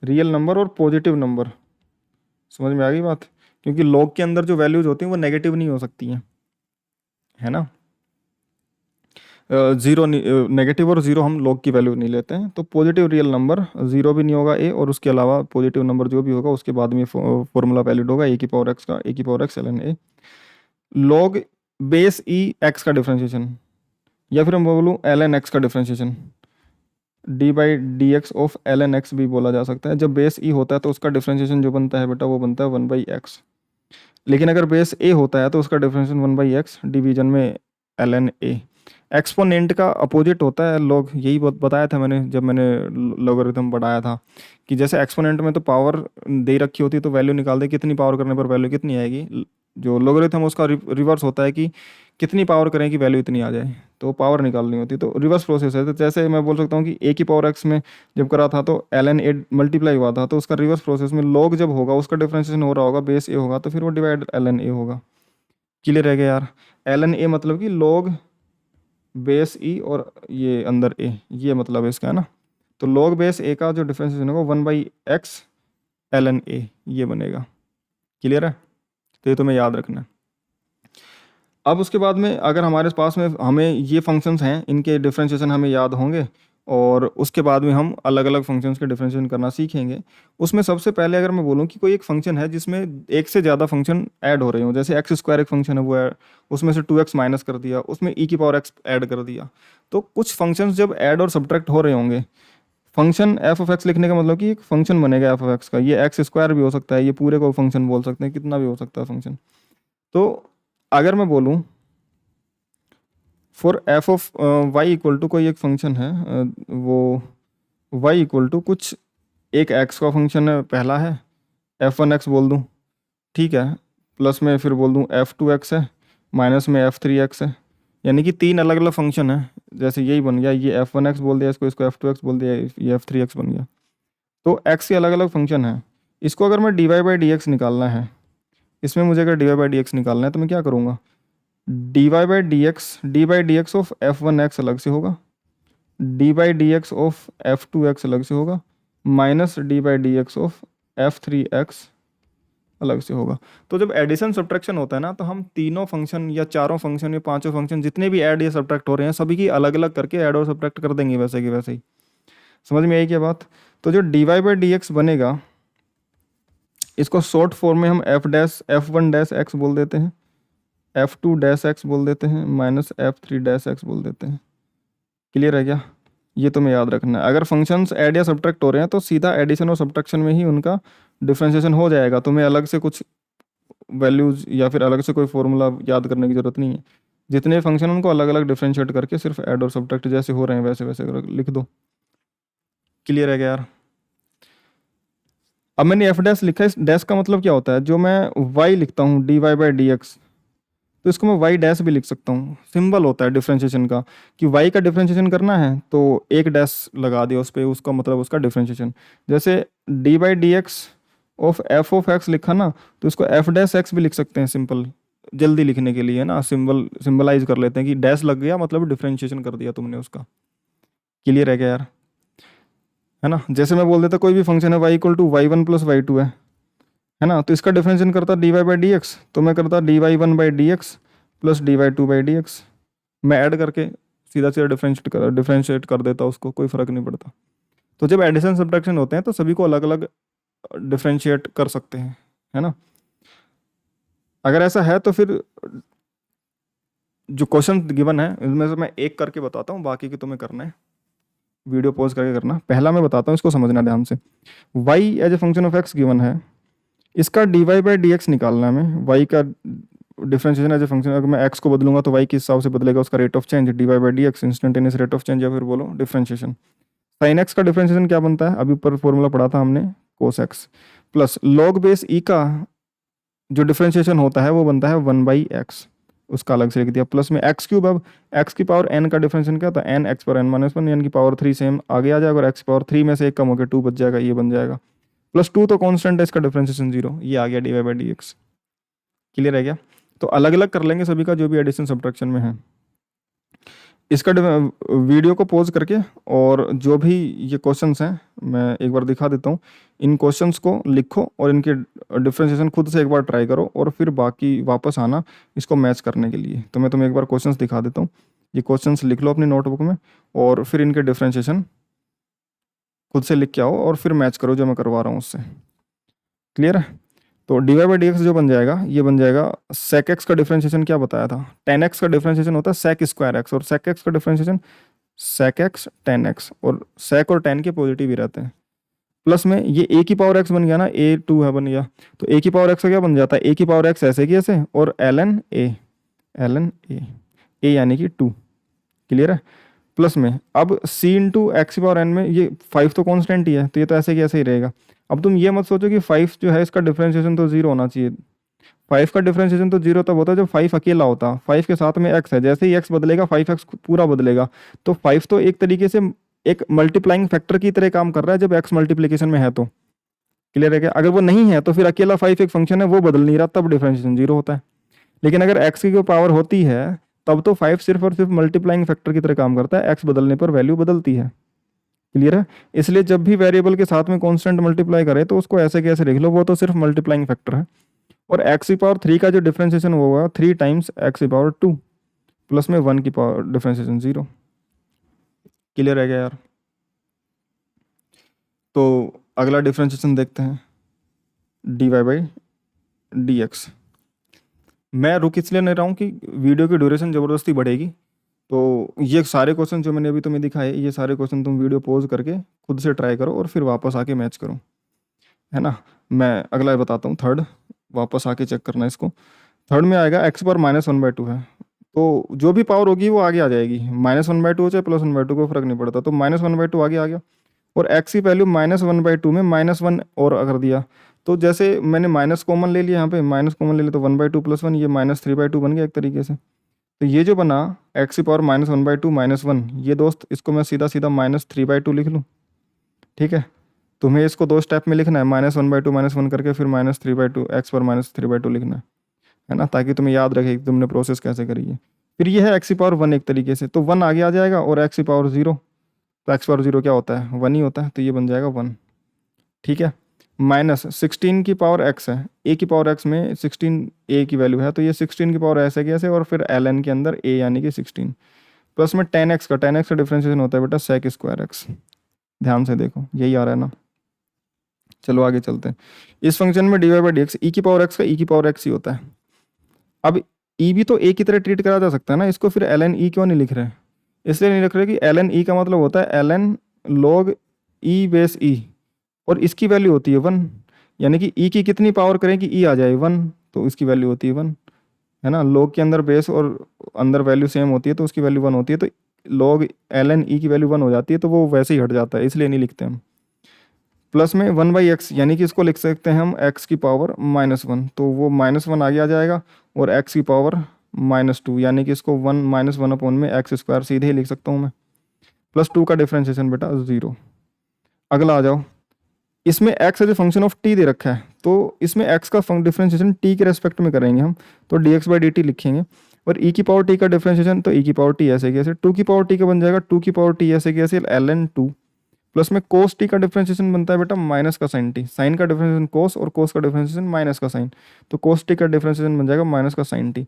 रियल नंबर और पॉजिटिव नंबर। समझ में आ गई बात, क्योंकि लॉग के अंदर जो वैल्यूज होती हैं वो नेगेटिव नहीं हो सकती हैं, है ना। जीरो नेगेटिव और जीरो हम लॉग की वैल्यू नहीं लेते हैं, तो पॉजिटिव रियल नंबर जीरो भी नहीं होगा ए, और उसके अलावा पॉजिटिव नंबर जो भी होगा उसके बाद में फॉर्मूला वैलिड होगा ए की पावर एक्स का, ए की power x l n a log base e x का डिफरेंशिएशन, या फिर मैं बोलूँ एल एन एक्स का differentiation, d by D x of l n x भी बोला जा सकता है। जब बेस ई होता है तो उसका डिफरेंशिएशन जो बनता है बेटा वो बनता है वन बाई एक्स, लेकिन अगर बेस ए होता है तो उसका differentiation one by x division में एल एन ए। एक्सपोनेंट का अपोजिट होता है लॉग, यही बताया था मैंने जब मैंने लॉगरिथम पढ़ाया था, कि जैसे एक्सपोनेंट में तो पावर दे रखी होती है तो वैल्यू निकाल दे, कितनी पावर करने पर वैल्यू कितनी आएगी। जो लॉगरिथम उसका रिवर्स होता है कि कितनी पावर करें कि वैल्यू इतनी आ जाए, तो पावर निकालनी होती है, तो रिवर्स प्रोसेस है। तो जैसे मैं बोल सकता हूँ कि ए की पावर एक्स में जब करा था तो एल एन ए मल्टीप्लाई हुआ था, तो उसका रिवर्स प्रोसेस में लॉग जब होगा उसका डिफरेंशिएशन हो रहा होगा, बेस ए होगा तो फिर वो डिवाइड एल एन ए होगा। क्लियर रह गया यार। एल एन ए मतलब कि लॉग बेस ई और ये अंदर ए, ये मतलब है इसका, है ना। तो लॉग बेस ए का जो डिफरेंशिएशन होगा one by x l n a ये बनेगा। क्लियर है। तो ये तुम्हें याद रखना है। अब उसके बाद में अगर हमारे पास में हमें ये फंक्शंस हैं, इनके डिफरेंशिएशन हमें याद होंगे, और उसके बाद में हम अलग अलग फंक्शंस के डिफरेंशिएशन करना सीखेंगे। उसमें सबसे पहले अगर मैं बोलूँ कि कोई एक फंक्शन है जिसमें एक से ज़्यादा फंक्शन ऐड हो रहे हो, जैसे एक्स स्क्वायर एक फंक्शन है वो है, उसमें से 2x माइनस कर दिया, उसमें e की पावर x ऐड कर दिया, तो कुछ फंक्शंस जब ऐड और सब्ट्रैक्ट हो रहे होंगे, फंक्शन एफ ऑफ एक्स लिखने का मतलब कि एक फंक्शन बनेगा एफ ऑफ एक्स का, ये एक्स स्क्वायर भी हो सकता है, ये पूरे को फंक्शन बोल सकते हैं, कितना भी हो सकता है फंक्शन। तो अगर मैं बोलूँ for f of y equal to कोई एक फंक्शन है, वो y इक्वल टू कुछ एक x का फंक्शन है, पहला है f1x बोल दूँ, ठीक है, प्लस में फिर बोल दूँ f2x है, माइनस में f3x है, यानी कि तीन अलग अलग फंक्शन है। जैसे यही बन गया, ये f1x बोल दिया इसको, इसको f2x बोल दिया, ये f3x बन गया। तो x के अलग अलग फंक्शन है, इसको अगर मैं dy बाई डी एक्स निकालना है, इसमें मुझे अगर dy बाई डी एक्स निकालना है तो मैं क्या करूँगा, dy by D x of f1x अलग से होगा, D by D x of f2x अलग से होगा, minus D by D x of f3x अलग से होगा। तो जब एडिशन सब्ट्रैक्शन होता है ना, तो हम तीनों फंक्शन या चारों फंक्शन या पांचों फंक्शन जितने भी ऐड या सब्ट्रैक्ट हो रहे हैं सभी की अलग अलग करके ऐड और सब्ट्रैक्ट कर देंगे वैसे की वैसे ही। समझ में आई क्या बात? तो जो D Y by D x बनेगा, इसको शॉर्ट फॉर्म में हम f1 डैश एक्स बोल देते हैं, f2 डैश एक्स बोल देते हैं, माइनस f3 डैश एक्स बोल देते हैं। क्लियर है क्या? ये तुम्हें याद रखना है। अगर फंक्शंस ऐड या सब्ट्रैक्ट हो रहे हैं तो सीधा एडिशन और सब्ट्रैक्शन में ही उनका डिफरेंशिएशन हो जाएगा, तुम्हें अलग से कुछ वैल्यूज या फिर अलग से कोई फॉर्मूला याद करने की जरूरत नहीं है। जितने फंक्शन उनको अलग अलग डिफरेंशिएट करके सिर्फ ऐड और सब्ट्रैक्ट जैसे हो रहे हैं वैसे वैसे लिख दो। क्लियर है क्या यार? अब मैंने एफ डैश लिखा है, इस डैश का मतलब क्या होता है, जो मैं y लिखता हूँ d Y by D x, तो इसको मैं y डैश भी लिख सकता हूँ। सिंबल होता है डिफरेंशिएशन का कि y का डिफरेंशिएशन करना है तो एक डैश लगा दिया उस पर, उसका मतलब उसका डिफरेंशिएशन। जैसे D by D x of F of x लिखा ना, तो इसको एफ डैश एक्स भी लिख सकते हैं, सिंपल जल्दी लिखने के लिए ना, सिंबलाइज कर लेते हैं कि डैश लग गया मतलब डिफरेंशिएशन कर दिया तुमने उसका। क्लियर है क्या यार? है ना? जैसे मैं बोल देता कोई भी फंक्शन है y equal to y one plus y two है ना, तो इसका डिफरेंशिएशन करता d Y by D x, तो मैं करता d y one by D x plus d y two by D x, मैं ऐड करके सीधा सीधा डिफरेंशिएट कर देता, उसको कोई फ़र्क नहीं पड़ता। तो जब एडिशन सब्ट्रैक्शन होते हैं तो सभी को अलग अलग डिफरेंशिएट कर सकते हैं, है ना? अगर ऐसा है तो फिर जो क्वेश्चन गिवन है इसमें से मैं एक करके बताता हूँ, बाकी की तुम्हें करना है, वीडियो पॉज करके करना। पहला मैं बताता हूँ, इसको समझना ध्यान से। y as a function of x given है, इसका d Y by D x निकालना है हमें। y का डिफरेंशिएशन एज ए फंक्शन, अगर मैं x को बदलूंगा तो y के हिसाब से बदलेगा उसका rate of change, d Y by D x instantaneous rate of change, या फिर बोलो डिफरेंशिएशन। साइन एक्स का डिफरेंशिएशन क्या बनता है, अभी ऊपर फॉर्मूला पढ़ा था हमने, cos x plus log base e का जो डिफरेंशिएशन होता है वो बनता है 1/x, उसका अलग से लिख दिया, प्लस में एक्स क्यूब। अब एक्स की पावर n का डिफरेंशिएशन क्या होता है, n x पर n माइनस वन, n की पावर 3 सेम आगे आ जाएगा, और x की पावर 3 में से एक कम होकर 2 बच जाएगा, ये बन जाएगा, प्लस 2 तो कांस्टेंट है, इसका डिफरेंशिएशन 0, ये आ गया d Y by D x. Clear है क्या? तो अलग अलग कर लेंगे सभी का जो भी एडिशन सब्ट्रैक्शन में है। इसका वीडियो को पॉज करके और जो भी ये क्वेश्चंस हैं मैं एक बार दिखा देता हूँ, इन क्वेश्चंस को लिखो और इनके डिफरेंशिएशन खुद से एक बार ट्राई करो, और फिर बाकी वापस आना इसको मैच करने के लिए। तो मैं तुम्हें एक बार क्वेश्चंस दिखा देता हूँ, ये क्वेश्चंस लिख लो अपनी नोटबुक में, और फिर इनके डिफरेंशिएशन खुद से लिख के आओ और फिर मैच करो जो मैं करवा रहा हूँ उससे। क्लियर है? तो d Y by D x जो बन जाएगा, ये बन जाएगा सेक एक्स का डिफरेंशिएशन क्या बताया था, टेन एक्स का डिफरेंशिएशन होता है सेक स्क्वायर एक्स, और सेक एक्स का differentiation sec x tan x, और सेक और टेन के पॉजिटिव ही रहते हैं। प्लस में ये ए की पावर एक्स बन गया ना, ए टू है बन गया, तो ए की पावर एक्स का क्या बन जाता है, ए की पावर एक्स ऐसे की ऐसे, और एल एन ए यानी कि 2। क्लियर है? प्लस में अब सी इंटू एक्स की पावर एन में ये 5 तो कॉन्स्टेंट ही है, तो ये तो ऐसे की ऐसे ही रहेगा। अब तुम ये मत सोचो कि 5 जो है इसका डिफरेंशिएशन तो 0 होना चाहिए, 5 का डिफरेंशिएशन तो 0 तब होता है जब 5 अकेला होता, 5 के साथ में x है, जैसे ही x बदलेगा 5x पूरा बदलेगा, तो 5 तो एक तरीके से एक मल्टीप्लाइंग फैक्टर की तरह काम कर रहा है जब x मल्टीप्लिकेशन में है तो। क्लियर है क्या? अगर वो नहीं है तो फिर अकेला 5 एक फंक्शन है वो बदल नहीं रहा, तब डिफरेंशिएशन 0 होता है। लेकिन अगर x की कोई पावर होती है तब तो 5 सिर्फ और सिर्फ मल्टीप्लाइंग फैक्टर की तरह काम करता है, x बदलने पर वैल्यू बदलती है। क्लियर है? इसलिए जब भी वेरिएबल के साथ में कांस्टेंट मल्टीप्लाई करे तो उसको ऐसे कैसे लिख लो, वो तो सिर्फ मल्टीप्लाइंग फैक्टर है। और एक्स की पावर 3 का जो डिफरेंशिएशन होगा 3 टाइम्स एक्स की पावर 2 प्लस में 1 की पावर डिफरेंशिएशन 0। क्लियर है क्या यार? तो अगला डिफ्रेंशिएशन देखते हैं, d Y by D x. मैं रुक इसलिए नहीं रहा हूँ कि वीडियो की ड्यूरेशन ज़बरदस्ती बढ़ेगी, तो ये सारे क्वेश्चन जो मैंने अभी तुम्हें दिखाए, ये सारे क्वेश्चन तुम वीडियो पॉज करके खुद से ट्राई करो और फिर वापस आके मैच करो, है ना। मैं अगला बताता हूँ, थर्ड, वापस आके चेक करना इसको। थर्ड में आएगा एक्स पर -1/2 है, तो जो भी पावर होगी वो आगे आ जाएगी, -1/2 हो चाहे +1/2 को फर्क नहीं पड़ता, तो -1/2 आगे आ गया। और एक्स की वैल्यू -1/2 में -1 और अगर दिया, तो जैसे मैंने माइनस कॉमन ले लिया, यहाँ पे माइनस कॉमन ले लिया तो 1/2 + 1, ये -3/2 बन गया एक तरीके से। तो ये जो बना एक्स की पावर -1/2 -1, ये दोस्त इसको मैं सीधा सीधा -3/2 लिख लूँ, ठीक है। तुम्हें इसको दो स्टेप में लिखना है, -1/2 -1 करके फिर -3/2, एक्स पर -3/2 लिखना है ना, ताकि तुम्हें याद रखे कि तुमने प्रोसेस कैसे करी है। फिर ये है एक्स की पावर 1 एक तरीके से, तो 1 आगे आ जाएगा, और एक्स की पावर 0, तो एक्स पावर 0 क्या होता है, 1 ही होता है, तो ये बन जाएगा 1, ठीक है। -16 की पावर एक्स है, ए की पावर एक्स में 16 ए की वैल्यू है, तो ये 16 की पावर ऐसे कैसे, और फिर एल एन के अंदर ए यानी कि 16, प्लस में 10x का डिफ्रेंशिएशन होता है बेटा सेक स्क्वायर एक्स। ध्यान से देखो, यही आ रहा है ना। चलो आगे चलते हैं। इस फंक्शन में d Y by D x, e की पावर एक्स का ई की पावर एक्स ही होता है। अब ई भी तो ए की तरह ट्रीट करा जा सकता है ना, इसको फिर एल एन ई क्यों नहीं लिख रहे, इसलिए नहीं लिख रहे कि एल एन ई का मतलब होता है l n log e base e, और इसकी वैल्यू होती है 1, यानी कि ई की कितनी पावर करें कि ई आ जाए 1, तो इसकी वैल्यू होती है 1, है ना। लॉग के अंदर बेस और अंदर वैल्यू सेम होती है, तो उसकी वैल्यू 1 होती है, तो लॉग एल एन ई की वैल्यू 1 हो जाती है, तो वो वैसे ही हट जाता है, इसलिए नहीं लिखते हम। प्लस में 1/x, यानी कि इसको लिख सकते हैं हम x की पावर -1, तो वो -1 आगे आ जाएगा, और x की पावर -2, यानी कि इसको 1 -1 अपॉन में एक्स स्क्वायर सीधे ही लिख सकता हूँ मैं, +2 का डिफ्रेंशिएशन बेटा 0। अगला आ जाओ, इसमें x as a function of t दे रखा है, तो इसमें x का डिफ्रेंशिएशन t के रेस्पेक्ट में करेंगे हम, तो dx/dt लिखेंगे, और e की पावर t का डिफ्रेंशिएशन, तो e की पावर t ऐसे कैसे, 2 की पावर t का बन जाएगा 2 की पावर t ऐसे कैसे ln 2, प्लस में कोस टी का डिफरेंशिएशन बनता है बेटा माइनस का साइन टी, साइन का डिफरेंशिएशन कोस, और कोस का डिफरेंशिएशन माइनस का साइन, तो कोस टी का डिफरेंशिएशन बन जाएगा माइनस का साइन टी,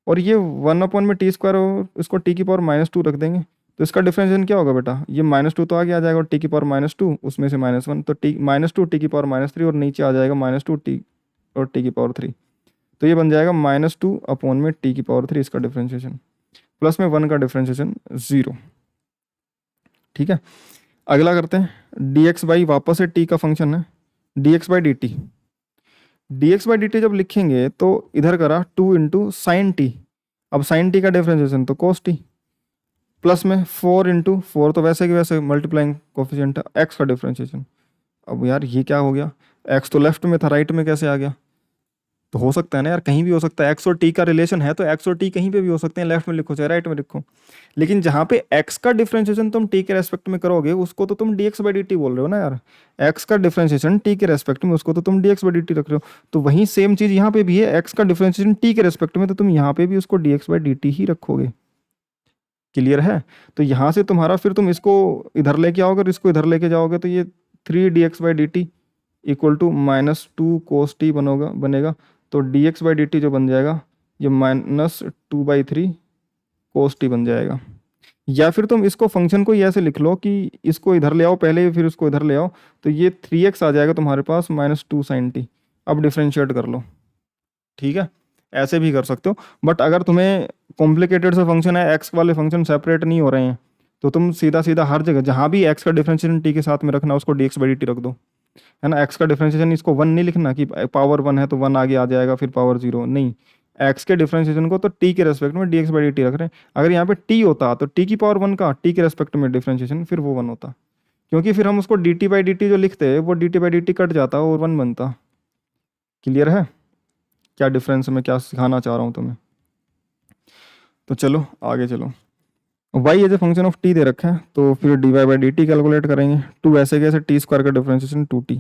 और ये 1 में टी स्क्वायर, और इसको टी की पावर -2 रख देंगे, तो इसका डिफरेंशिएशन क्या होगा बेटा, ये -2 तो आगे आ जाएगा, और टी की पावर -2 उसमें से -1, तो टी -2 टी की पावर -3, और नीचे आ जाएगा -2 टी और टी की पावर 3, तो ये बन जाएगा -2 अपॉन में टी की पावर 3 इसका डिफरेंशिएशन, प्लस में 1 का डिफरेंशिएशन 0, ठीक है। अगला करते हैं, डी एक्स बाई, वापस से टी का फंक्शन है, D x by d T. D x by d T जब लिखेंगे तो इधर करा 2 इंटू साइन टी, अब साइन टी का डिफरेंशिएशन तो कोस टी, प्लस में 4 इंटू 4, तो वैसे कि वैसे मल्टीप्लाइंग कोफिशिएंट एक्स का डिफरेंशिएशन। अब यार ये क्या हो गया, एक्स तो लेफ्ट में था, राइट में कैसे आ गया, तो हो सकता है ना यार, कहीं भी हो सकता है, एक्स और टी का रिलेशन है, तो एक्स और टी कहीं पे भी हो सकते हैं, लेफ्ट में लिखो चाहे राइट में लिखो, लेकिन जहाँ पे एक्स का डिफरेंशिएशन तुम टी के रेस्पेक्ट में करोगे, उसको तो तुम D x by d T बोल रहे हो ना यार, एक्स का डिफरेंशिएशन टी के रेस्पेक्ट में, उसको तो तुम D x by d T रख रहे हो, तो वहीं सेम चीज़ यहाँ पे भी है, एक्स का डिफरेंशिएशन टी के रेस्पेक्ट में, तो तुम यहाँ पे भी उसको d x by d t ही रखोगे। क्लियर है, तो यहाँ से तुम्हारा फिर तुम इसको इधर लेके आओगे और इसको इधर लेके जाओगे, तो ये 3 dx/dt equal to -2 cos t बनेगा, तो dx/dt जो बन जाएगा ये -2/3 cos t बन जाएगा। या फिर तुम इसको फंक्शन को ये ऐसे लिख लो कि इसको इधर ले आओ पहले, फिर उसको इधर ले आओ, तो ये 3x आ जाएगा तुम्हारे पास -2 sin t। अब डिफ्रेंशिएट कर लो, ठीक है, ऐसे भी कर सकते हो, बट अगर तुम्हें कॉम्प्लिकेटेड से फंक्शन है, एक्स वाले फंक्शन सेपरेट नहीं हो रहे हैं, तो तुम सीधा सीधा हर जगह जहाँ भी एक्स का डिफरेंशिएशन टी के साथ में रखना, उसको d x by d T रख दो, है ना। एक्स का डिफरेंशिएशन इसको 1 नहीं लिखना कि पावर 1 है तो 1 आगे आ जाएगा फिर पावर 0, नहीं, एक्स के डिफरेंशिएशन को तो टी के रेस्पेक्ट में D x by d T रख रहे हैं। अगर यहाँ पे टी होता तो टी की पावर 1 का टी के रेस्पेक्ट में डिफरेंशिएशन फिर वो 1 होता, क्योंकि फिर हम उसको D t by d T जो लिखते हैं वो D t by d T cut जाता और 1 बनता। क्लियर है क्या डिफरेंस, मैं क्या सिखाना चाह रहा हूँ तुम्हें। तो चलो आगे चलो, y as a function of t दे रखा है, तो फिर d Y by d t calculate करेंगे, 2 ऐसे कैसे टी स्क्वायर का डिफरेंशिएशन 2t,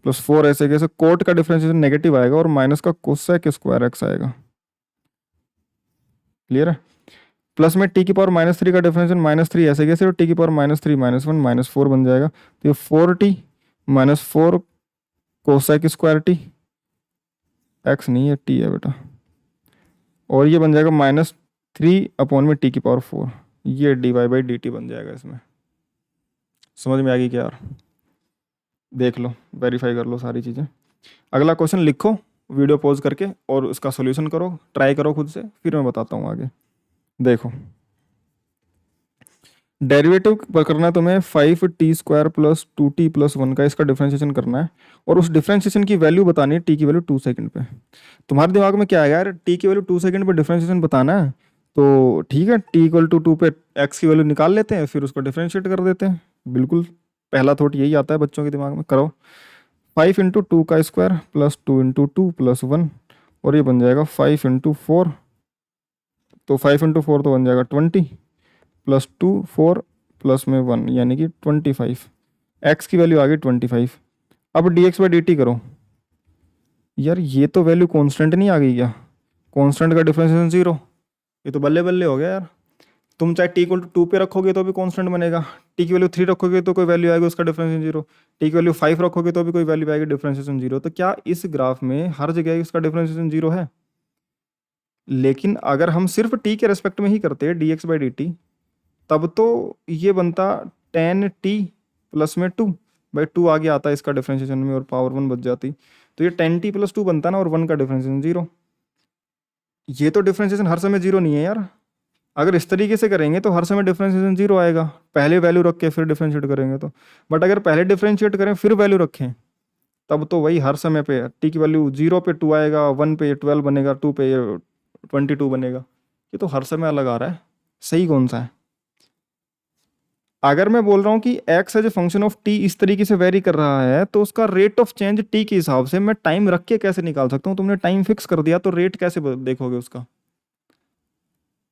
प्लस 4 ऐसे कैसे कोट का डिफरेंशिएशन नेगेटिव आएगा, और माइनस का कोसेक स्क्वायर एक्स आएगा। क्लियर है, प्लस में टी की पावर -3 का डिफरेंशिएशन -3 ऐसे कैसे, और टी की पावर -3 -1 -4 बन जाएगा, तो ये 4t -4 cosec square T, x नहीं है टी है बेटा, और ये बन जाएगा -3 अपॉन में टी की पावर 4, ये D Y by d t बन जाएगा। इसमें समझ में आ गई क्या यार। देख लो, वेरीफाई कर लो सारी चीज़ें। अगला क्वेश्चन लिखो वीडियो पॉज करके और उसका सॉल्यूशन करो, ट्राई करो खुद से, फिर मैं बताता हूँ आगे। देखो, डेरिवेटिव करना है तुम्हें 5t² प्लस 2t+1 का, इसका डिफरेंशिएशन करना है और उस डिफरेंशिएशन की वैल्यू बतानी है टी की वैल्यू 2 सेकंड पे। तुम्हारे दिमाग में क्या है यार, टी की वैल्यू 2 सेकंड पे डिफरेंशिएशन बताना है, तो ठीक है, t = 2 पे एक्स की वैल्यू निकाल लेते हैं, फिर उसको डिफरेंशिएट कर देते हैं। बिल्कुल पहला थॉट यही आता है बच्चों के दिमाग में। करो, 5 × 2 का स्क्वायर प्लस 2 × 2+1, और ये बन जाएगा 5 × 4। तो 5 × 4 तो बन जाएगा 20, प्लस 2 4 प्लस में 1 यानी कि 25। एक्स की वैल्यू आ गई 25। अब dx/dt करो। यार ये तो वैल्यू कांस्टेंट नहीं आ गई क्या? कांस्टेंट का डिफरेंशिएशन 0, ये तो बल्ले बल्ले हो गया यार। तुम चाहे t = 2 पे रखोगे तो भी कांस्टेंट बनेगा, टी की वैल्यू 3 रखोगे तो कोई वैल्यू आएगी उसका डिफरेंशिएशन 0, टी की वैल्यू 5 रखोगे तो भी कोई वैल्यू आएगी डिफरेंशिएशन 0। तो क्या इस ग्राफ में हर जगह इसका डिफरेंशिएशन 0 है? लेकिन अगर हम सिर्फ टी के रेस्पेक्ट में ही करते dx/dt, तब तो ये बनता 10t+2/2 आगे आता है इसका डिफरेंशिएशन में, और पावर 1 बच जाती, तो ये 10t+2 बनता ना, और 1 का डिफरेंशिएशन 0। ये तो डिफरेंशिएशन हर समय 0 नहीं है यार। अगर इस तरीके से करेंगे तो हर समय डिफरेंशिएशन 0 आएगा, पहले वैल्यू रख के फिर डिफरेंशिएट करेंगे तो। बट अगर पहले डिफरेंशिएट करें फिर वैल्यू रखें, तब तो वही हर समय पे टी की वैल्यू 0 पे 2 आएगा, 1 पे 12 बनेगा, 2 पे 22 बनेगा। ये तो हर समय अलग आ रहा है, सही कौन सा है? अगर मैं बोल रहा हूँ कि x as a function of t इस तरीके से वेरी कर रहा है, तो उसका रेट ऑफ चेंज t के हिसाब से मैं टाइम रख के कैसे निकाल सकता हूँ? तुमने टाइम फिक्स कर दिया तो रेट कैसे देखोगे उसका?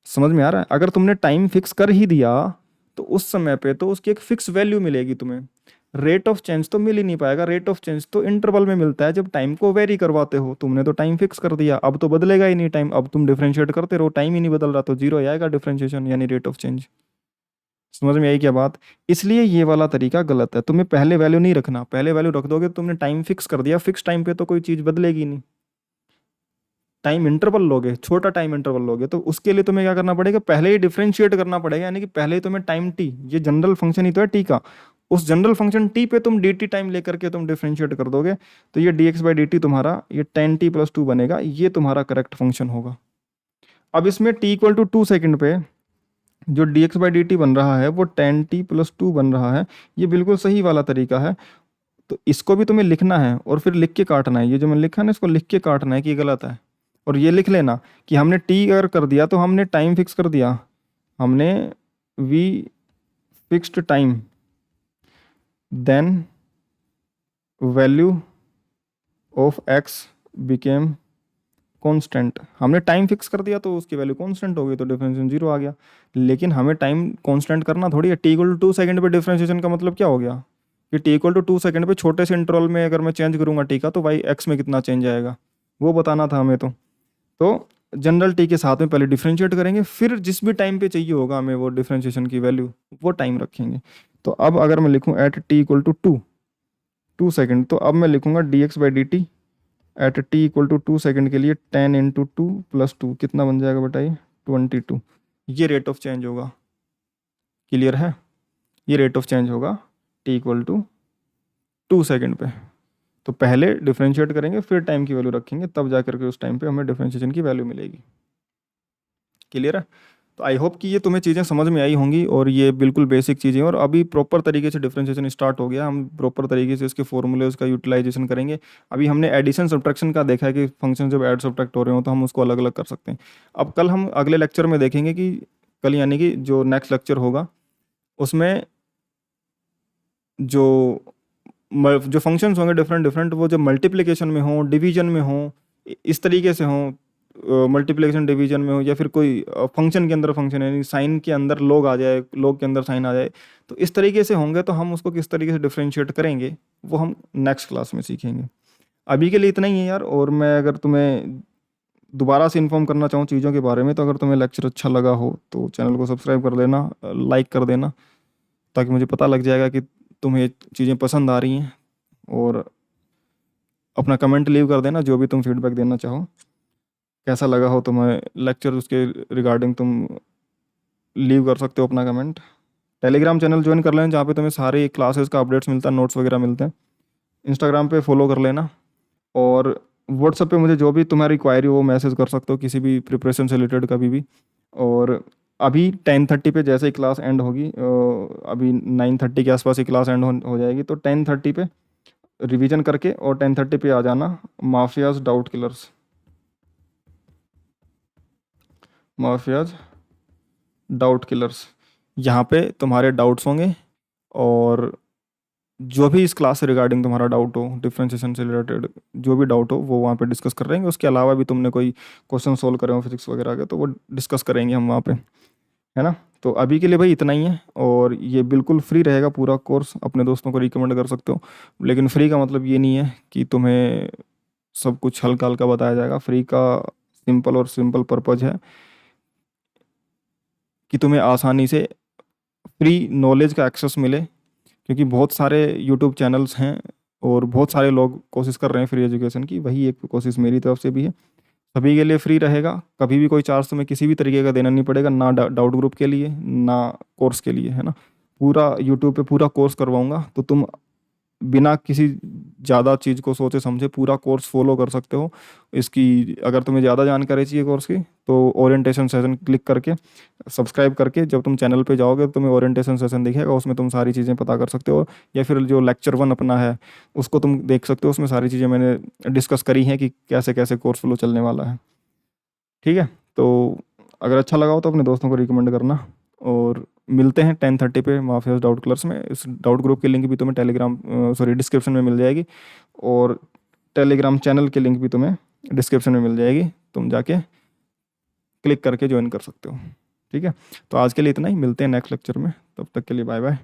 समझ में आ रहा है? अगर तुमने टाइम फिक्स कर ही दिया तो उस समय पे तो उसकी एक फिक्स वैल्यू मिलेगी तुम्हें, रेट ऑफ चेंज तो मिल ही नहीं पाएगा। रेट ऑफ चेंज तो इंटरवल में मिलता है जब टाइम को वेरी करवाते हो। तुमने तो टाइम फिक्स कर दिया, अब तो बदलेगा ही नहीं टाइम, अब तुम डिफरेंशिएट करते रहो, टाइम ही नहीं बदल रहा, तो 0 आएगा डिफरेंशिएशन यानी रेट ऑफ चेंज। समझ में आई क्या बात? इसलिए ये वाला तरीका गलत है, तुम्हें पहले वैल्यू नहीं रखना। पहले वैल्यू रख दोगे तो तुमने टाइम फिक्स कर दिया, फिक्स टाइम पे तो कोई चीज़ बदलेगी नहीं। टाइम इंटरवल लोगे, छोटा टाइम इंटरवल लोगे, तो उसके लिए तुम्हें क्या करना पड़ेगा, पहले ही डिफरेंशिएट करना पड़ेगा, यानी कि पहले ही तुम्हें टाइम टी, ये जनरल फंक्शन ही तो है टी का, उस जनरल फंक्शन टी पे तुम डी टी टाइम लेकर के तुम डिफरेंशिएट कर दोगे, तो ये dx/dt तुम्हारा ये 10t+2 बनेगा, ये तुम्हारा करेक्ट फंक्शन होगा। अब इसमें t = 2 सेकंड पे जो dx/dt बन रहा है वो 10t+2 बन रहा है, ये बिल्कुल सही वाला तरीका है। तो इसको भी तुम्हें लिखना है और फिर लिख के काटना है, ये जो मैंने लिखा है ना, इसको लिख के काटना है कि ये गलत है। और ये लिख लेना कि हमने t अगर कर दिया तो हमने टाइम फिक्स कर दिया, हमने we fixed time, then value of x became constant. हमने टाइम फिक्स कर दिया तो उसकी वैल्यू कांस्टेंट हो गई, तो डिफरेंशिएशन 0 आ गया। लेकिन हमें टाइम कांस्टेंट करना थोड़ी है। t = 2 सेकंड पे डिफरेंशिएशन का मतलब क्या हो गया कि t = 2 सेकंड पे छोटे से इंटरवल में अगर मैं चेंज करूंगा t का, तो भाई x में कितना चेंज आएगा वो बताना था हमें। तो जनरल टी के साथ में पहले डिफरेंशिएट करेंगे, फिर जिस भी टाइम पे चाहिए होगा हमें वो डिफरेंशिएशन की वैल्यू, वो टाइम रखेंगे। तो अब अगर मैं लिखूं एट t = 2 सेकंड, तो अब मैं लिखूंगा dx/dt एट t = 2 सेकंड के लिए 10 × 2 + 2 कितना बन जाएगा बताइए, 22। ये रेट ऑफ चेंज होगा। क्लियर है? ये रेट ऑफ चेंज होगा t = 2 सेकंड पे। तो पहले डिफरेंशिएट करेंगे फिर टाइम की वैल्यू रखेंगे, तब जा करके उस टाइम पे हमें डिफरेंशिएशन की वैल्यू मिलेगी। क्लियर है? तो आई होप कि ये तुम्हें चीज़ें समझ में आई होंगी, और ये बिल्कुल बेसिक चीज़ें, और अभी प्रॉपर तरीके से डिफरेंशिएशन स्टार्ट हो गया। हम प्रॉपर तरीके से इसके फॉर्मूले का यूटिलाइजेशन करेंगे। अभी हमने एडिशन सब्ट्रैक्शन का देखा है कि फंक्शन जब ऐड सब्ट्रैक्ट हो रहे हो तो हम उसको अलग अलग कर सकते हैं। अब कल हम अगले लेक्चर में देखेंगे कि कल यानी कि जो नेक्स्ट लेक्चर होगा उसमें जो जो फंक्शंस होंगे डिफरेंट डिफरेंट, वो जब मल्टीप्लिकेशन में हो, डिवीजन में हो, इस तरीके से हो, मल्टीप्लिकेशन डिवीजन में हो, या फिर कोई फंक्शन के अंदर फंक्शन है, साइन के अंदर लॉग आ जाए, लॉग के अंदर साइन आ जाए, तो इस तरीके से होंगे, तो हम उसको किस तरीके से डिफरेंशिएट करेंगे वो हम नेक्स्ट क्लास में सीखेंगे। अभी के लिए इतना ही है यार। और मैं अगर तुम्हें दोबारा से इन्फॉर्म करना चाहूँ चीज़ों के बारे में, तो अगर तुम्हें लेक्चर अच्छा लगा हो तो चैनल को सब्सक्राइब कर देना, लाइक कर देना, ताकि मुझे पता लग जाएगा कि तुम्हें चीज़ें पसंद आ रही हैं। और अपना कमेंट लीव कर देना, जो भी तुम फीडबैक देना चाहो, कैसा लगा हो तुम्हें लेक्चर, उसके रिगार्डिंग तुम लीव कर सकते हो अपना कमेंट। टेलीग्राम चैनल ज्वाइन कर लें जहाँ पे तुम्हें सारे क्लासेस का अपडेट्स मिलता है, नोट्स वगैरह मिलते हैं। इंस्टाग्राम पे फॉलो कर लेना, और व्हाट्सएप पे मुझे जो भी तुम्हारी क्वायरी हो वो मैसेज कर सकते हो, किसी भी प्रिपरेशन से रिलेटेड कभी भी। और अभी 10:30 पे जैसे ही क्लास एंड होगी, अभी 9:30 के आसपास ही क्लास एंड हो जाएगी, तो 10:30 पे रिवीजन करके और 10:30 पे आ जाना mafias doubt killers, mafias doubt killers. यहाँ पे तुम्हारे डाउट्स होंगे, और जो भी इस क्लास से रिगार्डिंग तुम्हारा डाउट हो, डिफरेंशिएशन से रिलेटेड जो भी डाउट हो वो वहाँ पे डिस्कस कर रहेंगे। उसके अलावा भी तुमने कोई क्वेश्चन सोल्व करे हो फिजिक्स वगैरह के, तो वो डिस्कस करेंगे हम वहाँ पे, है ना। तो अभी के लिए भाई इतना ही है, और ये बिल्कुल फ्री रहेगा पूरा कोर्स, अपने दोस्तों को रिकमेंड कर सकते हो। लेकिन फ्री का मतलब ये नहीं है कि तुम्हें सब कुछ हल्का हल्का बताया जाएगा। फ्री का सिंपल और सिंपल पर्पज है कि तुम्हें आसानी से फ्री नॉलेज का एक्सेस मिले, क्योंकि बहुत सारे यूट्यूब चैनल्स हैं और बहुत सारे लोग कोशिश कर रहे हैं फ्री एजुकेशन की। वही एक कोशिश मेरी तरफ से भी है। सभी के लिए फ्री रहेगा, कभी भी कोई चार्ज तुम्हें किसी भी तरीके का देना नहीं पड़ेगा, ना डाउट ग्रुप के लिए ना कोर्स के लिए, है ना। पूरा यूट्यूब पे पूरा कोर्स करवाऊंगा, तो तुम बिना किसी ज़्यादा चीज़ को सोचे समझे पूरा कोर्स फॉलो कर सकते हो। इसकी अगर तुम्हें ज़्यादा जानकारी चाहिए कोर्स की, तो ओरिएंटेशन सेशन क्लिक करके सब्सक्राइब करके जब तुम चैनल पे जाओगे तो तुम्हें ओरिएंटेशन सेशन दिखेगा, उसमें तुम सारी चीज़ें पता कर सकते हो। या फिर जो लेक्चर 1 अपना है उसको तुम देख सकते हो, उसमें सारी चीज़ें मैंने डिस्कस करी हैं कि कैसे कैसे कोर्स फ्लो चलने वाला है। ठीक है, तो अगर अच्छा लगा हो तो अपने दोस्तों को रिकमेंड करना, और मिलते हैं 10:30 पे माफियाज डाउट क्लर्स में। इस डाउट ग्रुप की लिंक भी तुम्हें टेलीग्राम सॉरी डिस्क्रिप्शन में मिल जाएगी, और टेलीग्राम चैनल की लिंक भी तुम्हें डिस्क्रिप्शन में मिल जाएगी, तुम जाके क्लिक करके ज्वाइन कर सकते हो। ठीक है, तो आज के लिए इतना ही, मिलते हैं नेक्स्ट लेक्चर में, तब तक के लिए बाय बाय।